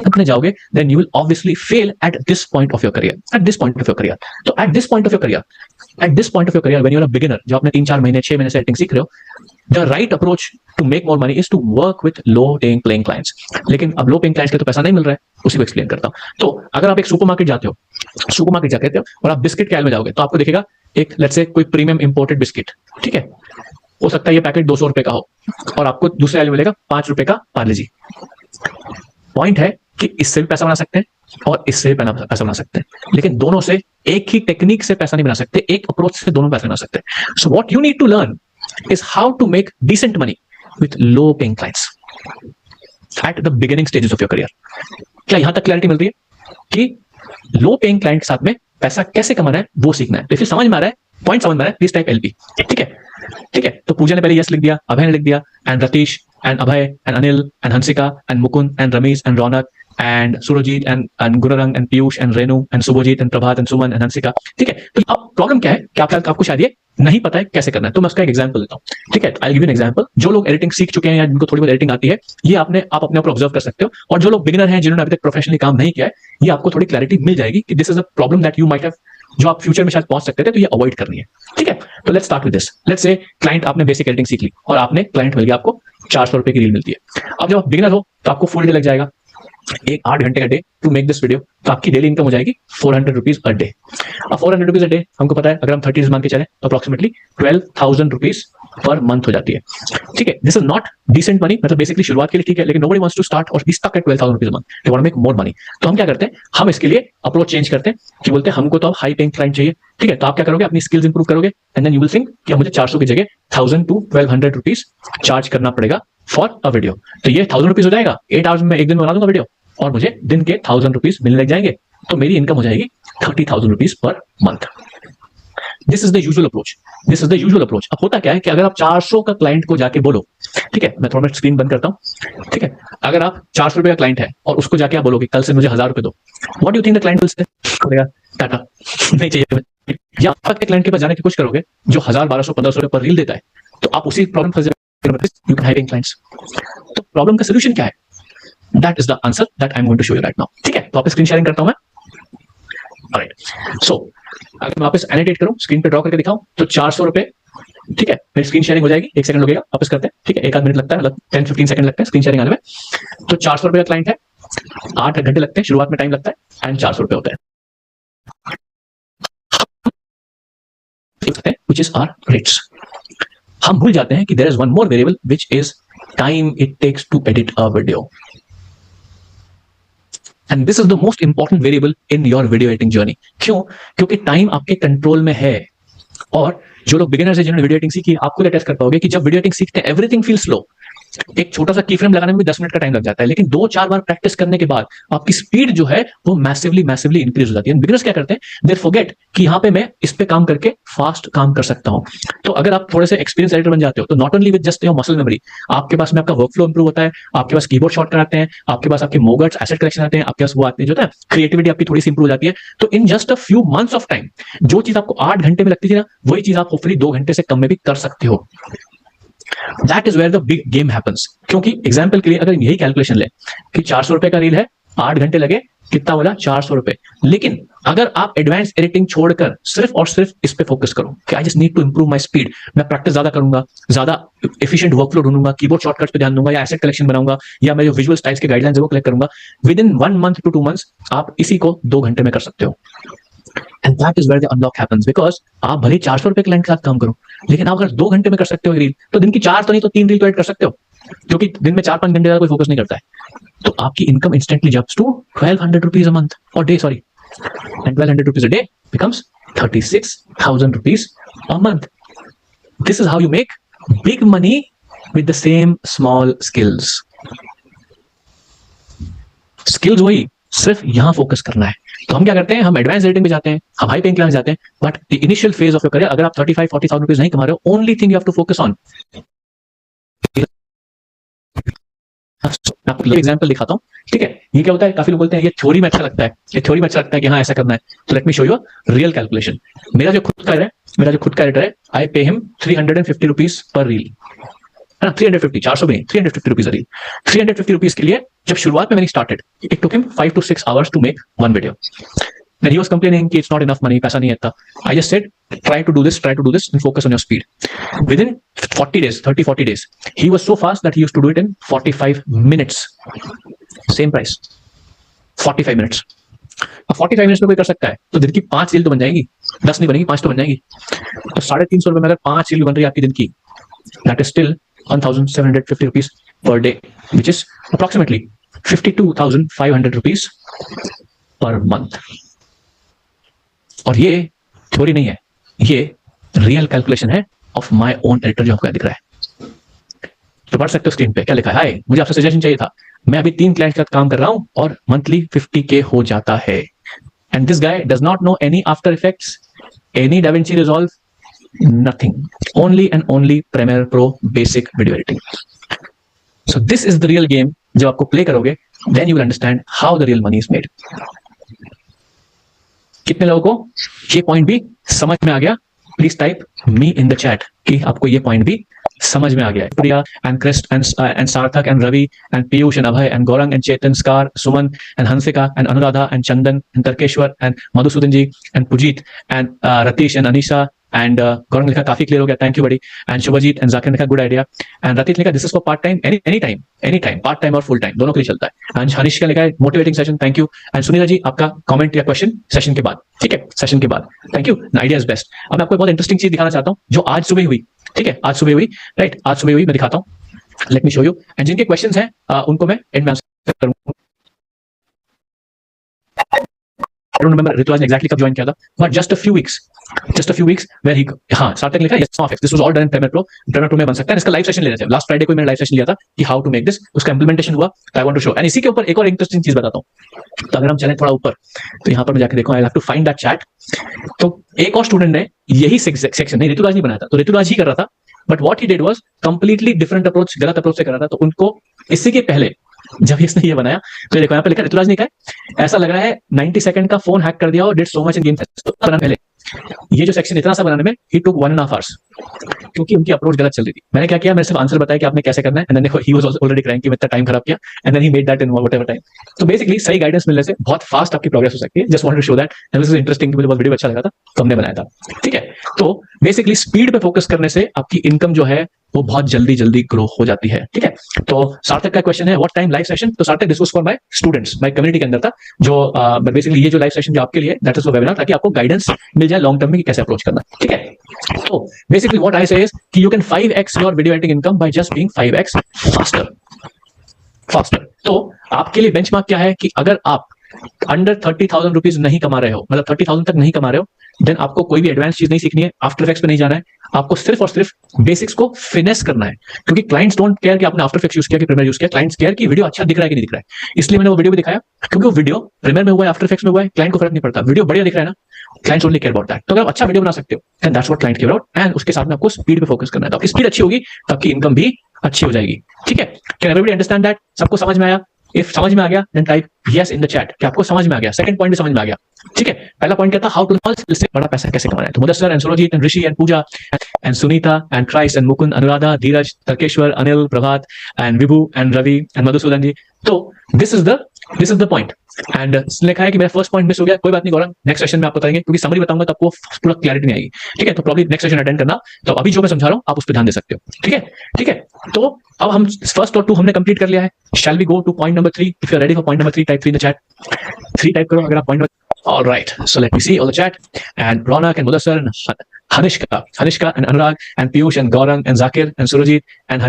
करने जाओगे then you will obviously fail at this point of your career, at this point of your career। तो at this point of your career, at this point of your career when you are a beginner, जो आपने 3-4 महीने 6 महीने से एडिटिंग सीख रहे हो, the right approach to make more money is to work with low paying clients। लेकिन अब low paying clients के तो पैसा नहीं मिल रहा है, उसी को एक्सप्लेन करता हूं। तो अगर आप एक सुपरमार्केट जाते हो, सुपरमार्केट जाते हो और आप बिस्किट के आयल में जाओगे, तो आपको दिखेगा एक लेट्स से कोई प्रीमियम इंपोर्टेड बिस्किट, ठीक है, हो सकता है ये पैकेट 200 रुपए का हो और आपको दूसरे आयल में मिलेगा 5 रुपए का पार्ले जी। पॉइंट है कि इससे भी पैसा बना सकते हैं और इससे भी पैसा बना सकते हैं, लेकिन दोनों से एक ही टेक्निक से पैसा नहीं बना सकते, एक अप्रोच से दोनों पैसा बना सकते हैं। So what you need to learn is how to make decent money with low paying clients at the beginning stages of your career. क्या यहां तक क्लैरिटी मिल रही है कि लो पेइंग क्लाइंट के साथ में पैसा कैसे कमाना है वो सीखना है? तो फिर समझ में आ रहा है, पॉइंट समझ में आ रहा है, प्लीज टाइप एलपी। ठीक है, ठीक है, तो पूजा ने पहले यस लिख दिया, अभय ने लिख दिया, and Ratish and Abhay and Anil and Hansika and Mukund and Ramesh and Raunak and Surjit and Gurrang and Piyush and Renu and Shubhajit and Prabhat and Suman and Hansika. ठीक है, तो अब प्रॉब्लम क्या है कि आपको शायद ये नहीं पता है कैसे करना है, तो मैं उसका एक एग्जांपल देता हूं। ठीक है, आई गिव यू एन एग्जांपल। जो लोग एडिटिंग सीख चुके हैं या जिनको थोड़ी बहुत एडिटिंग आती है, ये आप अपने ऊपर ऑब्जर्व कर सकते हो, और जो लोग बिगिनर हैं जिन्होंने अभी तक प्रोफेशनली काम नहीं किया है, ये आपको थोड़ी क्लैरिटी मिल जाएगी कि this is a problem that you might have, जो आप फ्यूचर में शायद पहुंच सकते थे, तो ये अवॉइड करनी है। ठीक है, तो let's start with this. Let's say client, आपने बेसिक एडिटिंग सीख ली और आपने क्लाइंट मिल गया, आपको 400 रुपए की रील मिलती है। अब जब आप बिगिनर हो तो आपको फुल डे लग जाएगा, 8 घंटे का day to make this video, तो आपकी डेली इनकम हो जाएगी 400 रुपीज अ डे। अब 400 रुपीज अ डे हमको पता है, अगर हम 30 डेज मान के चले तो अप्रोक्सीमेटली 12,000 रुपीज पर मंथ हो जाती है। ठीक है, this is not decent money, मतलब बेसिकली शुरुआत के लिए ठीक है, लेकिन नोबडी वांट्स टू स्टार्ट और be stuck at 12,000 rupees a month, they want to make more money. तो हम क्या करते हैं, हम इसके लिए अप्रोच चेंज करते हैं कि बोलते हैं हमको तो अब हाई पेइंग क्लाइंट चाहिए। ठीक है, तो आप क्या करोगे, अपनी स्किल्स इंप्रूव करोगे, and then you will think कि मुझे 400 की जगह 1000 to 1200 रुपीज चार्ज करना पड़ेगा फॉर अ वीडियो। तो ये 1000 रुपीज हो जाएगा, 8 आवर्स में एक दिन में बना दूंगा वीडियो, और मुझे दिन के 1000 रुपीज मिलने लग जाएंगे, तो मेरी इनकम हो जाएगी 30,000 rupees per month. This is the usual approach, this is the usual approach. अब होता क्या है कि अगर आप 400 का क्लाइंट को जाके बोलो, ठीक है, मैं थोड़ा स्क्रीन बंद करता हूं। ठीक है, अगर आप 400 रुपए का क्लाइंट है और उसको जाके आप बोलोगे कल से मुझे 1000 रुपए दो, what you think the client will say? बोलेगा टाटा, नहीं चाहिए। या आप के क्लाइंट के पास जाने की कोशिश करोगे जो 1000, 1200, 1500 रुपए पर रील देता है, तो आप उसी प्रॉब्लम फंस जाओगे, यू कैन हायरिंग क्लाइंट्स। तो प्रॉब्लम का सॉल्यूशन क्या है? That is the answer that I'm going to show you right now। ठीक है, तो आप स्क्रीन शेयरिंग करता हूं मैं। Alright, so अगर मैं वापस एनिटेट करूं, स्क्रीन पे ड्रॉ करके दिखाऊं, तो 400 रुपए, ठीक है, मेरी स्क्रीन शेयरिंग हो जाएगी, 1 सेकंड लगेगा, वापस करते हैं। ठीक है, 1 आध मिनट लगता है, मतलब 10-15 सेकंड लगता है स्क्रीन शेयरिंग आने में। तो 400 रुपए का क्लाइंट है, 8 घंटे लगते हैं, शुरुआत में टाइम लगता है, एंड 400 रुपए होते हैं, which is our rates। हम भूल जाते हैं कि there is one more variable which is time it takes to edit a video। And this is the most important variable in your video editing journey। क्यों? क्योंकि टाइम आपके कंट्रोल में है, और जो लोग बिगिनर्स हैं जिन्होंने वीडियो एडिटिंग सीखी, आपको अटैच कर पाओगे कि जब वीडियो एडिटिंग सीखते हैं एवरीथिंग फील स्लो। एक छोटा सा की फ्रेम लगाने में भी 10 मिनट का टाइम लग जाता है, लेकिन 2-4 बार प्रैक्टिस करने के बाद आपकी स्पीड जो है वो मैसिवली इंक्रीज हो जाती है। बिगिनर्स क्या करते हैं, दे फॉरगेट कि यहाँ पे मैं इस पे काम करके फास्ट काम कर सकता हूँ। तो अगर आप थोड़े से एक्सपीरियंस एडिटर बन जाते हो, तो not only with just your muscle memory, आपके पास में आपका वर्क फ्लो इंप्रूव होता है, आपके पास कीबोर्ड शॉर्टकट आते हैं, आपके पास आपके मोगट्स, एसेट कलेक्शन आते हैं, आपके पास वो आते हैं, जो है क्रिएटिविटी आपकी थोड़ी सी इंप्रूव हो जाती है। तो in just a few months of time, जो चीज आपको 8 घंटे में लगती थी ना, वही चीज आप होपफुली 2 घंटे से कम में भी कर सकते हो। That is where the big game happens। क्योंकि एग्जाम्पल के लिए अगर यही कैलकुलेशन ले कि 400 रुपए का रील है 8 घंटे लगे, कितना बोला? 400 रुपए। लेकिन अगर आप एडवांस एडिटिंग छोड़कर सिर्फ और सिर्फ इस पे फोकस करो कि I just need to improve my speed, मैं प्रैक्टिस ज्यादा करूंगा, ज्यादा एफिशिएंट वर्कफ्लो ढूंढूंगा, कीबोर्ड शॉर्टकट्स पे ध्यान दूंगा, या एसेट कलेक्शन बनाऊंगा, या मैं जो विजुअल स्टाइल्स के गाइडलाइंस है वो कलेक्ट करूंगा, within 1 month to 2 months आप इसी को 2 घंटे में कर सकते हो। And that is where the unlock happens, because आप भले 400 रुपए क्लाइंट के साथ काम करो, लेकिन आप अगर 2 घंटे में कर सकते हो रील, तो दिन की 4 तो नहीं तो 3 रील तो एड कर सकते हो, क्योंकि दिन में 4-5 घंटे ज्यादा कोई फोकस नहीं करता है। तो आपकी income instantly jumps to 1200 rupees a month और day, sorry, and 1200 rupees a day becomes 36,000 rupees a month. This is how you make big money with the same small skills. Skills वही, सिर्फ यहां फोकस करना है। तो हम क्या करते हैं, हम एडवांस रेटिंग पे जाते हैं, हम हाई पेइंग क्लाइंट जाते हैं, but the initial phase of your career, अगर आप 35-40,000 रुपीज नहीं कमा रहे हो, only thing you have to focus on, मैं आपको एग्जांपल दिखाता हूं, ठीक है। ये क्या होता है, काफी लोग बोलते हैं ये थ्योरी में अच्छा लगता है, ये थ्योरी में अच्छा लगता है कि हाँ ऐसा करना है, तो late me show you real calculation. मेरा जो खुद का एडिटर है, आई pay him 350 rupees per reel, है ना, 350, 400 भी नहीं, 350 रुपीज रील। 350 रुपीज के लिए जब शुरुआत में मैंने started, it took him 5 to 6 hours to make one video. Then he was complaining कि it's not enough money, पैसा नहीं है इतना। I just said, try to do this and focus on your speed. Within 40 days, 30-40 days, he was so fast that he used to do it in 45 minutes. Same price, 45 minutes. अब 45 मिनट्स में कोई कर सकता है, तो दिन की 5 रील तो बन जाएगी, 10 नहीं बनेगी, 5 तो बन जाएगी। तो 350 रुपए में अगर 5 रील बन रही है आपकी दिन की, that is still 1,750 rupees per day, which is approximately 52,500 rupees per month. और ये थ्योरी नहीं है, ये रियल कैलकुलेशन है ऑफ माय ओन एडिटर जो आपको दिख रहा है। तो पढ़ सकते हो स्क्रीन पे क्या लिखा है। हाय, मुझे आपसे सजेशन चाहिए था, मैं अभी 3 क्लाइंट के साथ काम कर रहा हूं और मंथली 50K हो जाता है। And this guy does not know any after effects, any DaVinci Resolve, nothing, only and only Premiere Pro basic video editing. So this is the real game. जब आपको प्ले करोगे, then you will understand how the real money is made. कितने लोगों को ये पॉइंट भी समझ में आ गया? Please type me in the chat कि आपको ये पॉइंट भी समझ में आ गया है। Priya and Christ and Sarthak and Ravi and Piyush and Abhay and Gaurang and Chetan, स्कार, Suman and Hansika and Anuradha and Chandan and Tarkeshwar and Madhusudan ji and Pujit and Ratish and Anisha and Gaurang लिखा काफी क्लियर हो गया, थैंक यू बड़ी। एंड शुभजीत एंड जाकिर लिखा गुड आइडिया। एंड रतीश लिखा this is for part time, any time, part time और फुल टाइम दोनों के लिए चलता है। एंड हरीश का लिखा है motivating session, thank you. And Sunita ji, आपका कमेंट या क्वेश्चन सेशन के बाद, ठीक है, सेशन के बाद, thank you, idea is best. अब मैं आपको बहुत इंटरेस्टिंग चीज दिखाना चाहता हूँ जो आज सुबह हुई, ठीक है, आज सुबह हुई, राइट, आज सुबह हुई, मैं दिखाता हूँ, late me show you. And जिनके क्वेश्चंस हैं उनको मैं एंड में आंसर करूंगा। I don't remember Rituraj ने exactly कब ज्वाइन किया था, but just a few weeks where he, हाँ, सार्थक लिखा yes of this was all done in Premiere Pro में बन सकता है। इसका लाइव सेशन ले रहे थे, लास्ट फ्राइडे को मैंने लाइव सेशन लिया था कि हाउ टू मेक दिस, उसका इंप्लीमेंटेशन हुआ, I want to show. And इसी के ऊपर एक और इंटरेस्टिंग चीज बताता हूँ। तो अगर हम चलें थोड़ा ऊपर, तो यहाँ पर मैं जाके देखो, I have to find that chat. तो एक और स्टूडेंट ने यही सेक्शन नहीं, ऋतुराज नहीं बनाया था, तो ऋतुराज ही कर रहा था, but what he did was completely different approach, गलत अप्रोच से कर रहा था। तो उनको इसी के पहले जब इसने ये बनाया, तो देखो यहाँ पे लिखा ऋतुराज ने कहा ऐसा लग रहा है 90 सेकंड का फोन हैक कर दिया और did so much in game. पहले ये जो सेक्शन इतना सा बनाने में ही टुक 1.5 hours, क्योंकि उनकी अप्रोच गलत चल रही थी। मैंने क्या किया, मैंने सिर्फ आंसर बताया कि आपने कैसे करना है, एंड देन देखो ही वाज ऑलरेडी क्राइंग कि मैं इतना टाइम खराब किया, and then he made that in whatever time. तो बेसिकली सही गाइडेंस मिलने से बहुत फास्ट आपकी प्रोग्रेस हो सकती है। Just wanted to show that, and this is interesting, मुझे बहुत वीडियो अच्छा लगा था तो हमने बनाया था, ठीक है। तो बेसिकली स्पीड पे फोकस करने से आपकी इनकम जो है वो बहुत जल्दी ग्रो हो जाती है, ठीक है। तो सार्थक का क्वेश्चन है व्हाट टाइम लाइव सेशन, तो सार्थक this was for my students, my community के अंदर था, जो बेसिकली ये जो लाइव सेशन जो आपके लिए, दैट इज फॉर वेबिनार, ताकि आपको गाइडेंस मिल जाए लॉन्ग टर्म में कि कैसे अप्रोच करना, ठीक है। तो बेसिकली व्हाट आई से इज कि you can 5x your video editing income by just being 5x faster. तो आपके लिए बेंचमार्क क्या है कि अगर आप अंडर 30,000 रुपीज नहीं कमा रहे हो, मतलब 30,000 तक नहीं कमा रहे हो, देन आपको कोई भी एडवांस चीज नहीं सीखनी है, आफ्टर इफेक्ट्स पे नहीं जाना है, आपको सिर्फ और सिर्फ बेसिक्स को फिनेस करना है। क्योंकि क्लाइंट्स डोंट केयर कि आपने आफ्टर इफेक्ट्स यूज किया कि प्रीमियर यूज किया, क्लाइंट्स केयर कि वीडियो अच्छा दिख रहा है कि नहीं दिख रहा है। इसलिए मैंने वो वीडियो भी दिखाया, क्योंकि वो वीडियो प्रीमियर में हुआ है, आफ्टर इफेक्ट्स में हुआ है, क्लाइंट को फर्क नहीं पड़ता, वीडियो बढ़िया दिख रहा है ना, clients only care about that. तो अगर आप अच्छा वीडियो बना सकते हो, and that's what client care about, and उसके साथ में आपको स्पीड पे फोकस करना है। तो आपकी स्पीड अच्छी होगी तो आपकी इनकम भी अच्छी हो जाएगी, ठीक है। Can everybody understand that? सबको समझ में आया? इफ समझ में आ गया then type yes in the chat कि आपको समझ में आ गया, सेकंड पॉइंट भी समझ में आ गया। ठीक है, पहला पॉइंट क्या था, हाउ टू से बड़ा पैसा कैसे कमाना है। तो Mudassar and Surjit and Rishi and Puja and Sunita and Christ and Mukund Anuradha Dheeraj Tarkeshwar Anil Prabhat and Vibhu and Ravi and Madhusudan ji. तो this is the point. And लिखा है कि मेरा फर्स्ट पॉइंट मिस हो गया, कोई बात नहीं गौरव, नेक्स्ट सेशन में आप बताएंगे, क्योंकि समरी बताऊंगा तो आपको पूरा क्लैरिटी नहीं आएगी। ठीक है, तो प्रॉब्लम नेक्स्ट सेशन अटेंड करना। तो अभी जो मैं समझा रहा हूं आप उस पर ध्यान दे सकते हो। ठीक है, ठीक है। तो अब हम फर्स्ट और 2 हमने कंप्लीट कर लिया है। Shall we go to point number 3? If you are ready for point number 3, type 3 in the chat. 3 type करो अगर आप point. All right, so let me see all the chat. And Ronak and Mudassar and Hanishka and Anurag and Piyush and Gaurang and Zakir and Surajit and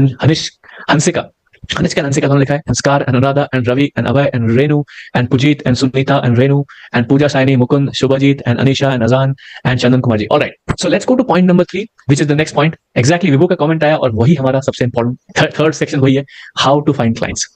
Hansika दोनों लिखा है। and Skar and Anuradha and Ravi and Abhay and Renu and Pujit and Sunita and Renu and Pooja Saini, Mukund, Shubhajit and Anisha and Azan and Chandan Kumar ji. All right, so let's go to point number 3, which is the next point. Exactly, विभू का कमेंट आया और वही हमारा सबसे इंपॉर्टेंट थर्ड सेक्शन वही है, हाउ टू फाइंड क्लाइंट्स।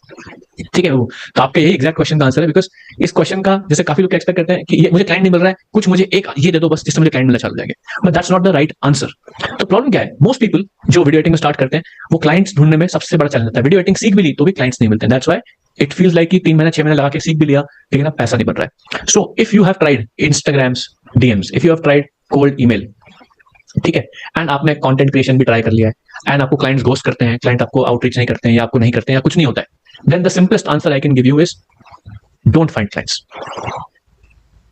ठीक है विभू, तो आपका यही एग्जैक्ट क्वेश्चन का आंसर है। बिकॉज इस क्वेश्चन का जैसे काफी लोग एक्सपेक्ट करते हैं कि ये मुझे क्लाइंट नहीं मिल रहा है, कुछ मुझे एक ये दे दो बस जिससे मुझे क्लाइंट मिलना चालू हो जाएंगे, but that's not the right answer. तो प्रॉब्लम क्या है, मोस्ट पीपल जो वीडियो एडिटिंग में स्टार्ट करते हैं वो क्लाइंट्स ढूंढने में सबसे बड़ा चैलेंज होता है। वीडियो एडिटिंग सीख भी ली तो भी क्लाइंट्स नहीं मिलते। That's why it feels like कि 3 महीने 6 महीने लगा के सीख भी लिया लेकिन अब पैसा नहीं बन रहा है। So if you have tried Instagrams DMs, if you have tried cold email, ठीक है, एंड आपने कंटेंट क्रिएशन भी ट्राई कर लिया है एंड आपको क्लाइंट्स घोस्ट करते हैं, क्लाइंट आपको आउटरीच नहीं करते हैं या आपको नहीं करते हैं या कुछ नहीं होता है, then the simplest answer I can give you is don't find clients.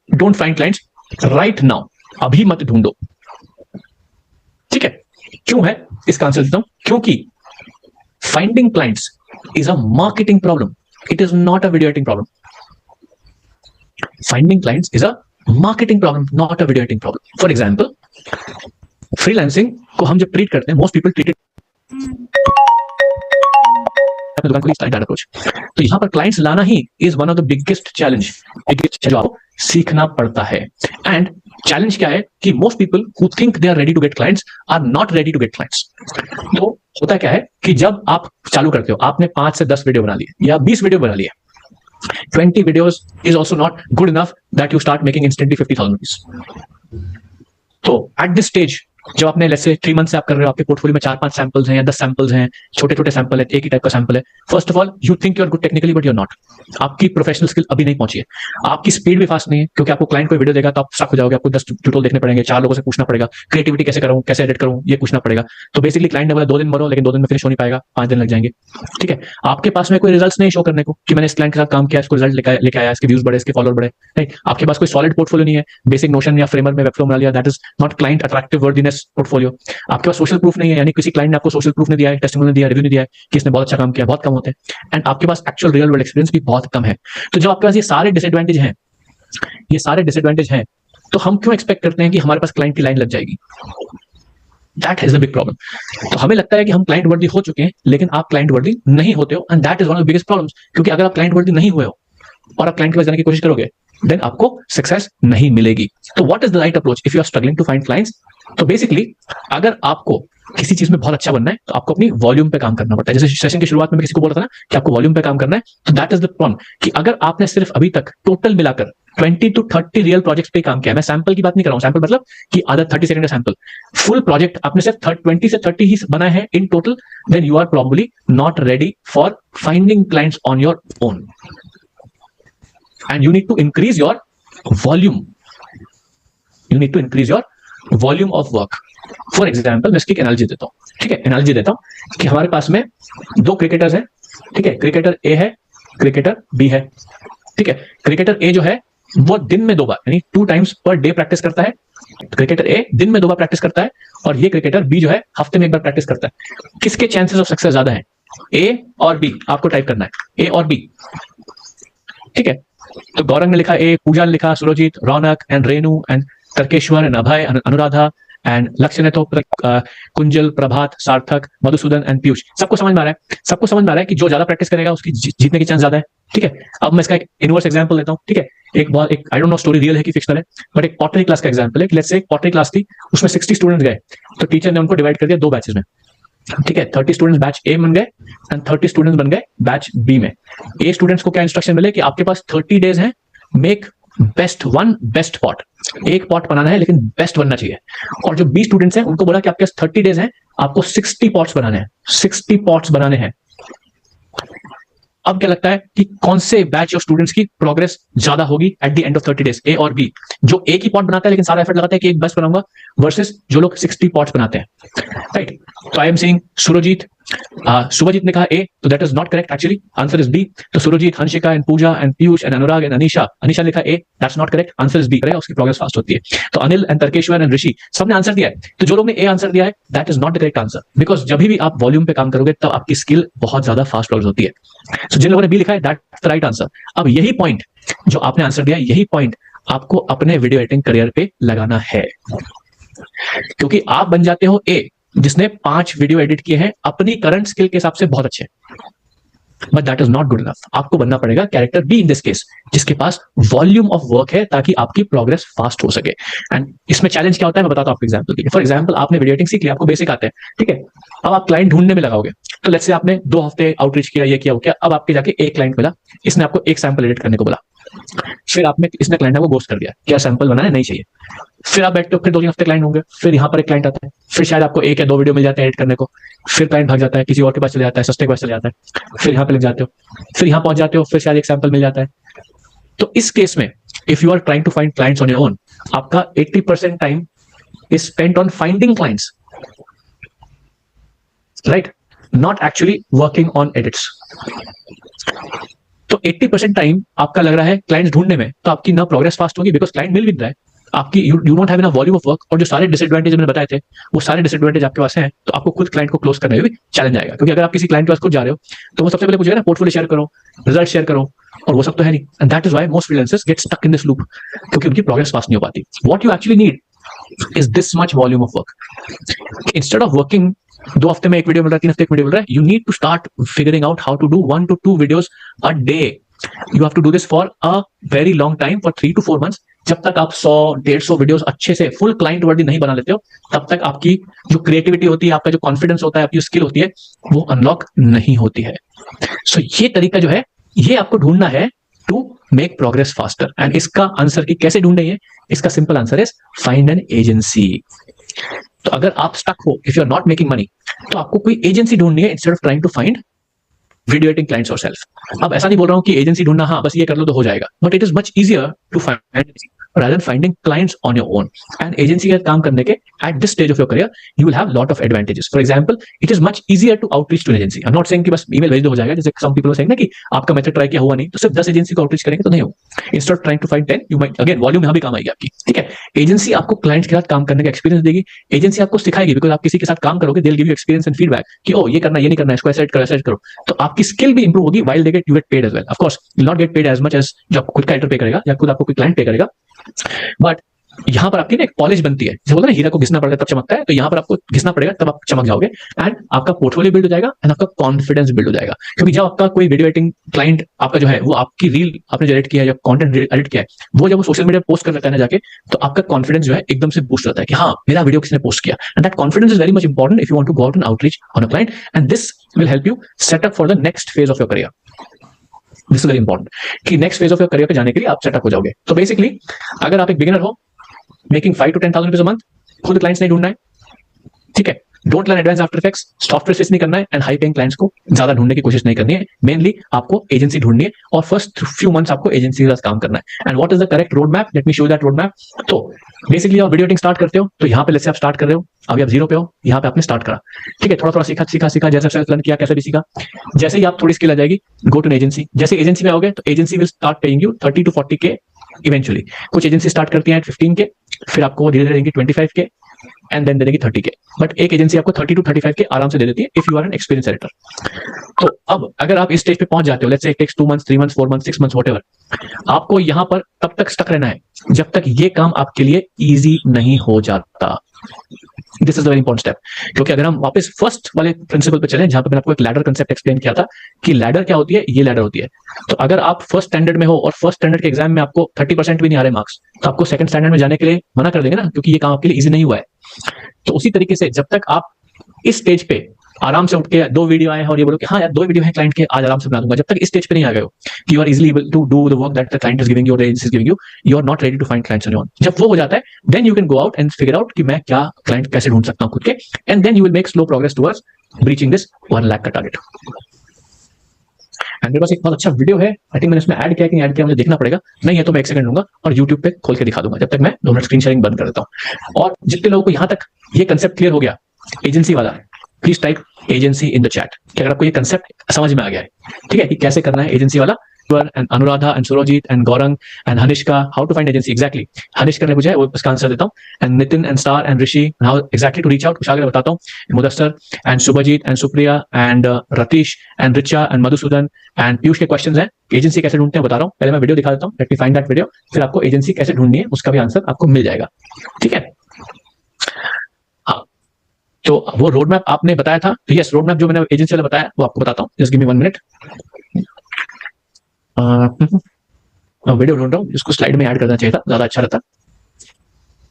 Don't find clients right now, अभी मत ढूंढो। ठीक है, क्यों है इसका आंसर देता हूं, क्योंकि finding clients is a marketing problem. It is not a video editing problem. Finding clients is a marketing problem, not a video editing problem. For example, freelancing को हम जब ट्रीट करते हैं, most people treat it अपने दुकान को client approach. तो यहाँ पर clients लाना ही is one of the biggest challenge जो आपको सीखना पड़ता है। And challenge क्या है कि most people who think they are ready to get clients are not ready to get clients. तो होता क्या है कि जब आप चालू करते हो, आपने 5 से 10 वीडियो बना लिए या 20 वीडियो बना लिए, 20 videos is also not good enough that you start making instantly 50,000 rupees. तो at this stage जब आपने लेट्स से 3 मंथ से आप कर रहे हो, आपके पोर्टफोलियो में 4-5 सैंपल्स हैं या 10 सैंपल्स हैं, छोटे छोटे सैंपल है, एक ही टाइप का सैंपल है। First of all you think you are good technically but you are not. आपकी प्रोफेशनल स्किल अभी नहीं पहुंची है, आपकी स्पीड भी फास्ट नहीं है, क्योंकि आपको क्लाइंट कोई वीडियो देगा तो आप शक हो जाओगे, आपको 10 ट्यूटोरियल देखने पड़ेंगे, 4 लोगों से पूछना पड़ेगा, क्रिएटिविटी कैसे करूं, कैसे एडिट करूं, ये पूछना पड़ेगा। तो बेसिकली क्लाइंट ने बोला 2 दिन भरो, लेकिन 2 दिन में फिनिश हो नहीं पाएगा, 5 दिन लग जाएंगे। ठीक है, आपके पास में कोई रिजल्ट्स नहीं शो करने को कि मैंने इस क्लाइंट के साथ काम किया, इसको रिजल्ट लेके आया, इसके व्यूज बढ़े, इसके फॉलोअर बढ़े, नहीं। आपके पास कोई सॉलिड पोर्टफोलियो नहीं है, बेसिक नोशन या फ्रेमवर्क में वेबफ्लो बना लिया, that is not client attractive worthiness portfolio. आपके पास सोशल प्रूफ नहीं है, यानी किसी क्लाइंट ने आपको सोशल प्रूफ नहीं दिया है, टेस्टिमोनियल दिया है, रिव्यू नहीं दिया है कि इसने बहुत अच्छा काम किया, बहुत कम होते हैं। एंड आपके पास एक्चुअल रियल वर्ल्ड एक्सपीरियंस भी बहुत कम है। तो जब आपके पास ये सारे डिसएडवांटेज हैं, तो हम क्यों एक्सपेक्ट करते हैं कि हमारे पास क्लाइंट की लाइन लग जाएगी? That is the big problem. तो हमें लगता है कि हम क्लाइंट वर्दी हो चुके हैं, लेकिन आप क्लाइंट वर्दी नहीं होते हो, and that is one of the biggest problems. क्योंकि अगर आप क्लाइंट वर्दी नहीं हुए हो और आप क्लाइंट के पास जाने की कोशिश करोगे, देन आपको सक्सेस नहीं मिलेगी। तो what is the right approach if you are struggling to find clients? तो बेसिकली अगर आपको किसी चीज में बहुत अच्छा बनना है तो आपको अपनी वॉल्यूम पे काम करना पड़ता है। जैसे सेशन की शुरुआत में मैं किसी को बोला था ना कि आपको वॉल्यूम पे काम करना है, तो दैट इज द प्रॉब्लम कि अगर आपने सिर्फ अभी तक टोटल मिलाकर 20 to 30 रियल प्रोजेक्ट्स पे काम किया, मैं सैंपल की बात नहीं कर रहा हूं, सैंपल मतलब कि आधा 30 सेकंड का सैंपल, फुल प्रोजेक्ट आपने सिर्फ 20 से 30 ही बनाए हैं in total, then you are probably not ready for finding clients on your own, and you need to increase your volume. You need to increase your volume of work. For example, मैं इसकी एक एनालॉजी देता हूँ। ठीक है, एनालॉजी देता हूँ कि हमारे पास में 2 क्रिकेटर्स हैं। ठीक है, क्रिकेटर ए है, क्रिकेटर बी है। ठीक है, क्रिकेटर ए जो है वो दिन में 2 बार यानी 2 times पर डे प्रैक्टिस करता है। क्रिकेटर ए दिन में 2 बार प्रैक्टिस करता है और ये क्रिकेटर बी जो है हफ्ते में 1 बार प्रैक्टिस करता है। किसके चांसेस ऑफ सक्सेस ज्यादा है? ए और बी। आपको टाइप करना है ए और बी। ठीक है, तो गौरंग ने लिखा ए, पूजा ने लिखा, Surjit, Raunak and Renu and Tarkeshwar and Abhay Anuradha and Lakshya ने तो कुंजल, प्रभात, सार्थक, मधुसूदन एंड पीयूष। सबको समझ में आ रहा है? सबको समझ में आ रहा है कि जो ज्यादा प्रैक्टिस करेगा उसकी जीतने की चांस ज्यादा है। ठीक है, अब मैं इसका एक इनवर्स एग्जांपल देता हूं। ठीक है, एक I don't know story real है कि फिक्शनल है, बट एक पॉटरी क्लास का एग्जांपल है कि लेट्स से पॉटरी क्लास थी, उसमें 60 स्टूडेंट्स गए, तो टीचर ने उनको डिवाइड कर दिया 2 बैचेस में। ठीक है, 30 स्टूडेंट्स बैच ए बन गए एंड 30 स्टूडेंट्स बन गए बैच बी में। ए स्टूडेंट्स को क्या इंस्ट्रक्शन मिले कि आपके पास 30 डेज हैं, मेक बेस्ट पॉट। एक पॉट बनाना है लेकिन बेस्ट बनना चाहिए। और जो 20 स्टूडेंट्स हैं उनको बोला कि आपके पास 30 डेज हैं, आपको 60 पॉट्स बनाने हैं, 60 पॉट्स बनाने हैं। अब क्या लगता है कि कौन से बैच ऑफ स्टूडेंट्स की प्रोग्रेस ज्यादा होगी at the end of 30 days, A और बी? जो एक ही पॉट बनाता है लेकिन सारा एफर्ट लगाता है कि एक बेस्ट बनाऊंगा, वर्सेस जो लोग 60 पॉट्स बनाते हैं, राइट? तो I am saying Surjit, Subhjit ने कहा ए, तो that is not correct, actually answer is B. तो Surjit, Hanshika and Puja and Piyush and Anurag and Anisha, Anisha ने लिखा A, that's not correct, answer is B, उसकी प्रोग्रेस फास्ट होती है। तो अनिल एंड तर्केश्वर एंड ऋषि सबने आंसर दिया है। तो जो लोग ने ए आंसर दिया है, that is not the correct answer, because जब भी आप वॉल्यूम पे काम करोगे तब आपकी स्किल बहुत ज्यादा फास्ट प्रोग्रेस होती है। So, जिन लोगों ने बी लिखा है, दैट्स द राइट आंसर। अब यही पॉइंट जो आपने आंसर दिया, यही पॉइंट आपको अपने वीडियो एडिटिंग करियर पे लगाना है, क्योंकि आप बन जाते हो ए, जिसने 5 वीडियो एडिट किए हैं अपनी करंट स्किल के हिसाब से बहुत अच्छे, but that is not good enough. आपको बनना पड़ेगा character be in this case, जिसके पास वॉल्यूम ऑफ वर्क है, ताकि आपकी प्रोग्रेस फास्ट हो सके। एंड इसमें चैलेंज क्या होता है मैं बताता हूं आपको एग्जांपल के लिए। फॉर एग्जांपल, आपने वीडियो एडिटिंग सीख लिया, आपको बेसिक आते हैं, ठीक है। अब आप क्लाइंट ढूंढने में लगाओगे, तो लेट्स से आपने 2 हफ्ते आउटरीच किया, ये किया वो किया, अब आपके जाके एक क्लाइंट मिला, इसने आपको एक सैंपल एडिट करने को बोला, फिर आपने, इसने क्लाइंट को घोस्ट कर दिया, क्या सैंपल बनाना नहीं चाहिए। फिर आप बैठते हो, फिर 2-3 हफ्ते क्लाइंट होंगे, फिर यहाँ पर एक क्लाइंट आता है, फिर शायद आपको 1 या 2 वीडियो मिल जाते हैं एडिट करने को, फिर क्लाइंट भाग जाता है, किसी और के पास चले जाता है, सस्ते के पास चले जाता है, फिर यहाँ पे लग जाते हो, फिर यहाँ पहुंच जाते हो, फिर शायद एक सैंपल मिल जाता है। तो इस केस में if you are trying to find clients on your own, आपका 80% time is spent on finding clients, right, not actually working on edits. तो 80% टाइम आपका लग रहा है क्लाइंट्स ढूंढने में, तो आपकी ना प्रोग्रेस फास्ट होगी, बिकॉज क्लाइंट मिल भी रहा है, आपकी you don't have enough volume of work, और जो सारे डिसएडवांटेज मैंने बताए थे, वो सारे डिसएडवांटेज आपके पास हैं, तो आपको खुद क्लाइंट को क्लोज करने में भी चैलेंज आएगा। क्योंकि अगर आप किसी क्लाइंट के पास खुद जा रहे हो, तो वो सबसे पहले पूछेगा ना, पोर्टफोलियो शेयर करो, रिजल्ट शेयर करो, और वो सब तो है नहीं। And that is why most freelancers get stuck in this loop, क्योंकि उनकी प्रोग्रेस फास्ट नहीं हो पाती। What you actually need is this much volume of work. Instead of working 2 हफ्ते में एक वीडियो मिल रहा है, 3 हफ्ते एक वीडियो मिल रहा है, you need to start figuring out how to do 1 to 2 videos a day. You have to do this for a very long time, for 3 to 4 months. जब तक आप 100-150 वीडियोस अच्छे से फुल क्लाइंट वर्दी नहीं बना लेते हो, तब तक आपकी जो क्रिएटिविटी होती है, आपका जो कॉन्फिडेंस होता है, आपकी स्किल होती है, वो अनलॉक नहीं होती है। सो ये तरीका जो है, ये आपको ढूंढना है to make progress faster. And इसका आंसर कि कैसे ढूंढे है, इसका simple answer is find an agency. तो अगर आप स्टक हो, if you are not making money, तो आपको कोई एजेंसी ढूंढनी है instead of trying to find video editing clients yourself. अब ऐसा नहीं बोल रहा हूं कि एजेंसी ढूंढना, हाँ बस ये कर लो तो हो जाएगा, but it is much easier to find rather than finding clients on your own. And agency का काम करने के at this stage of your career, you will have lot of advantages. For example, it is much easier to outreach to an agency. I'm not saying कि बस email भेज दो हो जाएगा, जैसे some people are saying ना कि आपका मेथड ट्राई किया हुआ नहीं, तो सिर्फ 10 एजेंसी को outreach करेंगे तो नहीं होगा। Instead of trying to find 10, you might again volume यहाँ भी काम आएगी आपकी, ठीक है। एजेंसी आपको क्लाइंट्स के साथ काम करने का एक्सपीरियंस देगी, एजेंसी आपको सिखाएगी, बिकॉज आप किसी के साथ काम करोगे, they'll give you experience and feedback कि ओ ये करना, ये नहीं करना, इसको ऐसा करो, तो आपकी स्किल भी इंप्रूव होगी, while they get paid as well. Of course, you'll not get paid as much as जो आपको खुद का एडिटर पे करेगा या खुद आपको कोई क्लाइंट पे करेगा, बट यहां पर आपकी ना एक पॉलिश बनती है, जैसे बोलते हैं हीरा को घिसना पड़ता है तब चमकता है, तो यहां पर आपको घिसना पड़ेगा तब आप चमक जाओगे, एंड आपका पोर्टफोलियो बिल्ड हो जाएगा, एंड आपका कॉन्फिडेंस बिल्ड हो जाएगा। क्योंकि जब आपका कोई वीडियो एडिटिंग क्लाइंट आपका जो है, वो आपकी रील आपने एडिट किया है या कंटेंट एडिट किया है, वो जब वो सोशल मीडिया पोस्ट कर लेता है ना जाके, तो आपका कॉन्फिडेंस जो है एकदम से बूस्ट होता है कि हाँ मेरा वीडियो किसने पोस्ट किया। And that confidence is very much important if you want to go out and outreach on a client, and this will help you set up for the next phase of your career. This is very important कि next phase of your career पे जाने के लिए आप सेटअप हो जाओगे। तो बेसिकली अगर आप एक बिगिनर हो, making 5 to 10,000 rupees a month, खुद क्लाइंट्स नहीं ढूंढना है, ठीक है, don't learn advance after effects, software switch नहीं करना है, एंड हाई पेइंग क्लाइंट्स को ज्यादा ढूंढने की कोशिश नहीं करनी है। मेनली आपको एजेंसी ढूंढनी है, और फर्स्ट फ्यू मंथ्स आपको एजेंसी के साथ काम करना है। And what is the correct road map, late me show that road map. तो बेसिकली आप वीडियो एडिटिंग स्टार्ट करते हो, तो यहाँ पे जैसे आप स्टार्ट कर रहे हो, अभी आप 0 पे हो, यहाँ पे आपने स्टार्ट करा, ठीक है, थोड़ा थोड़ा सीखा, जैसे लर्न किया, कैसे भी सीखा, जैसे ही आप थोड़ी स्किल आ जाएगी, गो टू एन एजेंसी। जैसे एजेंसी में आओगे, तो agency will start paying you 30 to 40 के इवेंचुअली। कुछ एजेंसी स्टार्ट करती है 15 के, फिर आपको धीरे धीरे देंगे 25 के, एंड देन दे देंगे 30 के, बट एक एजेंसी आपको 30 to 35 के आराम से दे देती है if you are an experience editor. तो अब अगर आप इस स्टेज पे पहुंच जाते हो, let's say it takes 2 months, 3 months, 4 months, 6 months, whatever, आपको यहां पर तब तक स्टक रहना है जब तक ये काम आपके लिए इजी नहीं हो जाता। This is the very important step, क्योंकि अगर हम वापस फर्स्ट वाले प्रिंसिपल पे चलें, जहां पे मैंने आपको एक लैडर कंसेप्ट एक्सप्लेन किया था कि लैडर क्या होती है, ये लैडर होती है। तो अगर आप फर्स्ट स्टैंडर्ड में हो और फर्स्ट स्टैंडर्ड के एग्जाम में आपको 30% भी नहीं आ रहे मार्क्स, तो आपको सेकंड स्टैंडर्ड में जाने के लिए मना कर देंगे ना, क्योंकि ये काम आपके लिए इजी नहीं हुआ है। तो उसी तरीके से जब तक आप इस स्टेज पे आराम से उठ के 2 वीडियो आए हैं और ये बोलो कि हाँ यार 2 वीडियो है क्लाइंट के, आज आराम से बना दूंगा, जब तक इस स्टेज पे नहीं आ गए हो कि you are easily able to do the work that the client is giving you और the agency is giving you are not ready to find clients on your own. जब वो हो जाता है, then you can go out and figure out कि मैं क्या क्लाइंट कैसे ढूंढ सकता हूं खुद के, and then you will make slow progress towards breaching this 1 lakh का टारगेट। एंड मेरे पास एक बहुत अच्छा वीडियो है, आई थिंक मैंने इसमें ऐड किया कि नहीं ऐड किया मुझे देखना पड़ेगा, नहीं है तो मैं 1 सेकंड लूंगा और यूट्यूब पे खोल के दिखा दूंगा। जब तक मैं 2 मिनट स्क्रीन शेयरिंग बंद कर देता हूँ। और जितने लोगों को यहाँ तक ये कंसेप्ट क्लियर हो गया एजेंसी वाला, please type agency in the chat कि अगर आपको ये कंसेप्ट समझ में आ गया है, ठीक है, कि कैसे करना है एजेंसी वाला। And Anuradha and Surjit and Gaurang and Hanishka, how to find agency exactly. Hanishka ने मुझे वो इसका आंसर देता हूँ, and Nitin and Star and Rishi how exactly to reach out, कुछ आगे बताता हूँ। Mudassar and Shubhajit and Supriya and Ratish and Richa and Madhusudan and Piyush के क्वेश्चन है एजेंसी कैसे ढूंढते हैं बता रहा हूँ। पहले मैं वीडियो दिखा देता हूँ, let me find that video, फिर आपको एजेंसी कैसे ढूंढनी है उसका भी आंसर आपको मिल जाएगा, ठीक है। हाँ, तो वो रोड मैप आपने बताया था, तो यस रोड मैप जो मैंने एजेंसी वाला बताया वो आपको बताता हूँ, just give me 1 minute. Video ढूंढ रहा हूँ, इसको स्लाइड में ऐड करना चाहिए था, ज्यादा अच्छा रहता।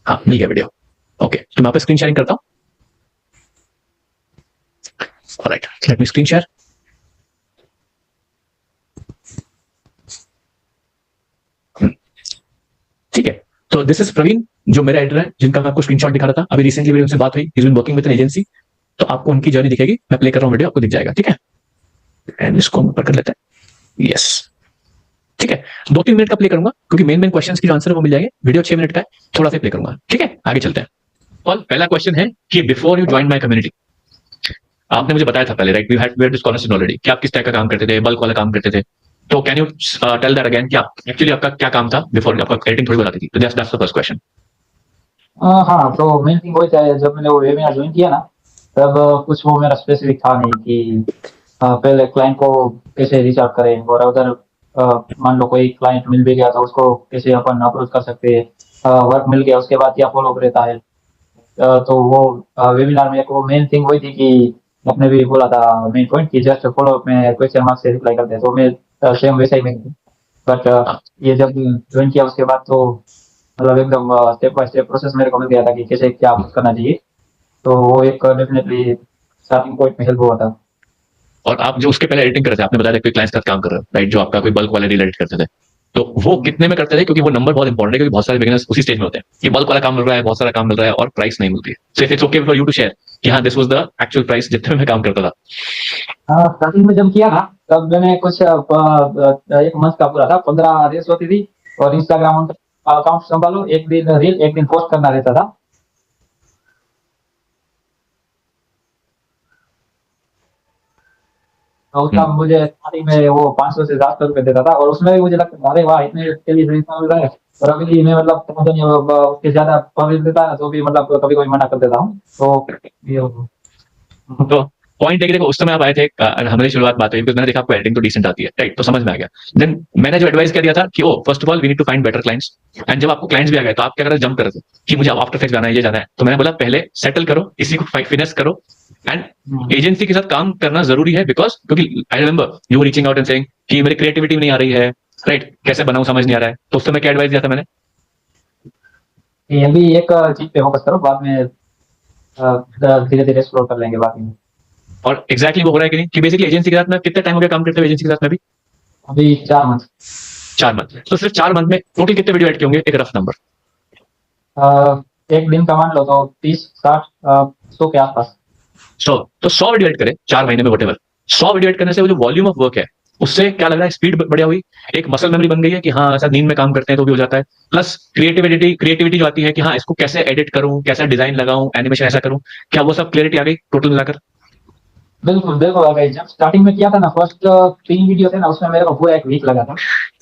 हाँ मिल गया वीडियो, ओके। तो मैं आप स्क्रीन शेयरिंग करता हूँ। Alright, let me screen share. ठीक है, तो दिस इज प्रवीण जो मेरा एडिटर है, जिनका मैं आपको स्क्रीनशॉट दिखा रहा था। अभी रिसेंटली मेरी उनसे बात हुई, is been working with an agency, तो आपको उनकी जर्नी दिखेगी। मैं प्ले कर रहा हूँ वीडियो, आपको दिख जाएगा, ठीक है। एंड इसको ऊपर कर लेते हैं, यस, ठीक है। 2-3 मिनट का प्ले करूंगा क्योंकि मेन क्वेश्चंस की जो आंसर है वो मिल जाएंगे। वीडियो 6 मिनट का है, थोड़ा सा प्ले करूंगा, ठीक है। आगे चलते हैं। और पहला क्वेश्चन है कि before you join my community, आपने मुझे बताया था पहले, right, we had this conversation already, कि आप किस टाइप का काम करते थे, बल्क वाला काम करते थे। तो can you tell that again कि आप एक्चुअली आपका क्या काम था बिफोर, आपका एडिटिंग थोड़ी बताती थी। तो दैट्स द फर्स्ट क्वेश्चन। हाँ, तो मेन थिंग वही था, जब मैंने वो वेबिनार ज्वाइन किया ना, तब कुछ वो मेरा स्पेसिफिक था नहीं कि पहले क्लाइंट को कैसे रीच आउट करें, और अगर मान लो कोई क्लाइंट मिल भी गया तो उसको कैसे अपन अप्रोच कर सकते हैं, वर्क मिल गया उसके बाद क्या फॉलो अप रहता है। तो वो वेबिनार में वो मेन थिंग वही थी कि आपने भी बोला था मेन पॉइंट कि जस्ट फॉलो अप में क्वेश्चन मार्क से रिप्लाई करते हैं, तो मैं सेम वैसा ही मैं, बट ये जब ज्वाइन किया उसके बाद तो मतलब एकदम स्टेप बाय स्टेप प्रोसेस मेरे को मिल गया था कि कैसे क्या करना चाहिए। तो वो एक डेफिनेटली स्टार्टिंग पॉइंट में हेल्प हुआ था। और आप जो उसके पहले एडिटिंग करते थे, आपने बताया कोई क्लाइंट्स के साथ काम कर रहे हो, राइट, जो आपका कोई बल्क वाला रिलेटेड करते थे, तो वो कितने में करते थे? क्योंकि वो नंबर बहुत इंपॉर्टेंट है, क्योंकि बहुत सारे बिगिनर्स उसी स्टेज में होते हैं कि बल्क वाला काम मिल रहा है, बहुत सारा काम मिल रहा है और प्राइस नहीं मिलती है। So if it's okay for you to share कि हाँ this was the actual price जितने में मैं काम करता था। स्टार्टिंग में जब किया था तब मैंने कुछ 1 मंथ का पूरा था, 15 रील्स होती थी और इंस्टाग्राम अकाउंट संभालो, एक दिन रील एक दिन पोस्ट करना रहता था। तो उसका मुझे स्टार्टिंग में वो 500 से 700 रुपए देता था, और उसमें भी मुझे लगता था अरे वाह इतने के लिए इतना मिल रहा है। और अभी मैं मतलब पता नहीं उसके ज्यादा पब्लिक देता है तो भी मतलब कभी कोई मना कर देता हूँ। तो ये तो पॉइंट है कि देखो उस समय आप आए थे, हमारी शुरुआत बात हुई, मैंने देखा आपको एडिटिंग तो डिसेंट आती है, राइट, तो समझ में आ गया। देन मैंने जो एडवाइस कर दिया था कि oh first of all we need to find better clients, and जब आपको क्लाइंट्स भी आ गए तो आप क्या कर रहे जंप कर रहे थे कि मुझे आफ्टर इफेक्ट्स जाना है, ये जाना है। तो मैंने बोला पहले सेटल करो, इसी को फिनिश करो, एंड एजेंसी के साथ काम करना जरूरी है, बिकॉज क्योंकि I remember you reaching out and saying कि मेरी क्रिएटिविटी नहीं आ रही है, राइट, कैसे बनाऊं समझ नहीं आ रहा है। तो उस समय क्या एडवाइस दिया था मैंने? ये भी एक चीज पे फोकस करो, बाद में धीरे धीरे एक्सप्लोर कर लेंगे बाकी में। और एग्जैक्टली वो हो रहा है कि नहीं, कि बेसिकली एजेंसी के साथ में कितना टाइम हो गया काम करते हुए एजेंसी के साथ में? अभी 4 मंथ। 4 मंथ। तो सिर्फ 4 मंथ में टोटल कितने वीडियो एड किए होंगे, एक रफ नंबर? एक दिन का मान लो तो 30-60 100 के आसपास। 100, तो 100 वीडियो एड करें 4 महीने में, वटेवर 100 वीडियो एड करने से वो जो वॉल्यूम ऑफ वर्क है उससे क्या लग रहा है, स्पीड बढ़िया हुई, एक मसल मेमोरी बन गई है कि हाँ ऐसा नींद में काम करते हैं तो भी हो जाता है। प्लस क्रिएटिविटी जो आती है कि हाँ इसको कैसे एडिट करूं, कैसा डिजाइन लगाऊं, एनिमेशन ऐसा करूं, क्या वो सब क्लैरिटी आ गई टोटल मिलाकर? बिल्कुल बिल्कुल आ गई। जब स्टार्टिंग में किया था ना, फर्स्ट 3 वीडियो थे ना, उसमें मेरे को पूरा 1 वीक लगा था।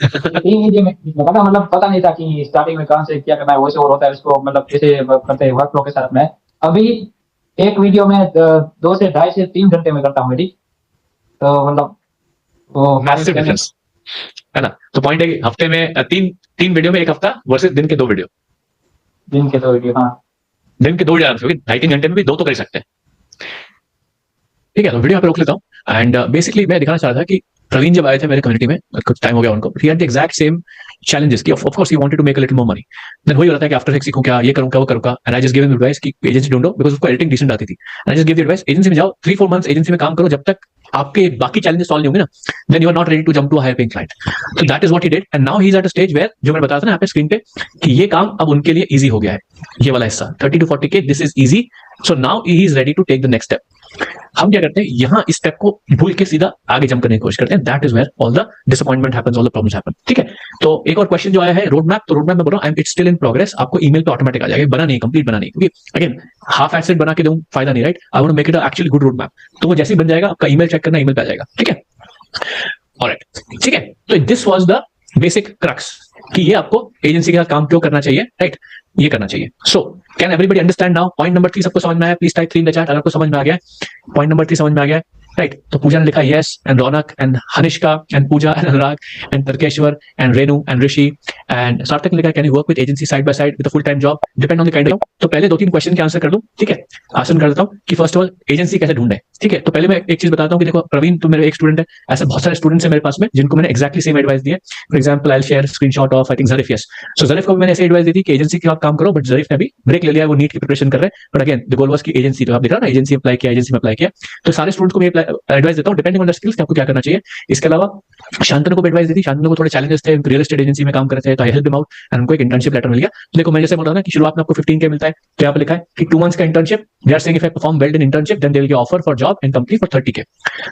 3 वीडियो में लगा था, मतलब पता नहीं था कि स्टार्टिंग में कहाँ से क्या करना है, वैसे और होता है उसको मतलब कैसे करते हैं वर्क फ्लो के साथ में। अभी एक वीडियो में 2 से 2.5 से 3 घंटे में करता हूँ एडिट, तो मतलब वो मैसिव डिफरेंस है ना। तो पॉइंट है कि हफ्ते में 3 वीडियो में 1 हफ्ता वर्सेस दिन के 2 वीडियो। दिन के 2 वीडियो, हाँ दिन के 2 वीडियो आराम से, 2.5-3 घंटे में भी 2 तो कर सकते हैं। ठीक है, तो वीडियो यहाँ पे रोक लेता हूँ। एंड बेसिकली मैं दिखाना चाह रहा था कि प्रवीण जब आए थे मेरे कम्युनिटी में, कुछ टाइम हो गया उनको, he had the exact same challenges कि of course he wanted to make a little more money. Then वही हो रहा था कि आफ्टर सीखूं क्या, ये करूं क्या, वो करूं क्या, and I just give him advice कि एजेंसी ढूंढो, बिकॉज़ उसको एडिटिंग डिसेंट आती थी। And I just give the advice, agency में जाओ, 3-4 मंथ्स एजेंसी में काम करो, जब तक आपके बाकी चैलेंजेस सॉल्व नहीं होंगे ना, then you are not ready to jump to higher paying client. So that is what he did, and now he's at a stage where, जो मैंने बताया था ना यहाँ पे स्क्रीन पे, कि ये काम अब उनके लिए इजी हो गया है. ये वाला हिस्सा 30 to 40K, this is easy. So now he is ready to take the next step. हम क्या करते हैं, यहाँ इस स्टेप को भूल के सीधा आगे जंप करने की कोशिश करते हैं. That is where all the disappointment happens, all the problems happen. ठीक है. तो एक और क्वेश्चन जो आया है, रोड मैप. तो रोड मैप में बोल रहा हूँ, इट्स स्टिल इन प्रोग्रेस. आपको ईमेल पे ऑटोमेटिक आ जाएगा, बना नहीं, कंप्लीट बना नहीं, क्योंकि अगेन हाफ एसेट बना के दूं फायदा नहीं, right. I want to make it actually good road map. तो वो जैसे ही बन जाएगा, आपका ईमेल चेक करना, ईमेल पे आ जाएगा. ठीक है. ऑलराइट. ठीक है. तो this was the basic crux, कि ये आपको एजेंसी के साथ काम क्यों करना चाहिए, राइट. ये करना चाहिए. So can everybody understand now? Point number 3 सबको समझ में आया? Please type 3 in the chat अगर आपको समझ में आ गया. पॉइंट नंबर 3 समझ में आ गया, राइट. तो पूजा ने लिखा yes, and Raunak and Hanishka and Puja and Anurag and Tarkeshwar and Renu and Rishi and Sarthak ने लिखा can you work with agency side by side with a full time job, depend on the kind of. तो पहले 2-3 क्वेश्चन के आंसर कर दूं. ठीक है. आंसर कर देता हूं कि फर्स्ट ऑफ ऑल एजेंसी कैसे ढूंढे. ठीक है. तो पहले मैं एक चीज बताता हूं कि देखो प्रवीण, तुम मेरे एक स्टूडेंट है, ऐसे बहुत सारे स्टूडेंट्स हैं मेरे पास में जिनको मैंने एक्जैक्टली सेम एडवाइस दी है. For example I will share screenshot of I think Zarif. Yes. So Zarif को भी मैंने ऐसे एडवाइस दी थी कि एजेंसी के साथ काम करो, बट जरीफ ने भी ब्रेक ले लिया, वो नीट की प्रिपरेशन कर रहे हैं. But again the goal was की एजेंसी. तो आप देख रहे हो ना, एजेंसी अप्लाई किया, एजेंसी में अप्लाई किया. तो सारे स्टूडेंट्स को मैं एडवाइस देता हूं डिपेंडिंग ऑन द स्किल्स आपको क्या करना चाहिए. इसके अलावा शांतनु को भी एडवाइस दी थी. शांतनु को थोड़े चैलेंजेस थे, रियल एस्टेट एजेंसी में काम करते थे, तो I help him out and उनको एक इंटर्नशिप लेटर मिल गया. तो देखो मैं जैसे बोल रहा था ना कि शुरुआत में आपको 15K मिलता है, तो यहाँ पे लिखा है कि 2 months का internship. They are saying if I perform well in internship then they will give offer for job and company for 30K.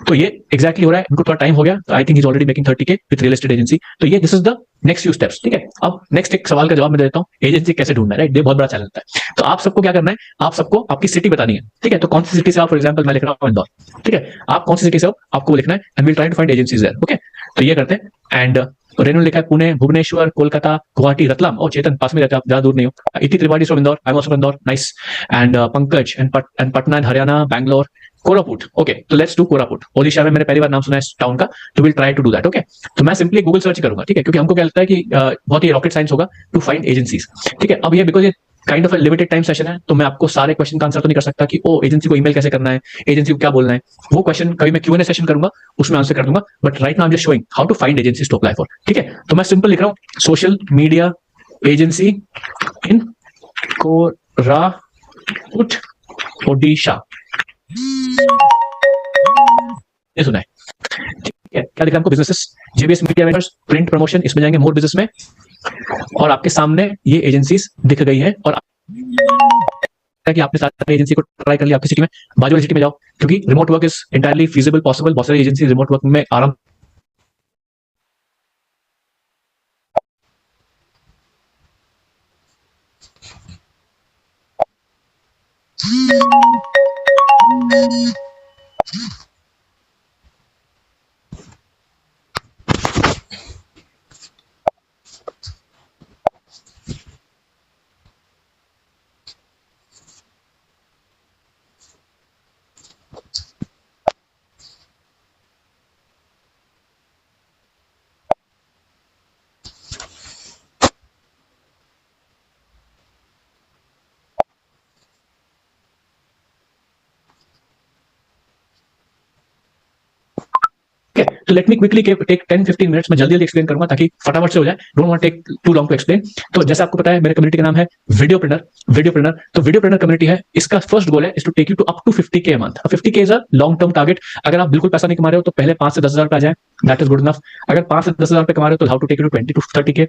तो ये एग्जैक्टली हो रहा है. इनको थोड़ा टाइम हो गया. I think he is already making 30K with real estate agency. तो ये this is the next few steps. ठीक है. अब नेक्स्ट एक सवाल का जवाब मैं देता हूँ, एजेंसी कैसे ढूंढना है, राइट. ये बहुत बड़ा चैलेंज है. तो आप सबको क्या करना है, आप सबको आपकी सिटी बतानी है. ठीक है. तो कौन सी सिटी से आप, फॉर एग्जांपल मैं लिख रहा हूँ इंदौर. ठीक है. आप कौन सी सिटी से हो आपको लिखना है, and we try to find agencies there. Okay. तो ये करते हैं. एंड रेनू लिखा है पुणे, भुवनेश्वर, कोलकाता, गुवाहाटी, रतलाम. और चेतन पास में रहते हैं आप, ज्यादा दूर नहीं हो. इति Tripathi from Indore, I am also from Indore. Nice. And Pankaj and Patna and Haryana, Bangalore, Koraput. Okay. तो लेट्स डू कोरापुट. ओडिशा में मैंने पहली बार नाम सुना है टाउन का. तो will try to do that. Okay. तो मैं सिंपली गूगल सर्च करूंगा. ठीक है. क्योंकि हमको क्या लगता है कि बहुत ही रॉकेट साइंस होगा टू फाइंड एजेंसीज. ठीक है. अब ये बिकॉज ये kind of limited time session है, तो मैं आपको सारे क्वेश्चन का आंसर तो नहीं कर सकता कि ओ एजेंसी को ईमेल कैसे करना है, एजेंसी को क्या बोलना है. वो क्वेश्चन कभी मैं Q&A सेशन करूंगा, उसमें आंसर कर दूंगा. But right now I am just showing how to find agencies to apply for. ठीक है. तो मैं सिंपल लिख रहा हूँ social media agency in Koraput Odisha. ये सुना है. ठीक है. क्या दिख रहा है आपको, businesses, JBS media vendors, print promotion, इसमें जाएंगे मोर बिजनेस में, और आपके सामने ये एजेंसीज दिख गई है. और कि आपने सारी एजेंसी को ट्राई कर लिया आपकी सिटी में, बाजू वाली सिटी में जाओ, क्योंकि remote work is entirely feasible, possible. बहुत सारी एजेंसी रिमोट वर्क में आराम Okay, so let me quickly take 10-15 minutes में जल्दी जल्दी एक्सप्लेन करूंगा ताकि फटाफट से हो जाए. Don't want take too long to explain. तो जैसे आपको पता है मेरे कम्युनिटी का नाम है वीडियो प्रिंटर. Video printer. तो वीडियो प्रिंटर कम्युनिटी है, इसका फर्स्ट गोल है is to take you to up to 50K a month. 50K is a long term target. अगर आप बिल्कुल पैसा नहीं कमा रहे हो तो पहले 5 से 10,000 पे आ जाए, दैट इज गुड इनफ. अगर 5 से 10,000 पे कमा रहे हो तो how to take you to 20 to 30K,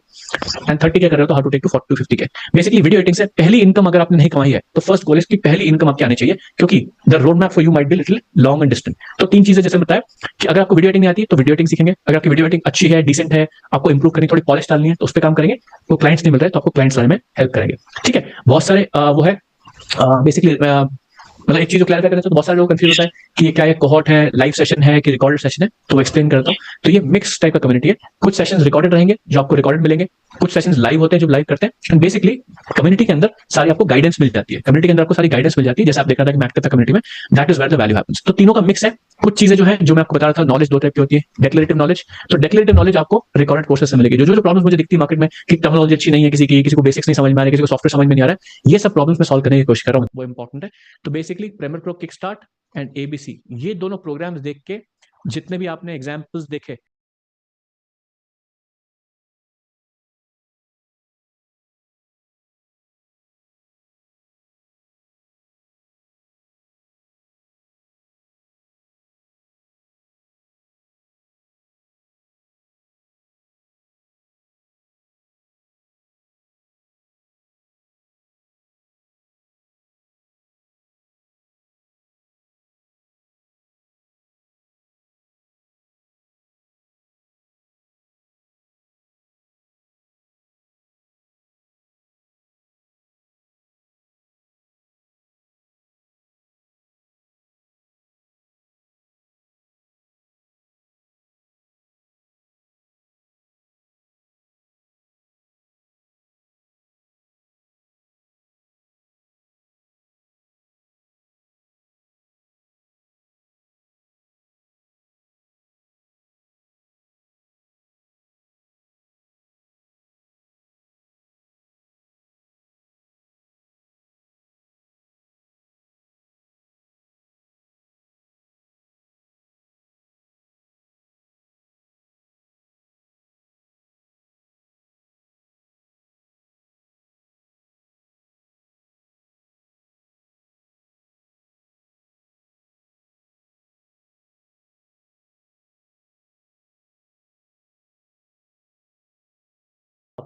and 30K कर रहे हो तो how to take to 40 to 50K. Basically video editing से पहली इनकम अगर आपने नहीं कमाई है तो फर्स्ट गोल इसकी पहली इनकम आपकी आनी चाहिए, क्योंकि the road map for you might be little long and distant. तो 3 चीजें जैसे बताया कि अगर आपको वीडियो एडिटिंग नहीं आती है तो वीडियो एडिटिंग सीखेंगे. अगर आपकी वीडियो एडिटिंग अच्छी है, डिसेंट है, आपको इंप्रूव करनी, थोड़ी पॉलिश डालनी है, तो उस पर काम करेंगे. तो क्लाइंट्स नहीं मिल रहे तो आपको क्लाइंट्स लाने में हेल्प करेंगे. ठीक है. बहुत सारे वो है बेसिकली, मतलब एक चीज जो क्लैरिफाई करना चाहिए, तो बहुत सारे लोग कंफ्यूज होता है कि ये क्या है, कोहॉर्ट है, लाइव सेशन है कि रिकॉर्डेड सेशन है. तो एक्सप्लेन करता हूँ. तो ये मिक्स टाइप का कम्युनिटी है. कुछ सेशंस रिकॉर्डेड रहेंगे जो आपको रिकॉर्डेड मिलेंगे, कुछ सेशंस लाइव होते हैं जो लाइव करते हैं. एंड बेसिकली कम्युनिटी के अंदर सारी आपको गाइडेंस मिल जाती है. कम्युनिटी के अंदर आपको सारी गाइडेंस मिल जाती है, जैसे आप देख रहा था कि मैं एक्टिव था कम्युनिटी में. That is where the value happens. तो तीनों का मिक्स है. कुछ चीजें जो है जो मैं आपको बता रहा था, नॉलेज 2 टाइप की होती है. Declarative knowledge. तो डेक्लेरेटिव नॉलेज आपको रिकॉर्डेड कोर्सेज से मिलेगी. जो प्रॉब्लम्स मुझे दिखती है मार्केट में कि टर्मिनोलॉजी अच्छी नहीं है किसी को बेसिक्स नहीं समझ में आ रहा है, किसी को सॉफ्टवेयर समझ में नहीं आ रहा है, ये सब प्रॉब्लम्स मैं सॉल्व करने की कोशिश कर रहा हूँ. वो इंपॉर्टेंट है. तो basically premier pro, kick start and ABC, ये दोनों प्रोग्राम्स देख के जितने भी आपने एग्जांपल्स देखे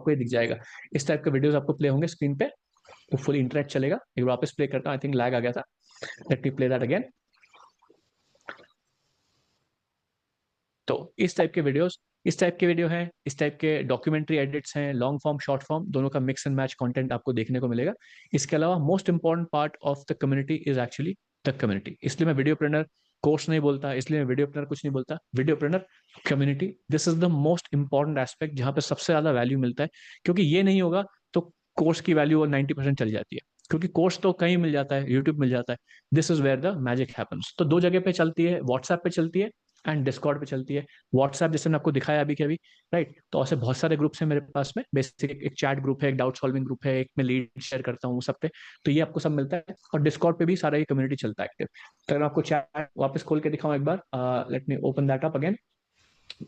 आपको ये दिख जाएगा। इस टाइप के वीडियोस आपको प्ले होंगे स्क्रीन पे, वो फुल इंटरनेट चलेगा। एक बार वापस प्ले करता हूँ, आई थिंक लैग आ गया था। Let me play that again. तो इस टाइप के वीडियो हैं, इस टाइप के डॉक्यूमेंट्री एडिट्स हैं, लॉन्ग फॉर्म शॉर्ट फॉर्म दोनों का मिक्स एंड मैच कंटेंट आपको देखने को मिलेगा। इसके अलावा most important part of the community is actually the community. इसलिए मैं वीडियो प्लानर कोर्स नहीं बोलता, इसलिए मैं वीडियो प्लानर कुछ नहीं बोलता, video planner community. This is the most important aspect जहां पे सबसे ज्यादा वैल्यू मिलता है, क्योंकि ये नहीं होगा तो कोर्स की वैल्यू 90% चली जाती है, क्योंकि कोर्स तो कहीं मिल जाता है, यूट्यूब मिल जाता है। This is where the magic happens. तो दो जगह पे चलती है, व्हाट्सएप पे चलती है एंड डिस्कॉर्ड पे चलती है। व्हाट्सएप जैसे मैंने आपको दिखाया अभी के अभी, राइट। तो ऐसे बहुत सारे ग्रुप्स हैं मेरे पास में, बेसिक एक चैट ग्रुप है, एक डाउट सॉल्विंग ग्रुप है, एक मैं लीड शेयर करता हूँ सब पे। तो ये आपको सब मिलता है, और डिस्कॉर्ड पे भी सारा ये कम्युनिटी चलता है एक्टिव। तो अगर मैं आपको चैट वापस खोल के दिखाऊं एक बार, let me open that up again,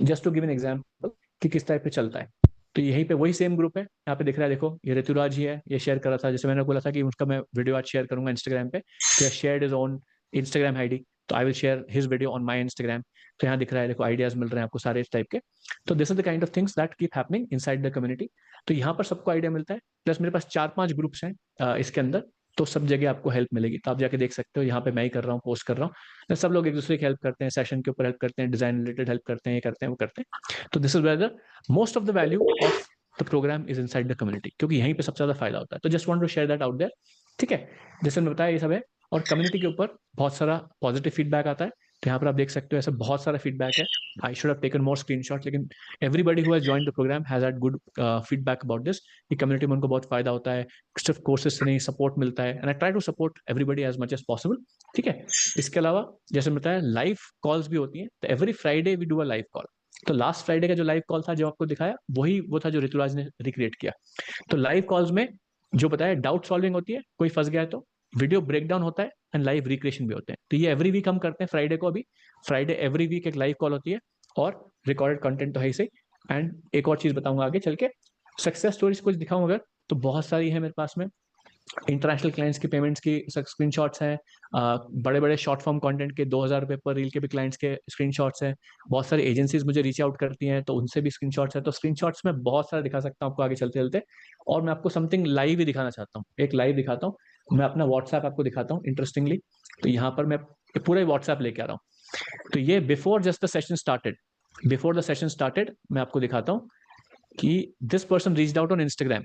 just to give an example कि किस टाइप पे चलता है। तो यहीं पे वही सेम ग्रुप है, यहाँ पे दिख रहा है, देखो ये ऋतुराज ही है, ये शेयर कर रहा था। जैसे मैंने बोला था कि उसका मैं वीडियो आज शेयर करूंगा इंस्टाग्राम पे, तो share is on Instagram ID, तो I will share his video on my Instagram. तो यहाँ दिख रहा है, देखो आइडियाज मिल रहे हैं आपको सारे इस टाइप के। तो this is the kind of things that keep happening inside the community. तो यहाँ पर सबको आइडिया मिलता है, प्लस मेरे पास 4-5 ग्रुप्स हैं इसके अंदर, तो सब जगह आपको हेल्प मिलेगी। तो आप जाके देख सकते हो, यहाँ पे मैं ही कर रहा हूँ, पोस्ट कर रहा हूँ, सब लोग एक दूसरे की हेल्प करते हैं, सेशन के ऊपर हेल्प करते हैं, डिजाइन रिलेटेड हेल्प करते हैं, ये करते हैं वो करते हैं। तो this is where the most of the value of the program is inside the community, क्योंकि यहीं पे सबसे ज्यादा फायदा होता है। तो just want to share that out there, ठीक है। जैसे मैंने बताया ये सब है, और कम्युनिटी के ऊपर बहुत सारा पॉजिटिव फीडबैक आता है। तो यहाँ पर आप देख सकते हो ऐसा बहुत सारा फीडबैक है। I should have taken more screenshot, लेकिन everybody who has joined the program has had good feedback about this, कि कम्युनिटी में उनको बहुत फायदा होता है, सिर्फ कोर्सेज से नहीं सपोर्ट मिलता है, and I try to support everybody as much as possible, ठीक है। इसके अलावा जैसे बताया लाइव कॉल्स भी होती हैं, तो every Friday we do a live call. तो लास्ट फ्राइडे का जो लाइव कॉल था जो आपको दिखाया, वही वो था जो ऋतुराज ने रिक्रिएट किया। तो लाइव कॉल्स में जो बताया, डाउट सॉल्विंग होती है, कोई फंस गया है तो वीडियो ब्रेकडाउन होता है, एंड लाइव रिक्रिएशन भी होते हैं। तो ये एवरी वीक हम करते हैं फ्राइडे को। अभी फ्राइडे एवरी वीक एक लाइव कॉल होती है, और रिकॉर्डेड कंटेंट तो है ही सही। एंड एक और चीज बताऊंगा आगे चल के, सक्सेस स्टोरीज कुछ दिखाऊं अगर, तो बहुत सारी है मेरे पास में। इंटरनेशनल क्लाइंट्स की पेमेंट्स की स्क्रीनशॉट्स हैं, बड़े बड़े शॉर्ट फॉर्म कंटेंट के 2,000 रुपए पर रील के भी क्लाइंट्स के स्क्रीनशॉट्स हैं। बहुत सारी एजेंसीज मुझे रीच आउट करती हैं, तो उनसे भी स्क्रीनशॉट्स हैं। तो स्क्रीनशॉट्स में बहुत सारा दिखा सकता हूँ आपको आगे चलते चलते। और मैं आपको समथिंग लाइव ही दिखाना चाहता हूँ, एक लाइव दिखाता हूँ। मैं अपना व्हाट्सएप आपको दिखाता हूँ इंटरेस्टिंगली। तो यहाँ पर मैं पूरा व्हाट्सएप लेके आ रहा हूँ। तो ये before just the session started, before the session started मैं आपको दिखाता हूँ कि this person reached out on Instagram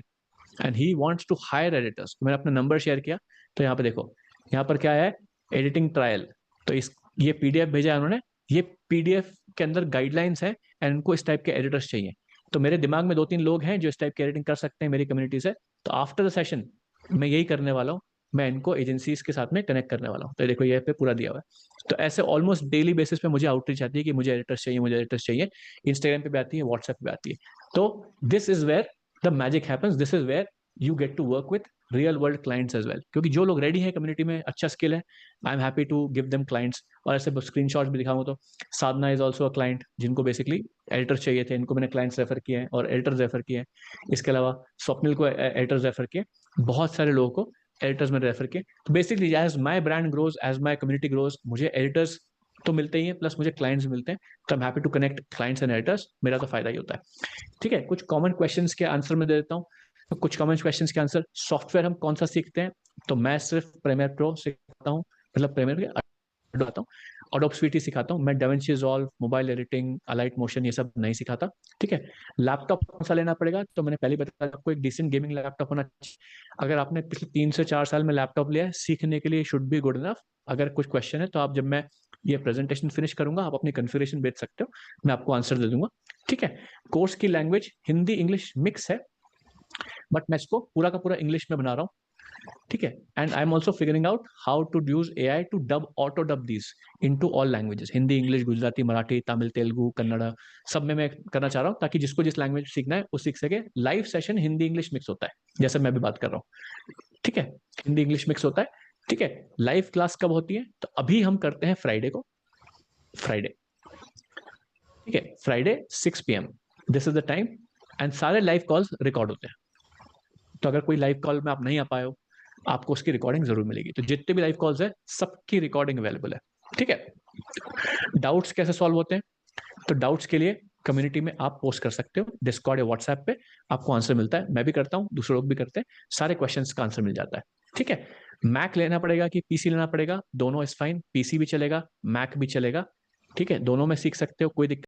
and he wants to hire editors. मैंने अपना नंबर शेयर किया, तो यहाँ पे देखो, यहाँ पर क्या है, एडिटिंग ट्रायल। तो इस ये पीडीएफ भेजा है उन्होंने, ये पीडीएफ के अंदर गाइडलाइंस है, एंड उनको इस टाइप के एडिटर्स चाहिए। तो मेरे दिमाग में 2-3 लोग हैं जो इस टाइप की एडिटिंग कर सकते हैं मेरी कम्युनिटी से। तो आफ्टर द सेशन मैं यही करने वाला हूँ, मैं इनको एजेंसीज के साथ में कनेक्ट करने वाला हूँ। तो देखो ये पे पूरा दिया हुआ है। तो ऐसे ऑलमोस्ट डेली बेसिस पे मुझे आउटरीच आती है कि मुझे एडिटर्स चाहिए, मुझे एडिटर्स चाहिए। इंस्टाग्राम पे भी आती है, व्हाट्सएप पे भी आती है। तो this is where the magic happens, this is where you get to work with real world clients as well. क्योंकि जो लोग रेडी हैं कम्युनिटी में, अच्छा स्किल है, I am happy to give them clients. और ऐसे स्क्रीनशॉट्स भी दिखाऊंगा, तो Sadhana is also a client, जिनको बेसिकली एडिटर्स चाहिए थे, इनको मैंने क्लाइंट्स रेफर किए हैं और एडिटर्स रेफर किए हैं। इसके अलावा स्वप्निल को एडिटर्स रेफर किए, बहुत सारे लोगों को एडिटर्स में रेफर किए। तो basically as my brand grows, as my community grows, मुझे एडिटर्स तो मिलते ही हैं, प्लस मुझे क्लाइंट्स मिलते हैं। तो I am happy to connect clients and editors, मेरा तो फायदा ही होता है। ठीक है, कुछ कॉमन क्वेश्चंस के आंसर में दे देता हूँ। तो कुछ कॉमन क्वेश्चंस के आंसर, सॉफ्टवेयर हम कौन सा सीखते हैं, तो मैं सिर्फ प्रीमियर प्रो सिखाता हूँ, मतलब प्रीमियर के आता हूँ, अडोब स्वीटी सिखाता हूँ मैं, DaVinci resolve, mobile editing, Alight Motion, ये सब नहीं सिखाता। ठीक है, लैपटॉप कौन सा लेना पड़ेगा, तो मैंने पहले बताया आपको, एक डिसेंट गेमिंग लैपटॉप होना चाहिए। अगर आपने पिछले 3 से 4 साल में लैपटॉप लिया है, सीखने के लिए शुड बी गुड इनफ। अगर कुछ क्वेश्चन है तो आप, जब मैं ये प्रेजेंटेशन फिनिश करूंगा, आप अपनी कन्फिग्रेशन भेज सकते हो, मैं आपको आंसर दे दूंगा। ठीक है, कोर्स की लैंग्वेज हिंदी इंग्लिश मिक्स है, बट मैं इसको पूरा का पूरा इंग्लिश में बना रहा हूँ। ठीक है, and I am also figuring out how to use AI to dub, auto dub these into all languages, Hindi English Gujarati Marathi Tamil Telugu Kannada, सब में मैं करना चाह रहा हूँ, ताकि जिसको जिस लैंग्वेज सीखना है वो सीख सके। Live session Hindi English mix होता है, जैसे मैं भी बात कर रहा हूँ। ठीक है, हिंदी इंग्लिश मिक्स होता है। ठीक है, लाइव क्लास कब होती है, तो अभी हम करते हैं फ्राइडे को, फ्राइडे। ठीक है, Friday 6 PM, this is the time, and सारे लाइव कॉल्स रिकॉर्ड होते हैं। तो अगर कोई लाइव कॉल में आप नहीं आ पाए हो, आपको उसकी रिकॉर्डिंग जरूर मिलेगी। तो जितने भी लाइव कॉल्स है, सबकी रिकॉर्डिंग अवेलेबल है। ठीक है, डाउट्स कैसे सॉल्व होते हैं, तो डाउट्स के लिए कम्युनिटी में आप पोस्ट कर सकते हो, डिस्कॉर्ड या व्हाट्सएप पे आपको आंसर मिलता है। मैं भी करता हूँ, दूसरे लोग भी करते हैं, सारे क्वेश्चंस का आंसर मिल जाता है। ठीक है, मैक लेना पड़ेगा कि पीसी लेना पड़ेगा, दोनों इज फाइन, पीसी भी चलेगा, मैक भी चलेगा। ठीक है, दोनों में सीख सकते हो, कोई दिक्कत